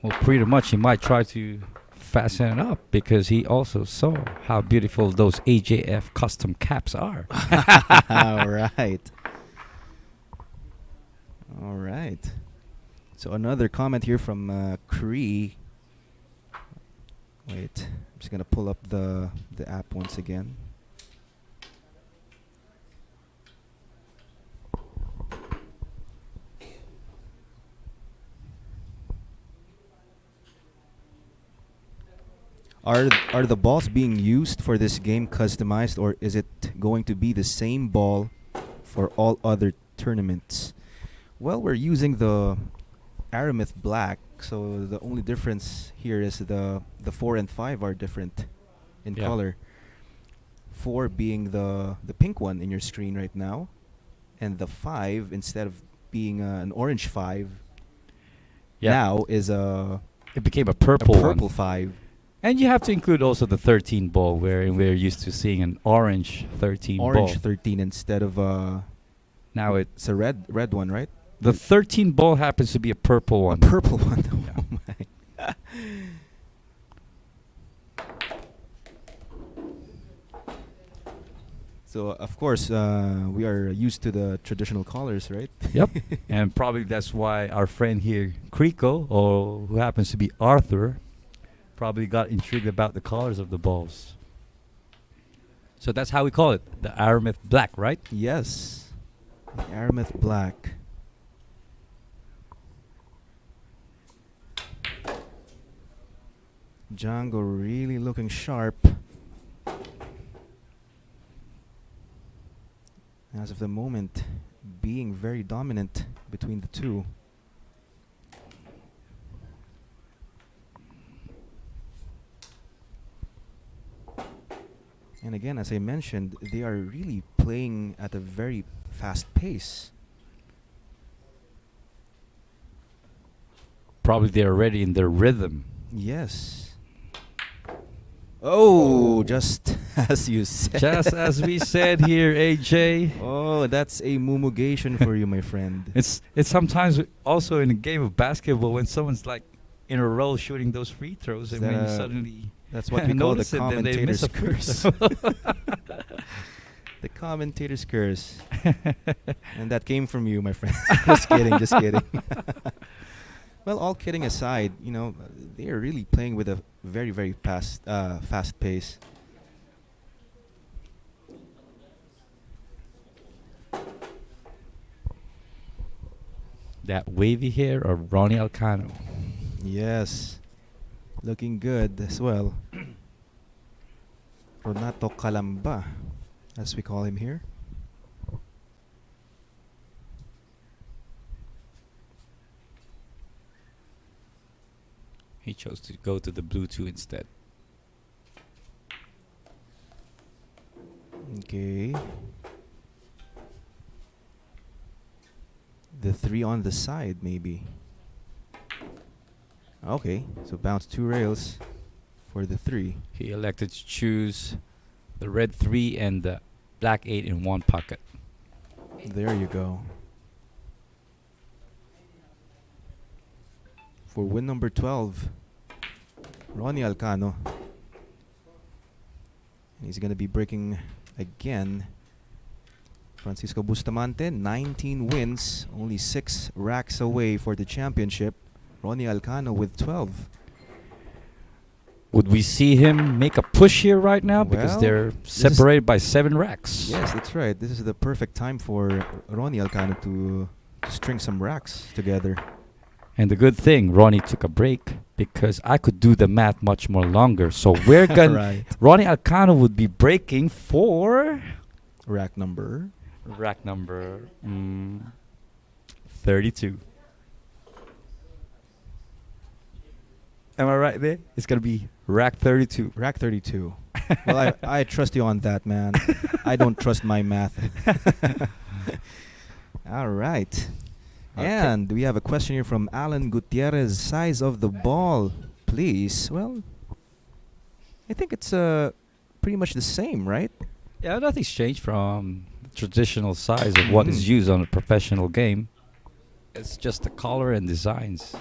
Well, pretty much he might try to fasten it up because he also saw how beautiful those AJF custom caps are. All right. All right. So another comment here from Cree. Wait, I'm just gonna pull up the app once again. Are the balls being used for this game customized, or is it going to be the same ball for all other tournaments? Well, we're using the Aramith Black, so the only difference here is the 4 and 5 are different in Yeah. color. 4 being the pink one in your screen right now, and the 5, instead of being an orange 5, now is It became a a purple purple one. 5. And you have to include also the 13 ball, where we're used to seeing an orange 13 Orange ball. 13 instead of Now it's a red one, right? the 13 ball happens to be a purple A one. purple one. Yeah. Oh my. So of course we are used to the traditional colors, right? Yep. And probably that's why our friend here, Kriko, or who happens to be Arthur, probably got intrigued about the colors of the balls. So that's how we call it, the Aramith Black, right? Yes. The Aramith Black. Django really looking sharp. As of the moment, being very dominant between the two. And again, as I mentioned, they are really playing at a very fast pace. Probably they're already in their rhythm. Yes. Oh, just as you said. Just as we said here, AJ. Oh, that's a mumugation for you, my friend. It's sometimes also in a game of basketball when someone's like in a row shooting those free throws, and when you suddenly That's what we call the notice it, then they miss commentator's a curse. The commentator's curse. And that came from you, my friend. Just kidding, just kidding. Well, all kidding aside, you know, they are really playing with a very, very fast pace. That wavy hair of Ronnie Alcano. Yes. Looking good as well. Ronato Calamba, as we call him here. He chose to go to the blue 2 instead. Okay. The 3 on the side, maybe. Okay, so bounce 2 rails for the 3. He elected to choose the red 3 and the black 8 in one pocket. There you go. For win number 12, Ronnie Alcano. He's going to be breaking again. Francisco Bustamante, 19 wins, only 6 racks away for the championship. Ronnie Alcano with 12. Would we see him make a push here right now? Because Well, they're this is- separated by 7 racks. Yes, that's right. This is the perfect time for Ronnie Alcano to string some racks together. And the good thing, Ronnie took a break because I could do the math much more longer. So we're gonna Right. Ronnie Alcano would be breaking for Rack number. rack number 32. Am I right there? It's gonna be rack 32. Rack 32. Well, I trust you on that, man. I don't trust my math. All right. Okay. And we have a question here from Alan Gutierrez. Size of the ball, please. Well, I think it's pretty much the same, right? Yeah, nothing's changed from the traditional size of what is used on a professional game. It's just the color and designs.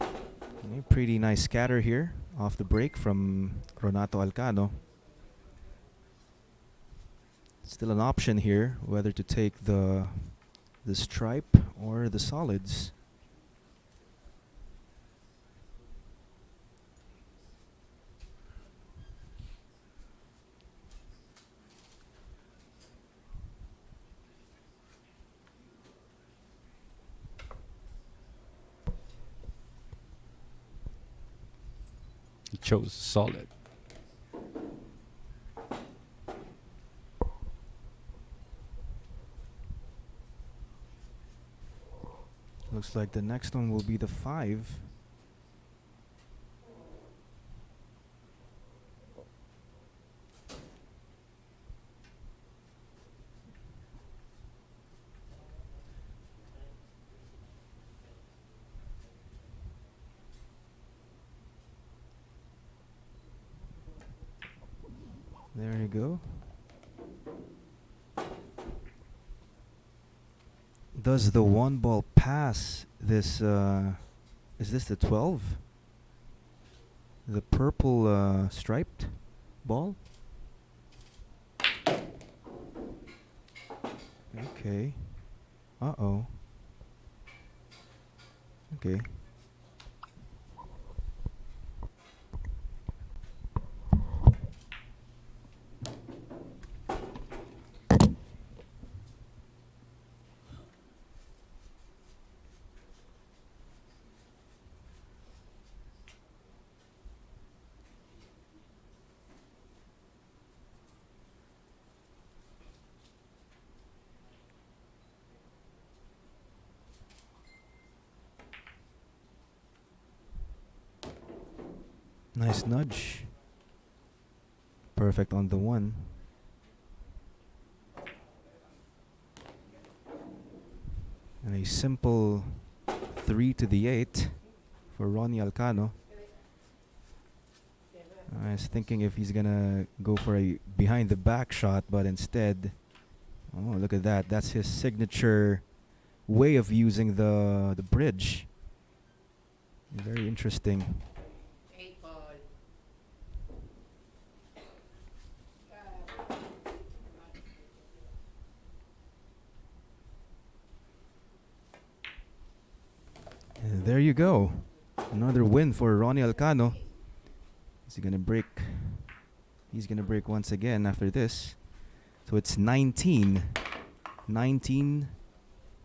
Okay, pretty nice scatter here off the break from Ronato Alcano. Still an option here whether to take the stripe or the solids. He chose solid. Looks like the next one will be the 5. There you go. Does the 1 ball pass this? Is this the 12? The purple striped ball? Okay. Uh-oh. Okay. Nice nudge. Perfect on the 1. And a simple 3 to the 8 for Ronnie Alcano. I was thinking if he's gonna go for a behind the back shot, but instead, oh, look at that. That's his signature way of using the bridge. Very interesting. 8 ball. And there you go. Another win for Ronnie Alcano. Is he gonna break? He's gonna break once again after this. So it's 19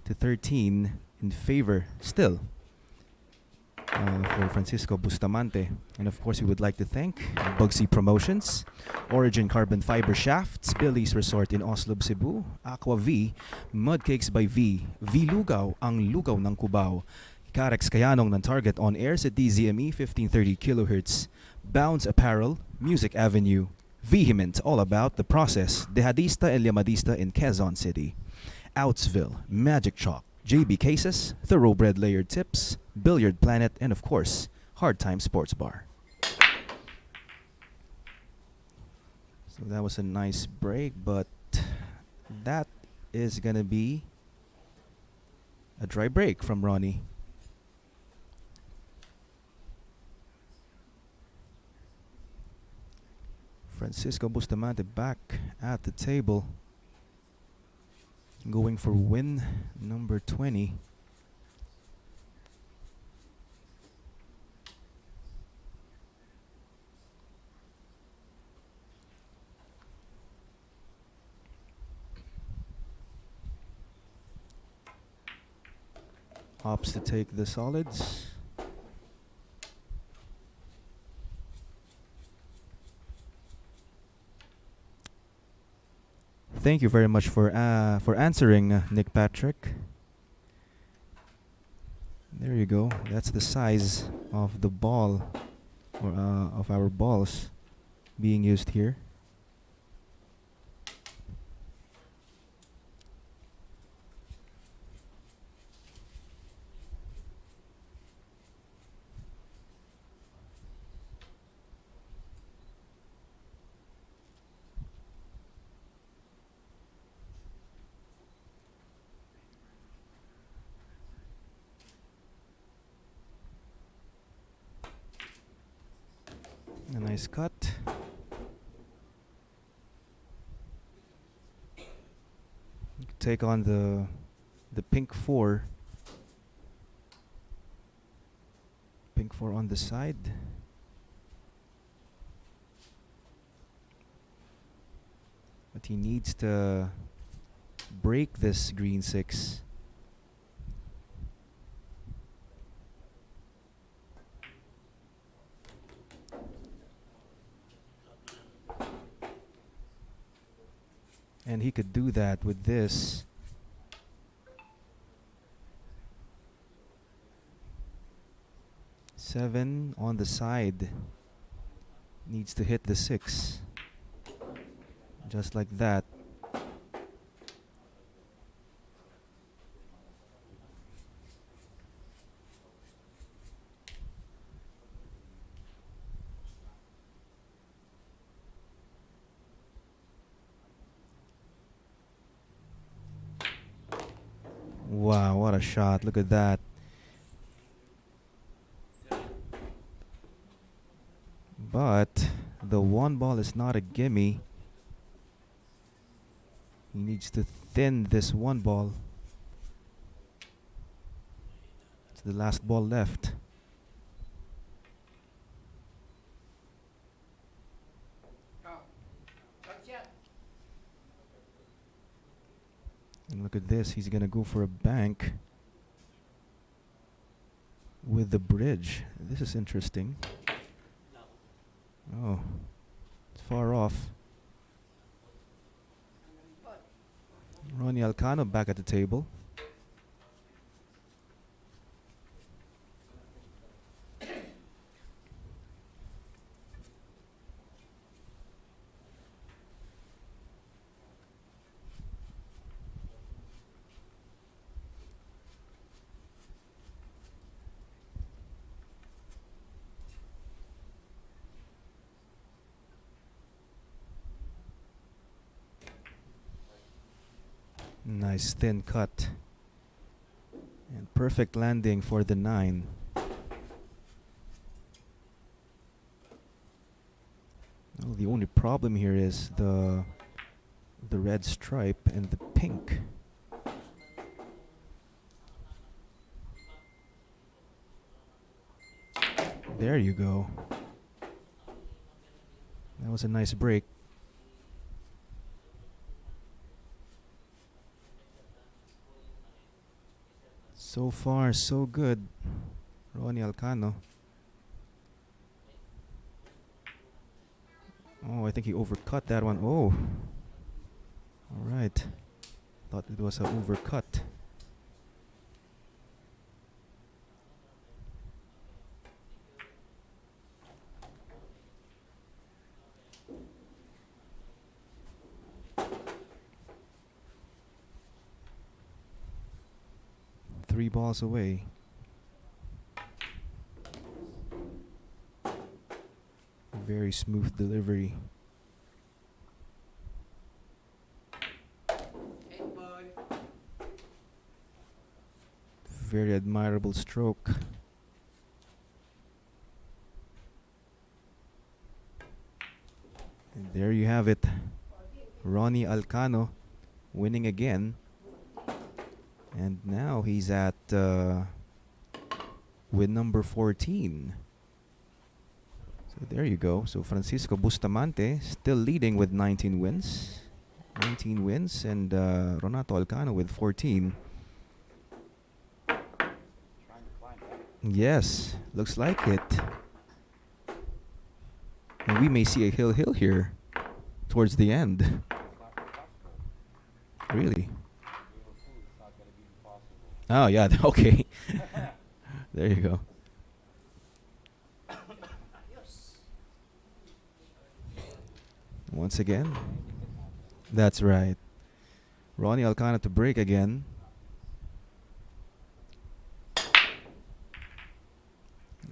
to 13 in favor still for Francisco Bustamante. And of course, we would like to thank Bugsy Promotions, Origin Carbon Fiber Shafts, Billy's Resort in Oslo, Cebu, Aqua V, Mud Cakes by V, V Lugaw, ang lugaw ng Cubao, Karex kayanong ng target on air sa DZME 1530 kHz, Bounce Apparel, Music Avenue, Vehement all about the process, Dehadista and Llamadista in Quezon City, Outsville, Magic Chalk, JB Cases, Thoroughbred Layered Tips, Billiard Planet, and of course, Hard Time Sports Bar. So that was a nice break, but that is gonna be a dry break from Ronnie. Francisco Bustamante back at the table, going for win number 20. Opts to take the solids. Thank you very much for answering, Nick Patrick. There you go. That's the size of the ball, or of our balls being used here. A nice cut. You can take on the pink four. Pink four on the side. But he needs to break this green six. And he could do that with this. Seven on the side. Needs to hit the six. Just like that. Wow, what a shot. Look at that. But the one ball is not a gimme. He needs to thin this one ball. It's the last ball left. And look at this, he's gonna go for a bank with the bridge. This is interesting. Oh, it's far off. Ronnie Alcano back at the table. Nice thin cut. And perfect landing for the 9. Well, the only problem here is the red stripe and the pink. There you go. That was a nice break. So far, so good. Ronnie Alcano. Oh, I think he overcut that one. Oh. Alright. Thought it was an overcut. 3 balls away. Very smooth delivery. 8 ball. Very admirable stroke. And there you have it. Ronnie Alcano winning again. And now he's at win number 14. So there you go. So Francisco Bustamante still leading with 19 wins. 19 wins, and Ronato Alcano with 14. Yes, looks like it. And we may see a hill here towards the end. Really? Oh yeah, okay. There you go. Once again. That's right. Ronnie Alcano to break again.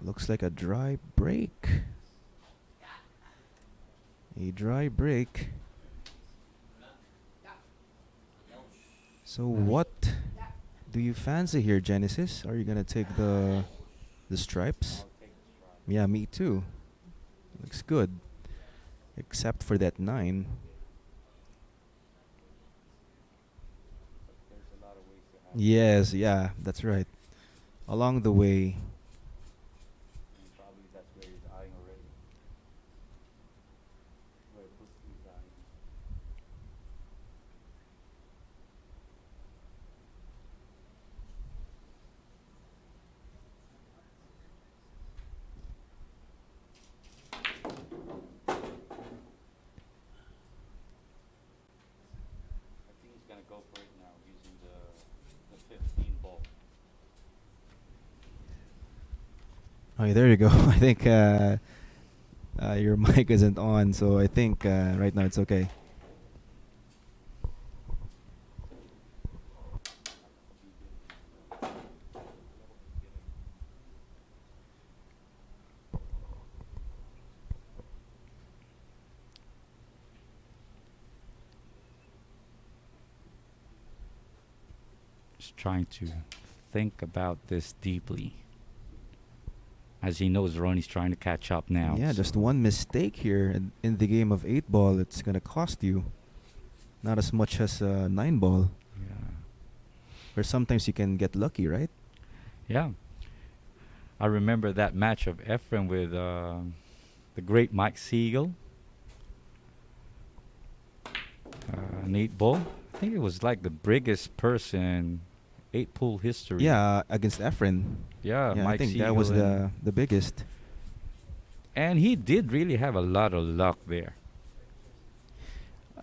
Looks like a dry break. A dry break. So what do you fancy here, Genesis? Are you gonna take the stripes? Yeah, me too. Looks good. Except for that 9. Yes, yeah, that's right. Along the way. Probably that's where he's eyeing already. Where Bugsy is eyeing. I think he's gonna go for it now using the 15 ball. Oh, yeah, there you go. I think your mic isn't on, so I think right now it's okay. Just trying to think about this deeply. As he knows, Ronnie's trying to catch up now. Yeah, just one mistake here in the game of 8 ball, it's gonna cost you. Not as much as 9 ball. Yeah. Or sometimes you can get lucky, right? Yeah. I remember that match of Efren with the great Mike Siegel. An 8 ball. I think it was like the biggest person 8 pool history. Yeah, against Efren. Yeah, Yeah, Mike I think Siegel that was and the biggest. and he did really have a lot of luck there.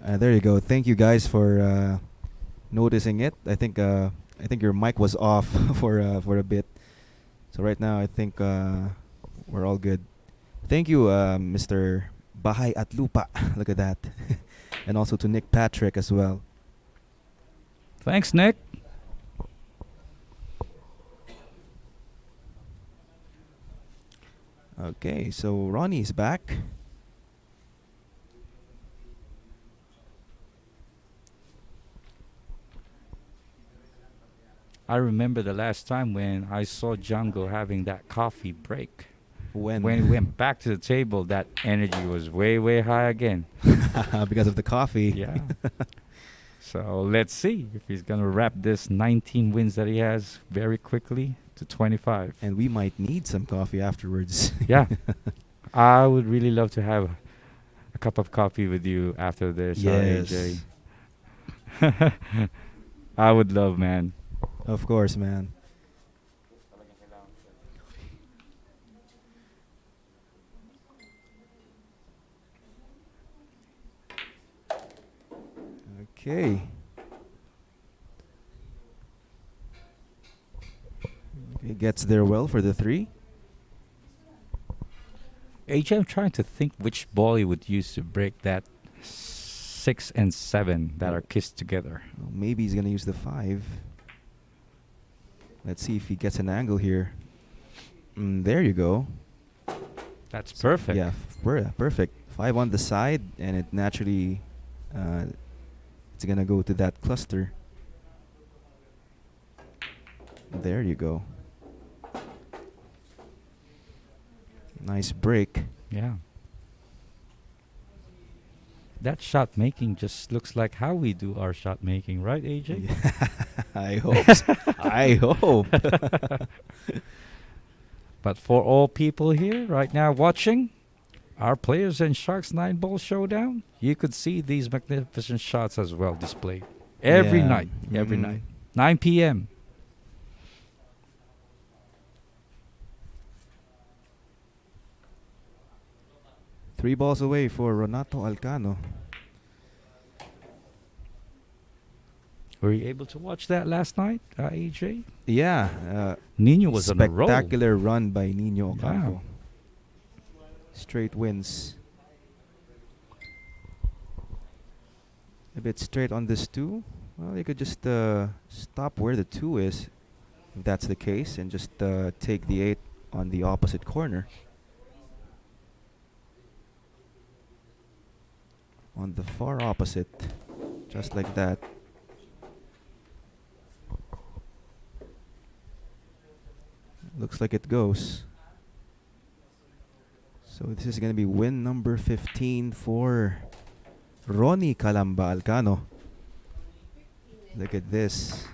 There you go. Thank you guys for noticing it. I think your mic was off for a bit. So right now I think we're all good. Thank you, Mr. Bahay at Lupa. Look at that. And also to Nick Patrick as well. Thanks, Nick. Okay, so Ronnie's back. I remember the last time when I saw Django having that coffee break. When When he went back to the table, that energy was way, way high again. because of the coffee. Yeah. So let's see if he's going to wrap this 19 wins that he has very quickly to 25. And we might need some coffee afterwards. Yeah. I would really love to have a cup of coffee with you after this, Yes. AJ. I would love, man. Of course, man. Okay. Okay, gets there well for the 3. AJ, I'm trying to think which ball he would use to break that 6 and 7 that are kissed together. Well, maybe he's gonna use the 5. Let's see if he gets an angle here. There you go. That's So, perfect. yeah, perfect. 5 on the side, and it naturally, uh, it's gonna go to that cluster. There you go. Nice break. Yeah. That shot making just looks like how we do our shot making, right, AJ? Yeah, I hope. I hope. But for all people here right now watching, our players in Sharks 9-Ball Showdown, you could see these magnificent shots as well displayed. Every Yeah. night. Every night. 9 p.m. 3 balls away for Ronato Alcano. Were you able to watch that last night, AJ? Yeah. Nino was on a roll. Spectacular run by Nino Ocampo. Yeah. Straight wins. A bit straight on this 2. Well, you could just stop where the 2 is, if that's the case, and just take the 8 on the opposite corner. On the far opposite. Just like that. Looks like it goes. So this is going to be win number 15 for Ronnie Alcano. Look at this.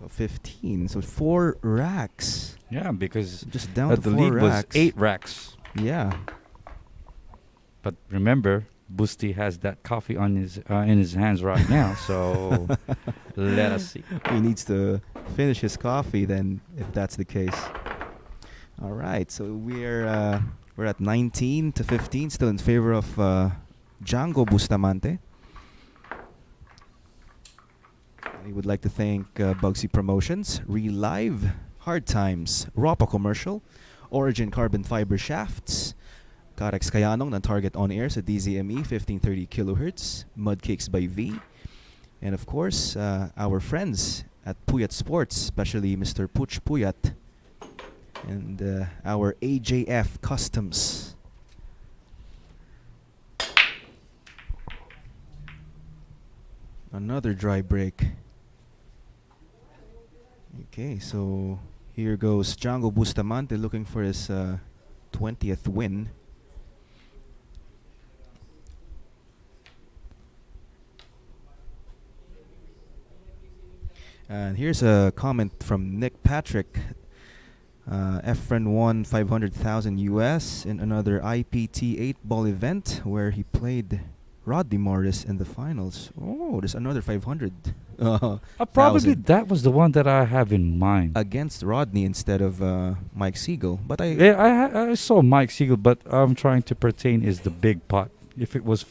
15. So 4 racks. Yeah, because Just down to the 4 lead racks. was 8 racks. Yeah. But remember, Busty has that coffee on his in his hands right now, so let us see. He needs to finish his coffee then, if that's the case. All right, so we're at 19 to 15, still in favor of DJANGO Bustamante. We would like to thank Bugsy Promotions, Reelive, Hard Times, Ropa Commercial, Origin Carbon Fiber Shafts, Karex Kayanong ng Target On Air sa DZME 1530 kHz, Mudcakes by V, and of course, our friends at Puyat Sports, especially Mr. Puch Puyat, and our AJF Customs. Another dry break. Okay, so here goes DJANGO Bustamante looking for his 20th win. And here's a comment from Nick Patrick. Efren won 500,000 US in another IPT 8-ball event where he played Rodney Morris in the finals. Oh, there's another 500. Probably thousand. that was the one that I have in mind. Against Rodney instead of Mike Siegel. But I saw Mike Siegel, but I'm trying to pertain is the big pot. If it was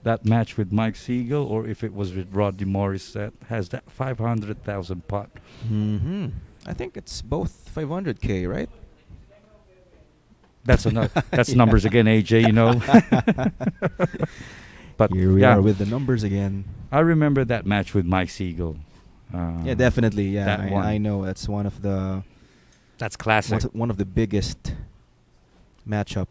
that match with Mike Siegel or if it was with Rodney Morris that has that 500,000 pot. Mm-hmm. I think it's both 500K, right? That's that's Yeah. numbers again, AJ, you know. But Here we yeah, are with the numbers again. I remember that match with Mike Siegel. Yeah, definitely. Yeah, that one. I know that's one of the That's classic. one of the biggest matchup.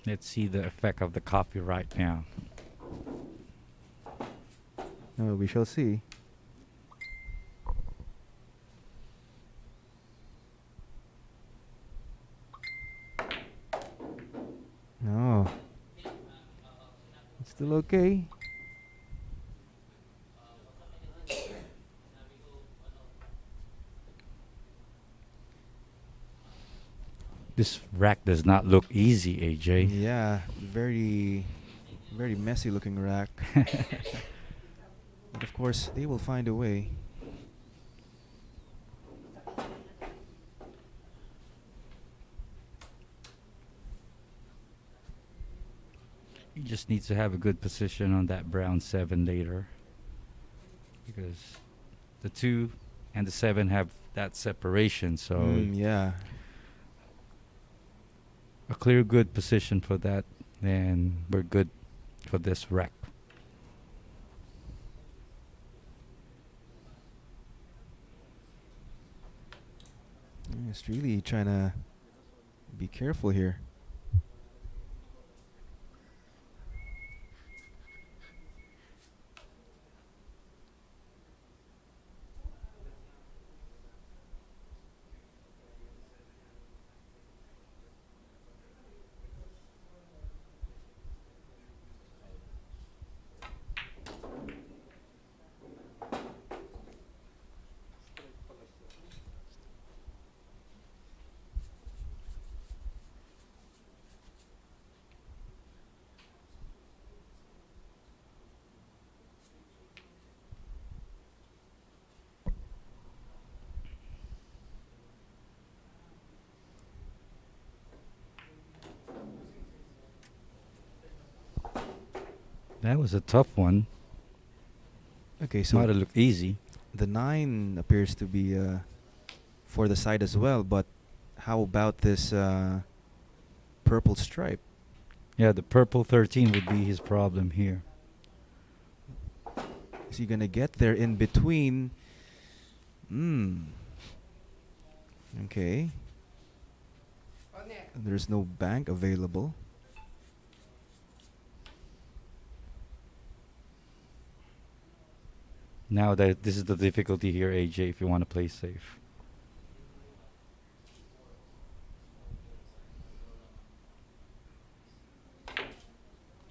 Let's see the effect of the coffee right now. We shall see. No. It's still okay. This rack does not look easy, AJ. Yeah, very, very messy looking rack. But of course, they will find a way. He just needs to have a good position on that brown 7 later. Because the 2 and the 7 have that separation. So Yeah. a clear good position for that. And we're good for this rack. It's really trying to be careful here. That was a tough one. Okay, Might so have looked easy. the 9 appears to be for the side as well, but how about this purple stripe? Yeah, the purple 13 would be his problem here. Is he gonna get there in between? Okay. On there. There's no bank available. Now that this is the difficulty here, AJ, if you want to play safe.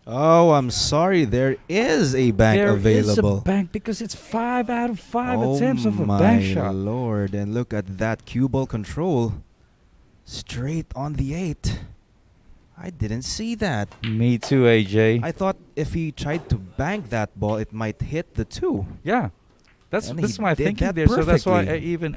Oh, I'm sorry. There is a bank available. There is a bank because it's 5 out of 5 Oh attempts of a my bank shot. lord! And look at that cue ball control, straight on the 8. I didn't see that. Me too, AJ. I thought if he tried to bank that ball, it might hit the 2. Yeah, that's And that's he my did thinking that there. So that's why I perfectly. even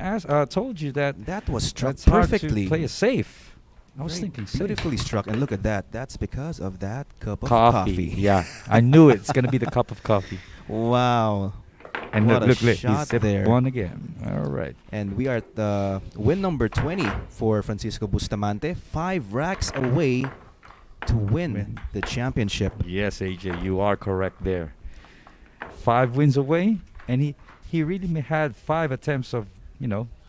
told you that That was struck it's hard perfectly. to play it safe. I was Very thinking safe. beautifully struck, and look at that. That's because of that cup of Coffee. coffee. Yeah, I knew it's gonna be the cup of coffee. Wow. And What a look, he shot sipped there. one again. All right. And we are at win number 20 for Francisco Bustamante. 5 racks away to win the championship. Yes, AJ, you are correct there. 5 wins away, and he really had 5 attempts of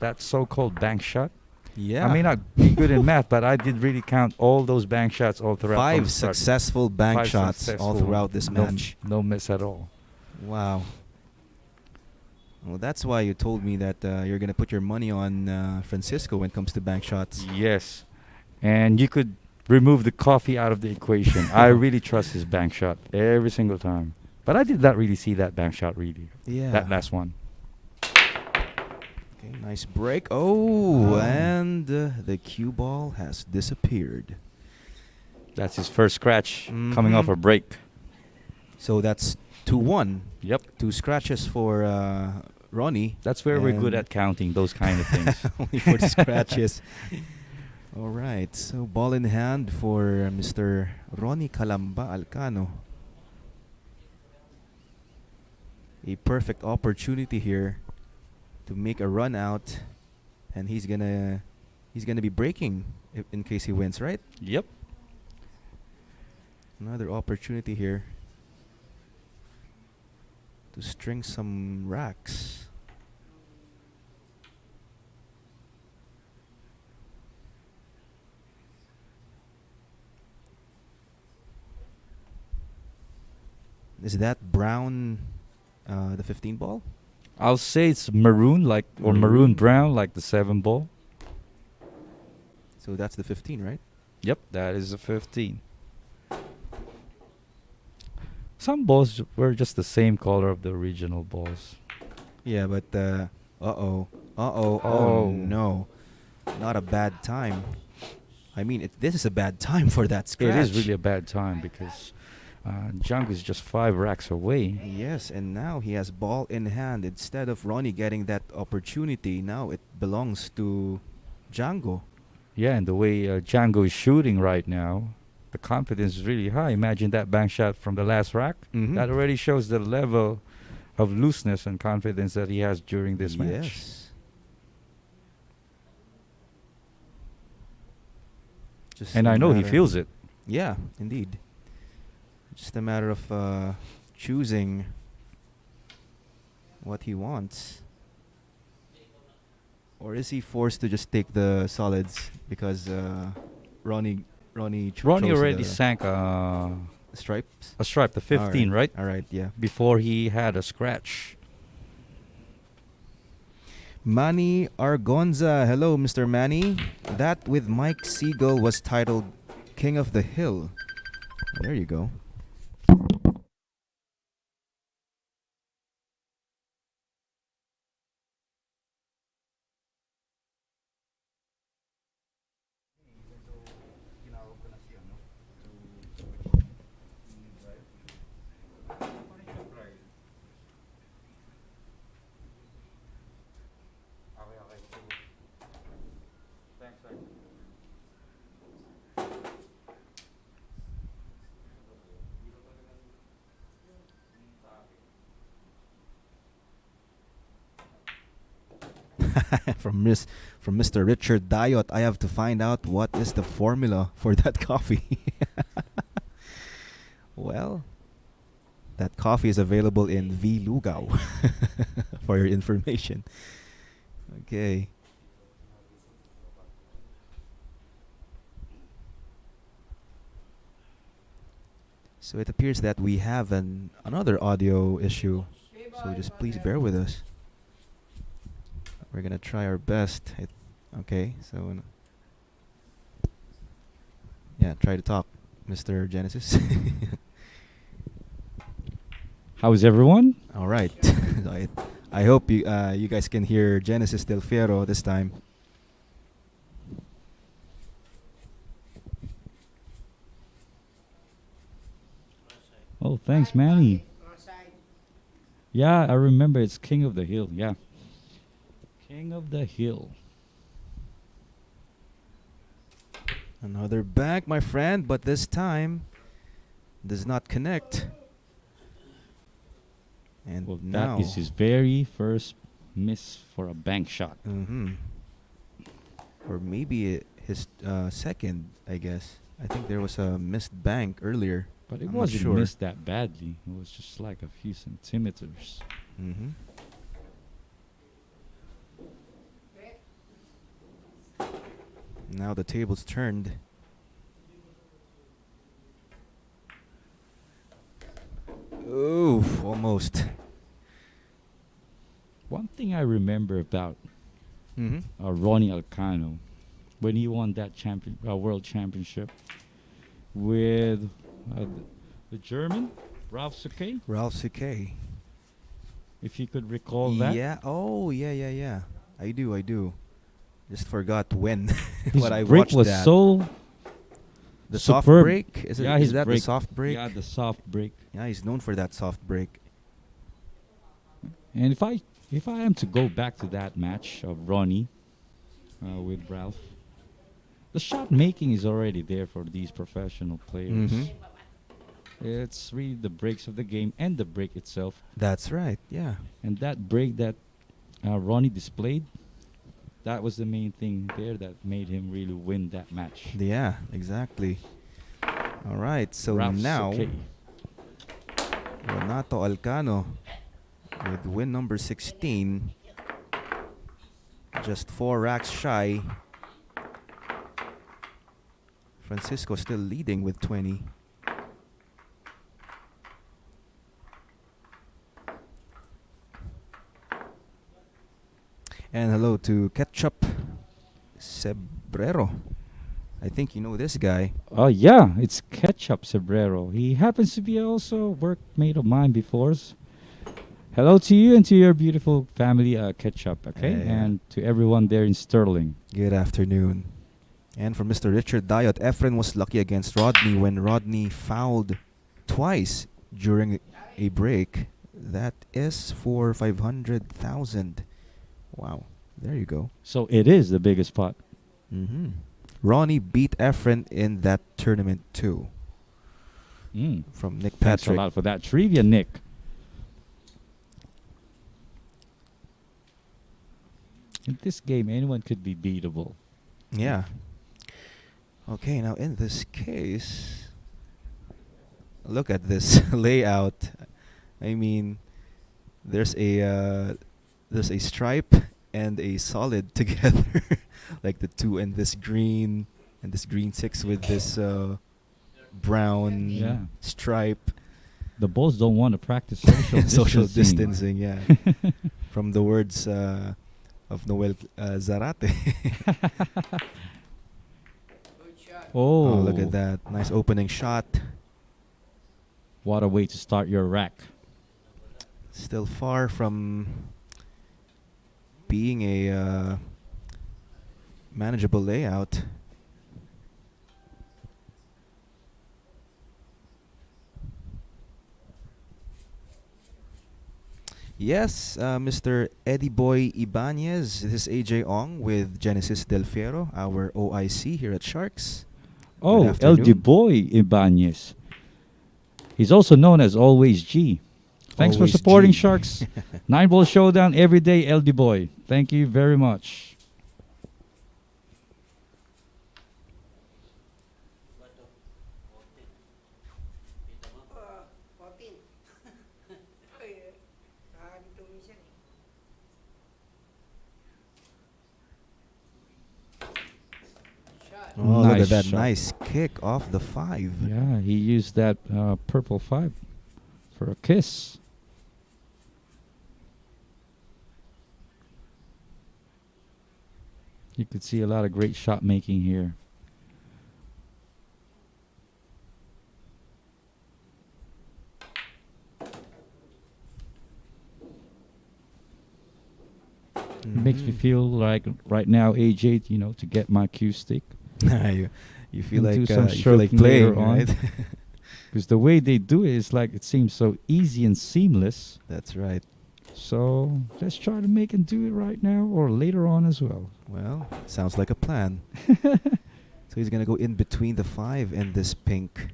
that so-called bank shot. Yeah. I may not be good in math, but I did really count all those bank shots all throughout. from 5 the start. successful bank 5 shots all successful, throughout this no, match. No miss at all. Wow. Well, that's why you told me that you're going to put your money on Francisco when it comes to bank shots. Yes, and you could remove the coffee out of the equation. I really trust his bank shot every single time. But I did not really see that bank shot really. Yeah. That last one. Okay, nice break. Oh, and the cue ball has disappeared. That's his first scratch coming off a Mhm. break. So that's 2-1. Yep. 2 scratches for Ronnie. That's where we're good And at counting those kind of things. only for the scratches. All right. So ball in hand for Mr. Ronnie Alcano. A perfect opportunity here to make a run out, and he's gonna be breaking in case he wins, right? Yep. Another opportunity here to string some racks. Is that brown the 15 ball? I'll say it's maroon or Maroon. maroon brown like the 7 ball. So that's the 15, right? Yep, that is a 15. Some balls were just the same color of the original balls. Yeah, but oh Oh. no, not a bad time. I mean, this is a bad time for that scratch. It is really a bad time because Junk is just 5 racks away. Yes, and now he has ball in hand. Instead of Ronnie getting that opportunity, now it belongs to Django. Yeah, and the way Django is shooting right now, the confidence is really high. Imagine that bank shot from the last rack. Mm-hmm. That already shows the level of looseness and confidence that he has during this match. Yes. Just And a I know he matter- feels it. Yeah, indeed. Just a matter of choosing what he wants. Or is he forced to just take the solids because Ronnie Ronnie chose already the sank stripes? a stripe, the 15, right? All right, yeah. Before he had a scratch. Manny Argonza. Hello, Mr. Manny. That with Mike Siegel was titled King of the Hill. There you go. from Mr. Richard Diot, I have to find out what is the formula for that coffee. Well, that coffee is available in V Lugao for your information. Okay. So it appears that we have another audio issue. So just please bear with us. We're gonna try our best. Okay, so yeah, try to talk, Mr. Genesis. How's everyone? All right. I hope you guys can hear Genesis Del Fiero this time. Oh, thanks, Manny. Outside. Yeah, I remember it's King of the Hill. Yeah. King of the Hill. Another bank, my friend, but this time does not connect. And Well, now, that is his very first miss for a bank shot. or maybe his second, I guess. I think there was a missed bank earlier. But it I'm not wasn't sure. missed that badly. It was just like a few centimeters. Mm-hmm. Now the table's turned. Ooh, almost. One thing I remember about Mm-hmm. Ronnie Alcano, when he won that world championship with the German, Ralph Suke, Ralph C.K. if you could recall that. Yeah. Oh, yeah. I do. Just forgot when. His But I break watched was that. so The soft superb. break? Is Yeah, is his that the break. soft break? Yeah, the soft break. Yeah, he's known for that soft break. And if I am to go back to that match of Ronnie with Ralph, the shot making is already there for these professional players. Mhm. It's really the breaks of the game and the break itself. That's right. Yeah. And that break that Ronnie displayed, that was the main thing there that made him really win that match. Yeah, exactly. All right. So Ralph now Suke. Ronato Alcano with win number 16. Just 4 racks shy. Francisco still leading with 20. And hello to Ketchup Cebrero. I think you know this guy. Oh yeah, it's Ketchup Cebrero. He happens to be also a workmate of mine before. Hello to you and to your beautiful family, Ketchup, okay? Yeah. And to everyone there in Sterling. Good afternoon. And for Mr. Richard Diot, Efren was lucky against Rodney when Rodney fouled twice during a break. That is for 500,000. Wow. There you go. So it is the biggest pot. Mm-hmm. Ronnie beat Efren in that tournament too. Mm. From Nick Thanks a Patrick. lot for that trivia, Nick. In this game, anyone could be beatable. Yeah. Okay, now in this case, look at this layout. I mean, there's a stripe and a solid together, like the two and this green 6 with this brown Yeah. stripe. The Bulls don't want to practice social Social distancing. distancing, yeah. From the words of Noel Zarate. Good shot. Oh, Oh, look at that. Nice opening shot. What a way to start your rack. Still far from being a manageable layout. Yes, Mr. Eddie Boy Ibanez. This is AJ Ong with Genesis Del Fiero, our OIC here at Sharks. Oh, El afternoon. Boy Ibanez. He's also known as Always G. Thanks for Always supporting G. Sharks. 9-ball showdown every day, LD Boy. Thank you very much. Ah, 14. Ay, dito minsan eh. Shot. Oh, look Nice at that. shot. Nice kick off the 5. Yeah, he used that purple 5 for a kiss. You could see a lot of great shot making here. Makes me Mhm. feel like right now, AJ, to get my cue stick. you feel And do like some you feel like stroking playing, later on. right? Because the way they do it is like it seems so easy and seamless. That's right. So let's try to make him do it right now or later on as well. Well, sounds like a plan. So he's gonna go in between the 5 and this pink.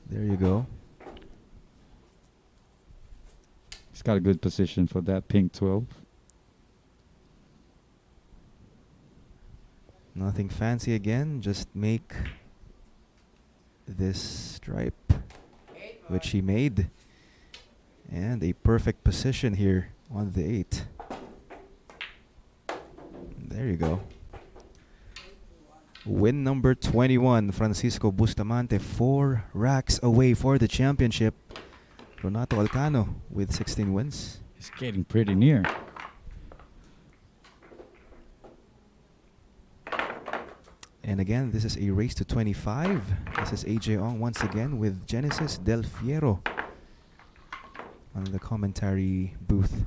There you go. He's got a good position for that pink 12. Nothing fancy again. Just make this stripe, 8 which he made, and a perfect position here on the 8. There you go. Win number 21, Francisco Bustamante, 4 racks away for the championship. Ronato Alcano with 16 wins. He's getting pretty near. And again, this is a race to 25. This is AJ Ong once again with Genesis Del Fiero on the commentary booth.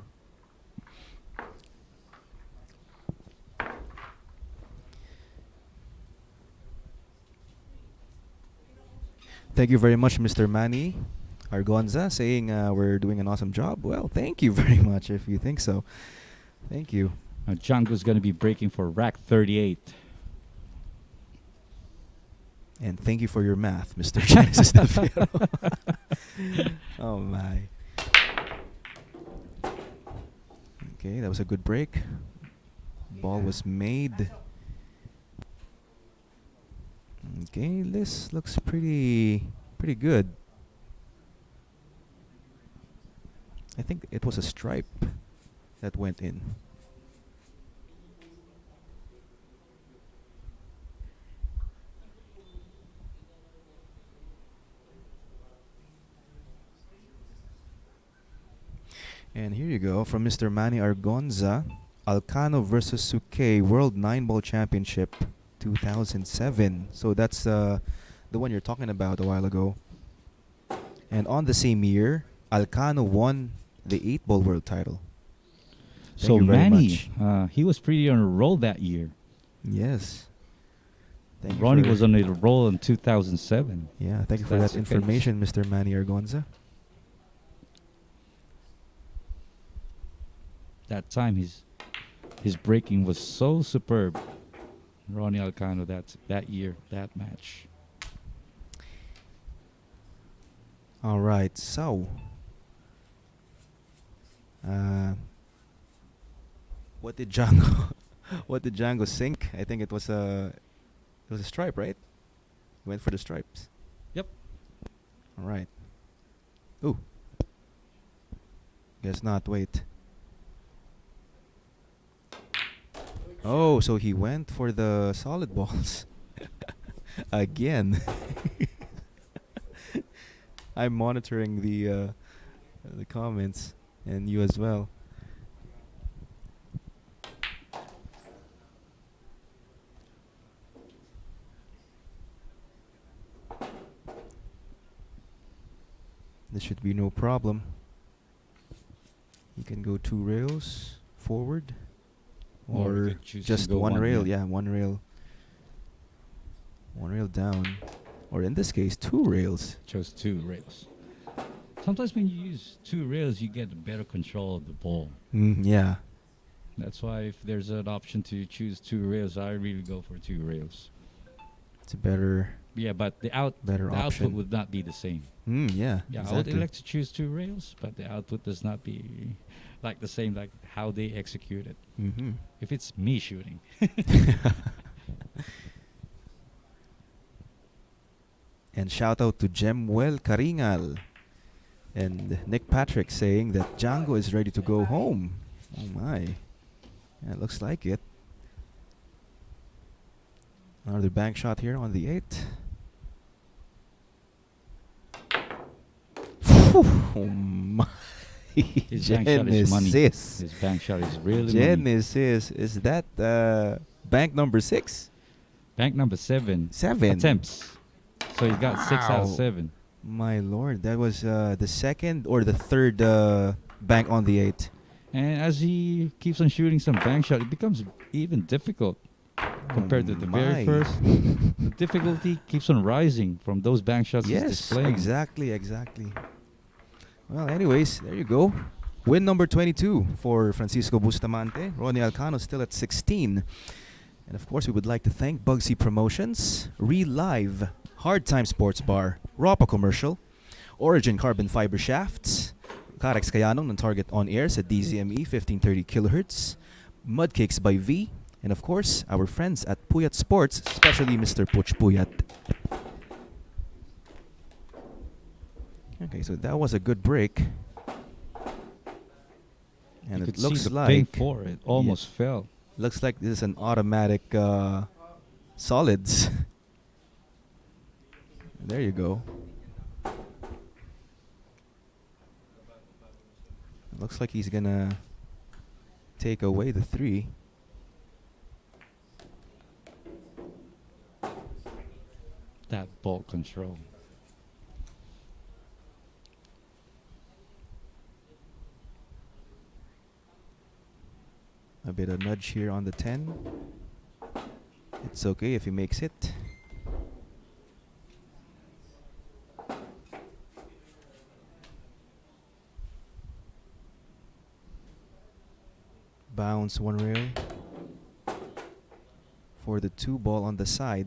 Thank you very much, Mr. Manny Argonza, saying we're doing an awesome job. Well, thank you very much if you think so. Thank you. Django's going to be breaking for rack 38. And thank you for your math, Mr. Genesis Del Fiero. Oh, my. Okay, that was a good break. Ball was made. Okay, this looks pretty good. I think it was a stripe that went in. And here you go from Mr. Manny Argonza. Alcano versus Suke World 9-Ball Championship 2007. So that's the one you're talking about a while ago. And on the same year, Alcano won the 8-Ball World title. Thank So you very Manny, much. he was pretty on a roll that year. Yes. Thank you Ronnie for- was on a roll in 2007. Yeah, thank you for That's that the case. information, Mr. Manny Argonza. That time his breaking was so superb. Ronnie Alcano that year, that match. All right, so what did Django what did Django sink? I think it was a stripe, right? He went for the stripes. Yep. All right. Ooh. Guess not. Wait. Oh, so he went for the solid balls again. I'm monitoring the comments and you as well. There should be no problem. You can go 2 rails forward, Or you or could choose to just go one one, rail. yeah. Yeah, one rail down, or in this case, 2 rails. Chose 2 rails. Sometimes when you use 2 rails, you get better control of the ball. Yeah. That's why if there's an option to choose 2 rails, I really go for 2 rails. It's a better Yeah, but the better output option. would not be the same. Yeah. Yeah, I exactly. would elect to choose 2 rails, but the output does not be like the same, like how they execute it. Mm-hmm. If it's me shooting. And shout out to Jemuel Caringal and Nick Patrick saying that Django is ready to go home. Oh my. Yeah, it looks like it. Another bank shot here on the 8. Oh my. His bank shot is money. Genesis. His bank shot is really money. Genesis. Is that bank number 6? Bank number 7. 7. Attempts. So he got 6 out of Wow. 7. My lord, that was the second or the third bank on the 8. And as he keeps on shooting some bank shot, it becomes even difficult compared to the very first. The difficulty keeps on rising from those bank shots he's Yes, displaying. exactly. Well, anyways, there you go. Win number 22 for Francisco Bustamante. Ronnie Alcano still at 16. And of course, we would like to thank Bugsy Promotions, Reelive, Hard Time Sports Bar, Ropa Commercial, Origin Carbon Fiber Shafts, Carex Kayanong ng Target On Air sa DZME 1530 kHz, Mudcakes by V, and of course, our friends at Puyat Sports, especially Mr. Puch Puyat. Okay, so that was a good break. And You it could looks see the like ping for it almost fell. looks like this is an automatic solids. There you go. Looks like he's gonna take away the 3. That ball control. A bit of nudge here on the 10. It's okay if he makes it. Bounce 1 rail for the 2 ball on the side,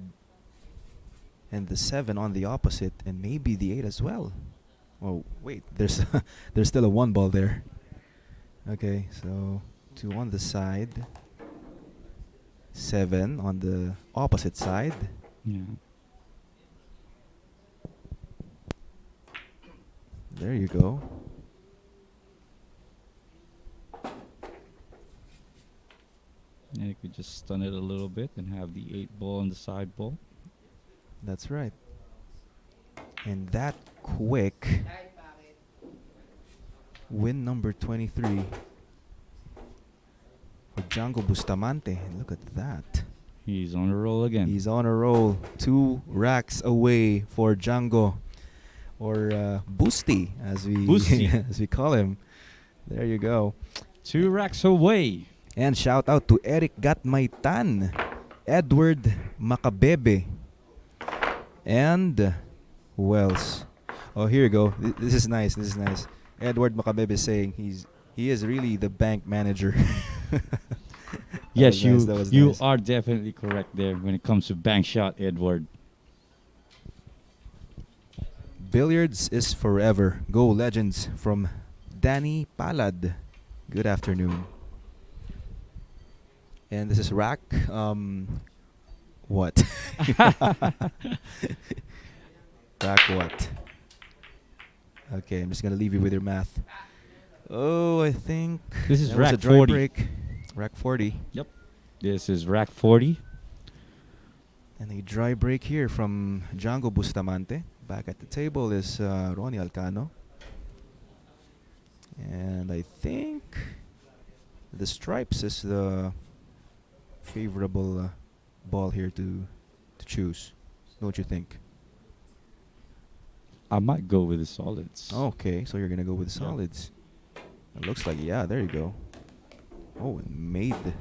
and the 7 on the opposite, and maybe the 8 as well. Oh wait, there's there's still a 1 ball there. Okay, so 2 on the side, 7 on the opposite side. Yeah. There you go. And you could just stun it a little bit and have the 8 ball and the side ball. That's right. And that quick Dahil bakit? win number 23 for Django Bustamante. And look at that. He's on a roll again. He's on a roll. 2 racks away for Django, or Boosty as we Bugsy. as we call him. There you go. 2 racks away. And shout out to Eric Gatmaitan. Edward Macabebe. And who else? Oh, here you go. This is nice. This is nice. Edward Macabebe saying he is really the bank manager. That was Yes, nice. you That was you nice. are definitely correct there when it comes to bank shot, Edward. Billiards is forever. Go Legends from Danny Palad. Good afternoon. And this is Rack. What? Rack what? Okay, I'm just gonna leave you with your math. Oh, I think This is that was a rack dry 40. break. Rack 40. This is rack 40. And a dry break here from Django Bustamante. Back at the table is Ronnie Alcano. And I think the stripes is the favorable ball here to choose. Don't you think? I might go with the solids. Okay, so you're gonna go with Yeah. solids. It looks like, yeah, there you go. Oh, it made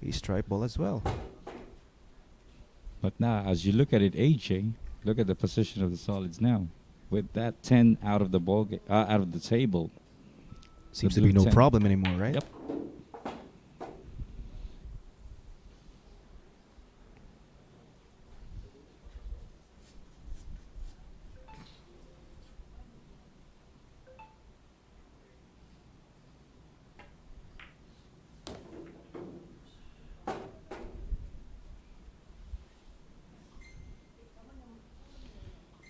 a stripe ball as well. But now, as you look at it, AJ, look at the position of the solids now. With that 10 out of the out of the table. Seems The to be blue no 10. problem anymore, right? Yep.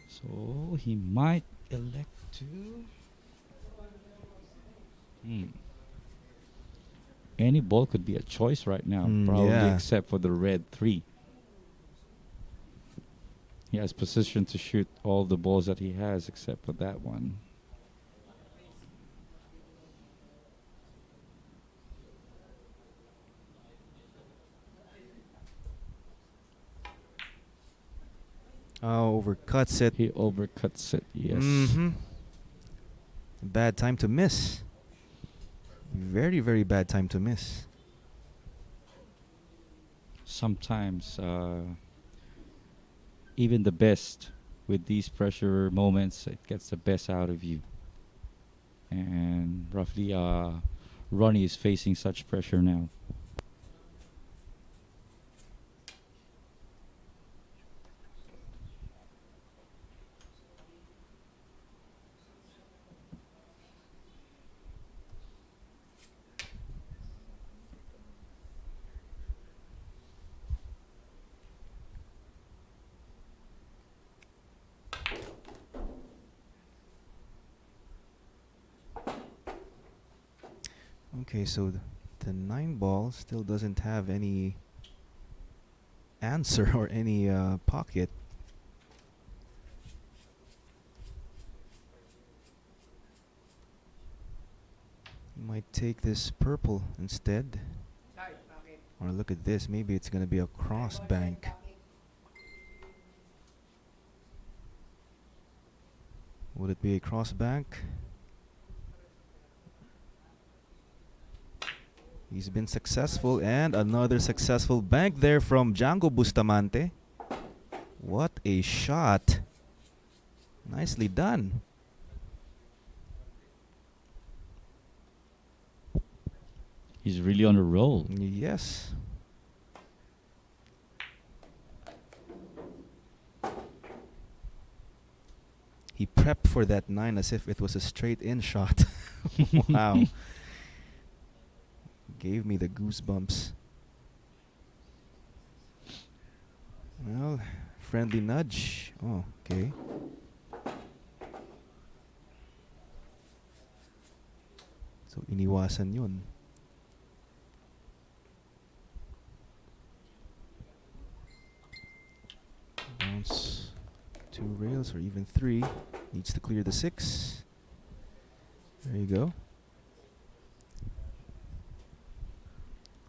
So he might elect to. Any ball could be a choice right now, probably Yeah. except for the red 3. He has position to shoot all the balls that he has except for that one. Oh, overcuts it. He overcuts it, yes. Mm-hmm. Bad time to miss. Very, very bad time to miss. Sometimes even the best with these pressure moments, it gets the best out of you. And roughly Ronnie is facing such pressure now. Okay, so the 9 ball still doesn't have any answer or any pocket. Might take this purple instead. Sorry, bakit? Or look at this, maybe it's gonna be a cross bank. Would it be a cross bank? He's been successful, and another successful bank there from Django Bustamante. What a shot. Nicely done. He's really on a roll. Yes. He prepped for that 9 as if it was a straight in shot. Wow. Gave me the goosebumps. Well, friendly nudge. Oh, okay. So iniwasan yun. Bounce 2 rails or even 3. Needs to clear the 6. There you go.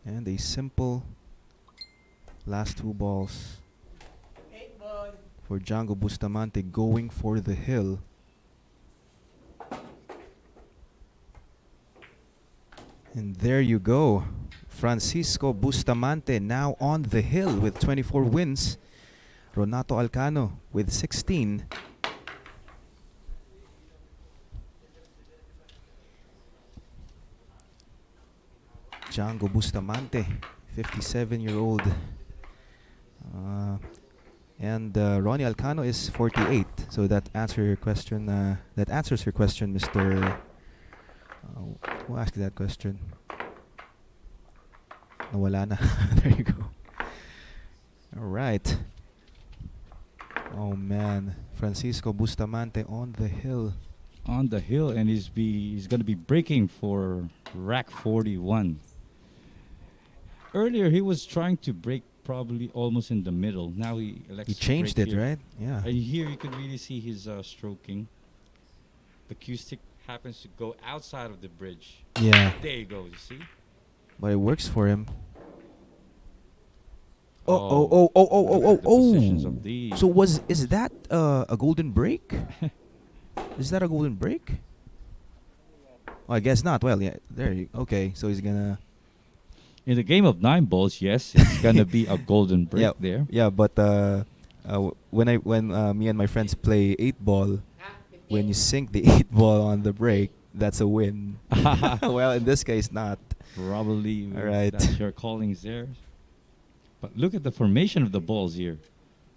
And a simple last 2 balls 8 ball. for Django Bustamante going for the hill. And there you go. Francisco Bustamante now on the hill with 24 wins. Ronato Alcano with 16. DJANGO Bustamante, 57-year-old. And Ronnie Alcano is 48. So that answers your question. Mr. Who asked that question? Nawala na. There you go. All right. Oh man, Francisco Bustamante on the hill. On the hill, and he's going to be breaking for rack 41. Earlier, he was trying to break probably almost in the middle. Now he elects He to changed break it, here. right? Yeah. And here you can really see his stroking. The cue stick happens to go outside of the bridge. Yeah. There you go, you see? But it works for him. The positions of the So is that a golden break? Is that a golden break? Oh, I guess not. Well, yeah. There you. Okay, so he's gonna. In the game of 9 balls, yes, it's gonna be a golden break Yeah, there. yeah. But when me and my friends play 8-ball, when you sink the 8-ball on the break, that's a win. Well, in this case, not. Probably All right. that's your callings there. But look at the formation of the balls here.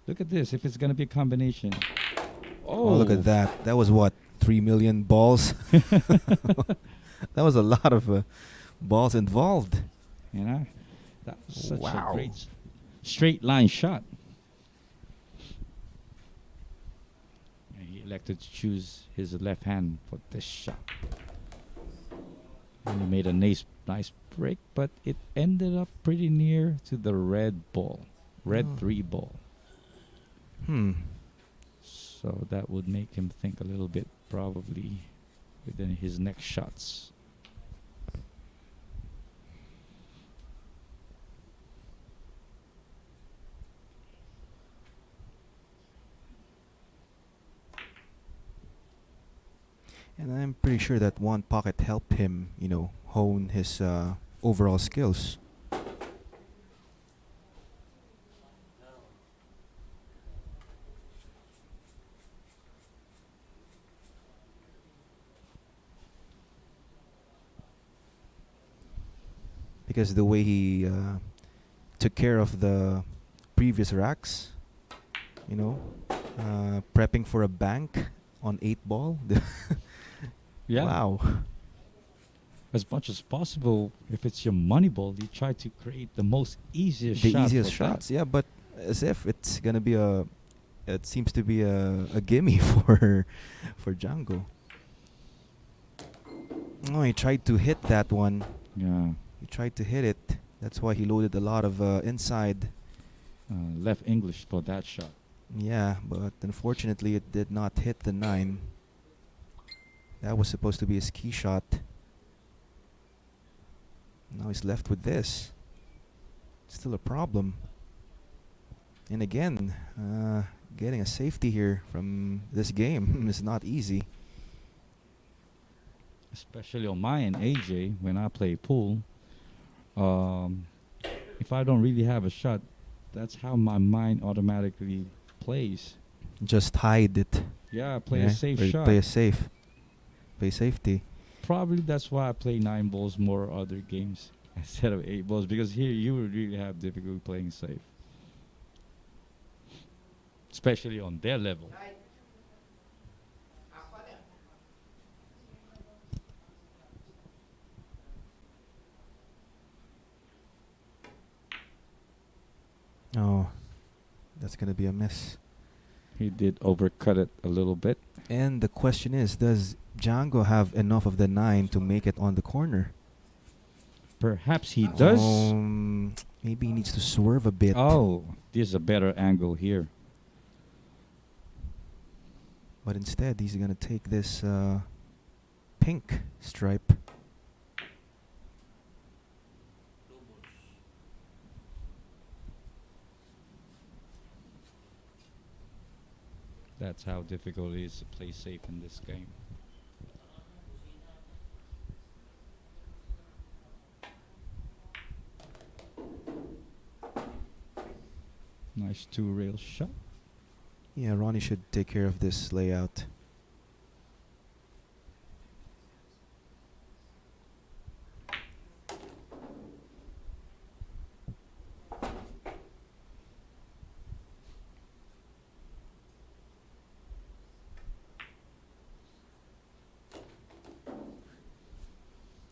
Look at this. If it's gonna be a combination. Oh, look at that. That was what, 3 million balls? That was a lot of balls involved. You know, that was such Wow. a great straight line shot. And he elected to choose his left hand for this shot. And he made a nice break, but it ended up pretty near to the red ball, red Oh. 3 ball. So that would make him think a little bit, probably, within his next shots. And I'm pretty sure that one pocket helped him, hone his overall skills. Because the way he took care of the previous racks, prepping for a bank on 8-ball. Yeah. Wow. As much as possible, if it's your money ball, you try to create the most easiest The shot easiest for that. shots, yeah, but as if it's gonna be it seems to be a gimme for DJANGO. Oh, he tried to hit that one. Yeah. He tried to hit it. That's why he loaded a lot of inside. Left English for that shot. Yeah, but unfortunately it did not hit the 9. That was supposed to be his key shot. Now he's left with this. Still a problem. And again, getting a safety here from this game is not easy. Especially on my end, AJ, when I play pool, if I don't really have a shot, that's how my mind automatically plays. Just hide it. Yeah, play a safe or shot. Play safety. Probably that's why I play 9 balls more other games instead of 8 balls, because here you would really have difficulty playing safe. Especially on their level. Oh, that's gonna be a miss. He did overcut it a little bit. And the question is, does DJANGO have enough of the 9 to make it on the corner? Perhaps he does. Maybe he needs to swerve a bit. Oh, this is a better angle here. But instead, he's gonna take this pink stripe. That's how difficult it is to play safe in this game. Nice two-rail shot. Yeah, Ronnie should take care of this layout.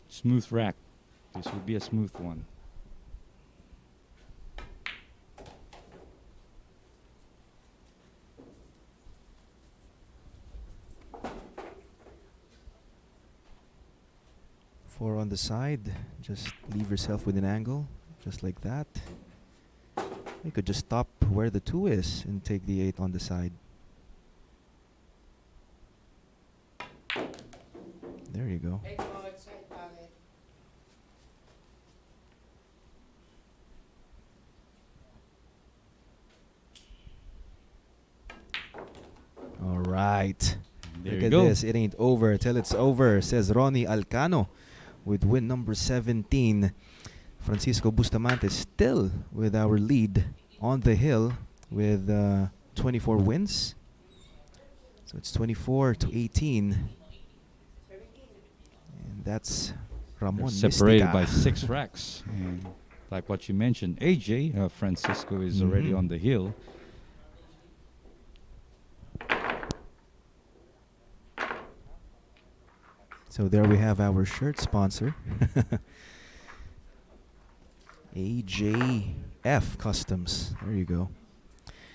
Smooth rack. This would be a smooth one. Four on the side. Just leave yourself with an angle, just like that. You could just stop where the 2 is and take the 8 on the side. There you go. 8 ball, side pocket. All right. There Look you at go. this. It ain't over till it's over, says Ronnie Alcano with win number 17. Francisco Bustamante still with our lead on the hill with 24 wins. So it's 24 to 18. And that's Ramon They're separated Mystica. by 6 racks. And like what you mentioned, AJ, Francisco is already Mhm. on the hill. So there we have our shirt sponsor. AJF Customs. There you go.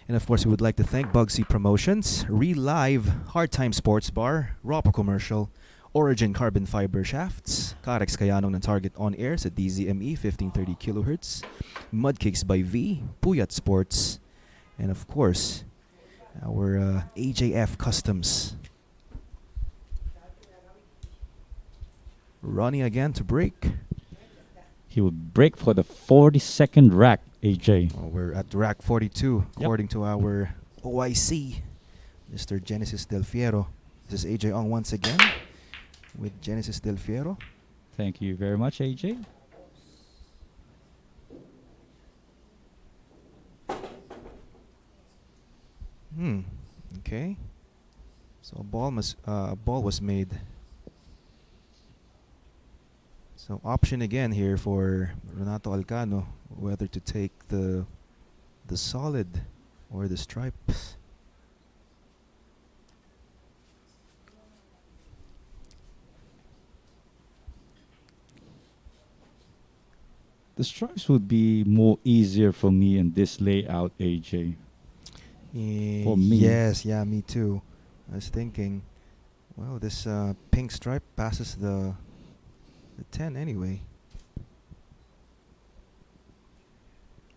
And of course, we would like to thank Bugsy Promotions, Reelive, Hard Time Sports Bar, Ropo Commercial, Origin Carbon Fiber Shafts, Karex Kayanong ng Target On Air sa DZME 1530 kHz, Mudcakes by V, Puyat Sports, and of course, our AJF Customs. Ronnie again to break. He will break for the 42nd rack, AJ. Oh, we're at rack 42, Yep. according to our OIC, Mr. Genesis Del Fiero. This is AJ Ong once again with Genesis Del Fiero. Thank you very much, AJ. Okay. So a ball was made. So option again here for Ronato Alcano, whether to take the solid or the stripes. The stripes would be more easier for me in this layout, AJ. For me. Yes, yeah, me too. I was thinking, well, this pink stripe passes the 10 anyway.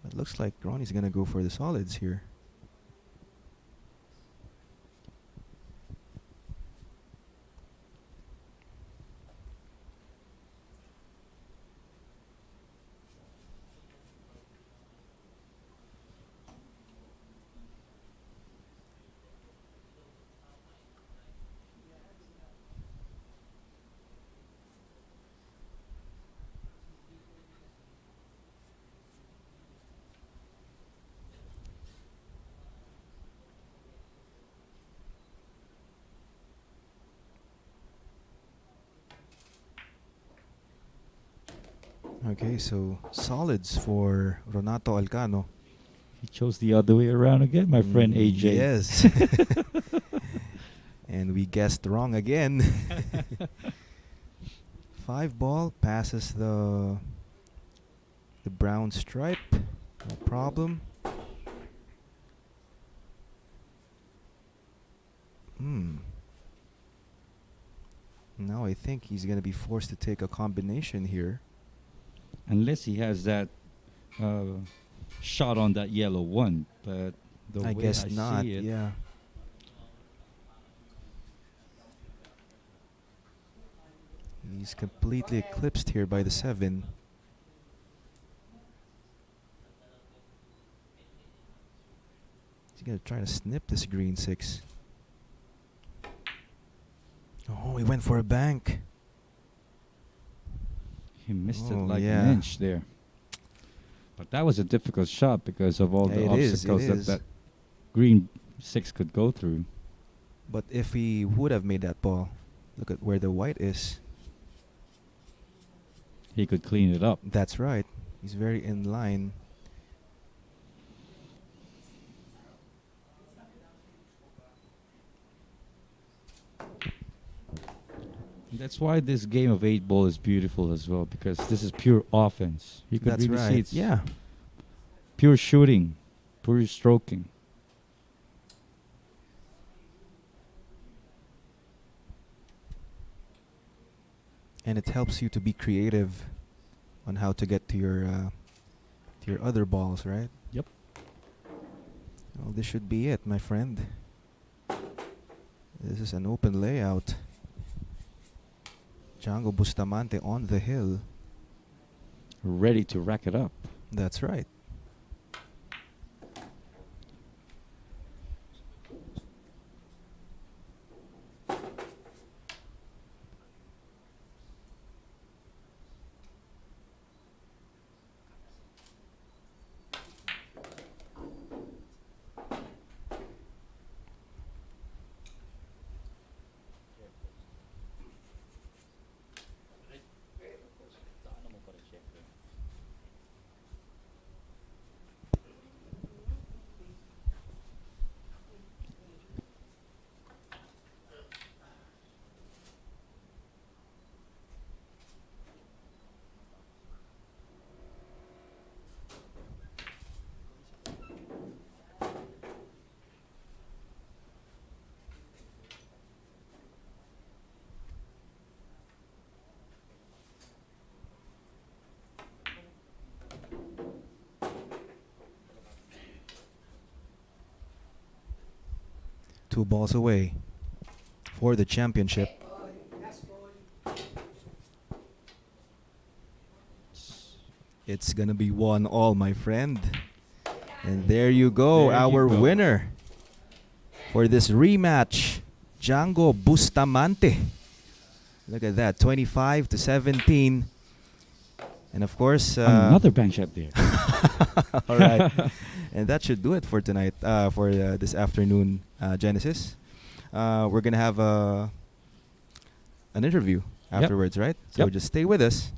It looks like Ronnie's gonna go for the solids here. Okay, so solids for Ronato Alcano. He chose the other way around again, my friend AJ. Yes. And we guessed wrong again. 5 ball passes the brown stripe. No problem. Now I think he's going to be forced to take a combination here. Unless he has that shot on that yellow one, but the I way guess I not. see it, Yeah. He's completely eclipsed here by the 7. He's going to try to snip this green 6. Oh, he went for a bank. he missed it Oh, like yeah. an inch there. But that was a difficult shot because of all Yeah, the it is, obstacles it that is. that green 6 could go through. But if he would have made that ball, look at where the white is. He could clean it up. That's right. He's very in line. That's why this game of 8 ball is beautiful as well, because this is pure offense. You could That's really see right. it's Yeah. pure shooting, pure stroking. And it helps you to be creative on how to get to your other balls, right? Yep. Well, this should be it, my friend. This is an open layout. Django Bustamante on the hill. Ready to rack it up. That's right. Two balls away for the championship. It's gonna be 1-1, my friend. And there you go, There you our go. winner for this rematch, Django Bustamante. Look at that, 25-17. And of course, Another bank shot there. all right. And that should do it for tonight, for this afternoon Genesis. We're gonna have an interview Yep. afterwards, right? So Yep. just stay with us.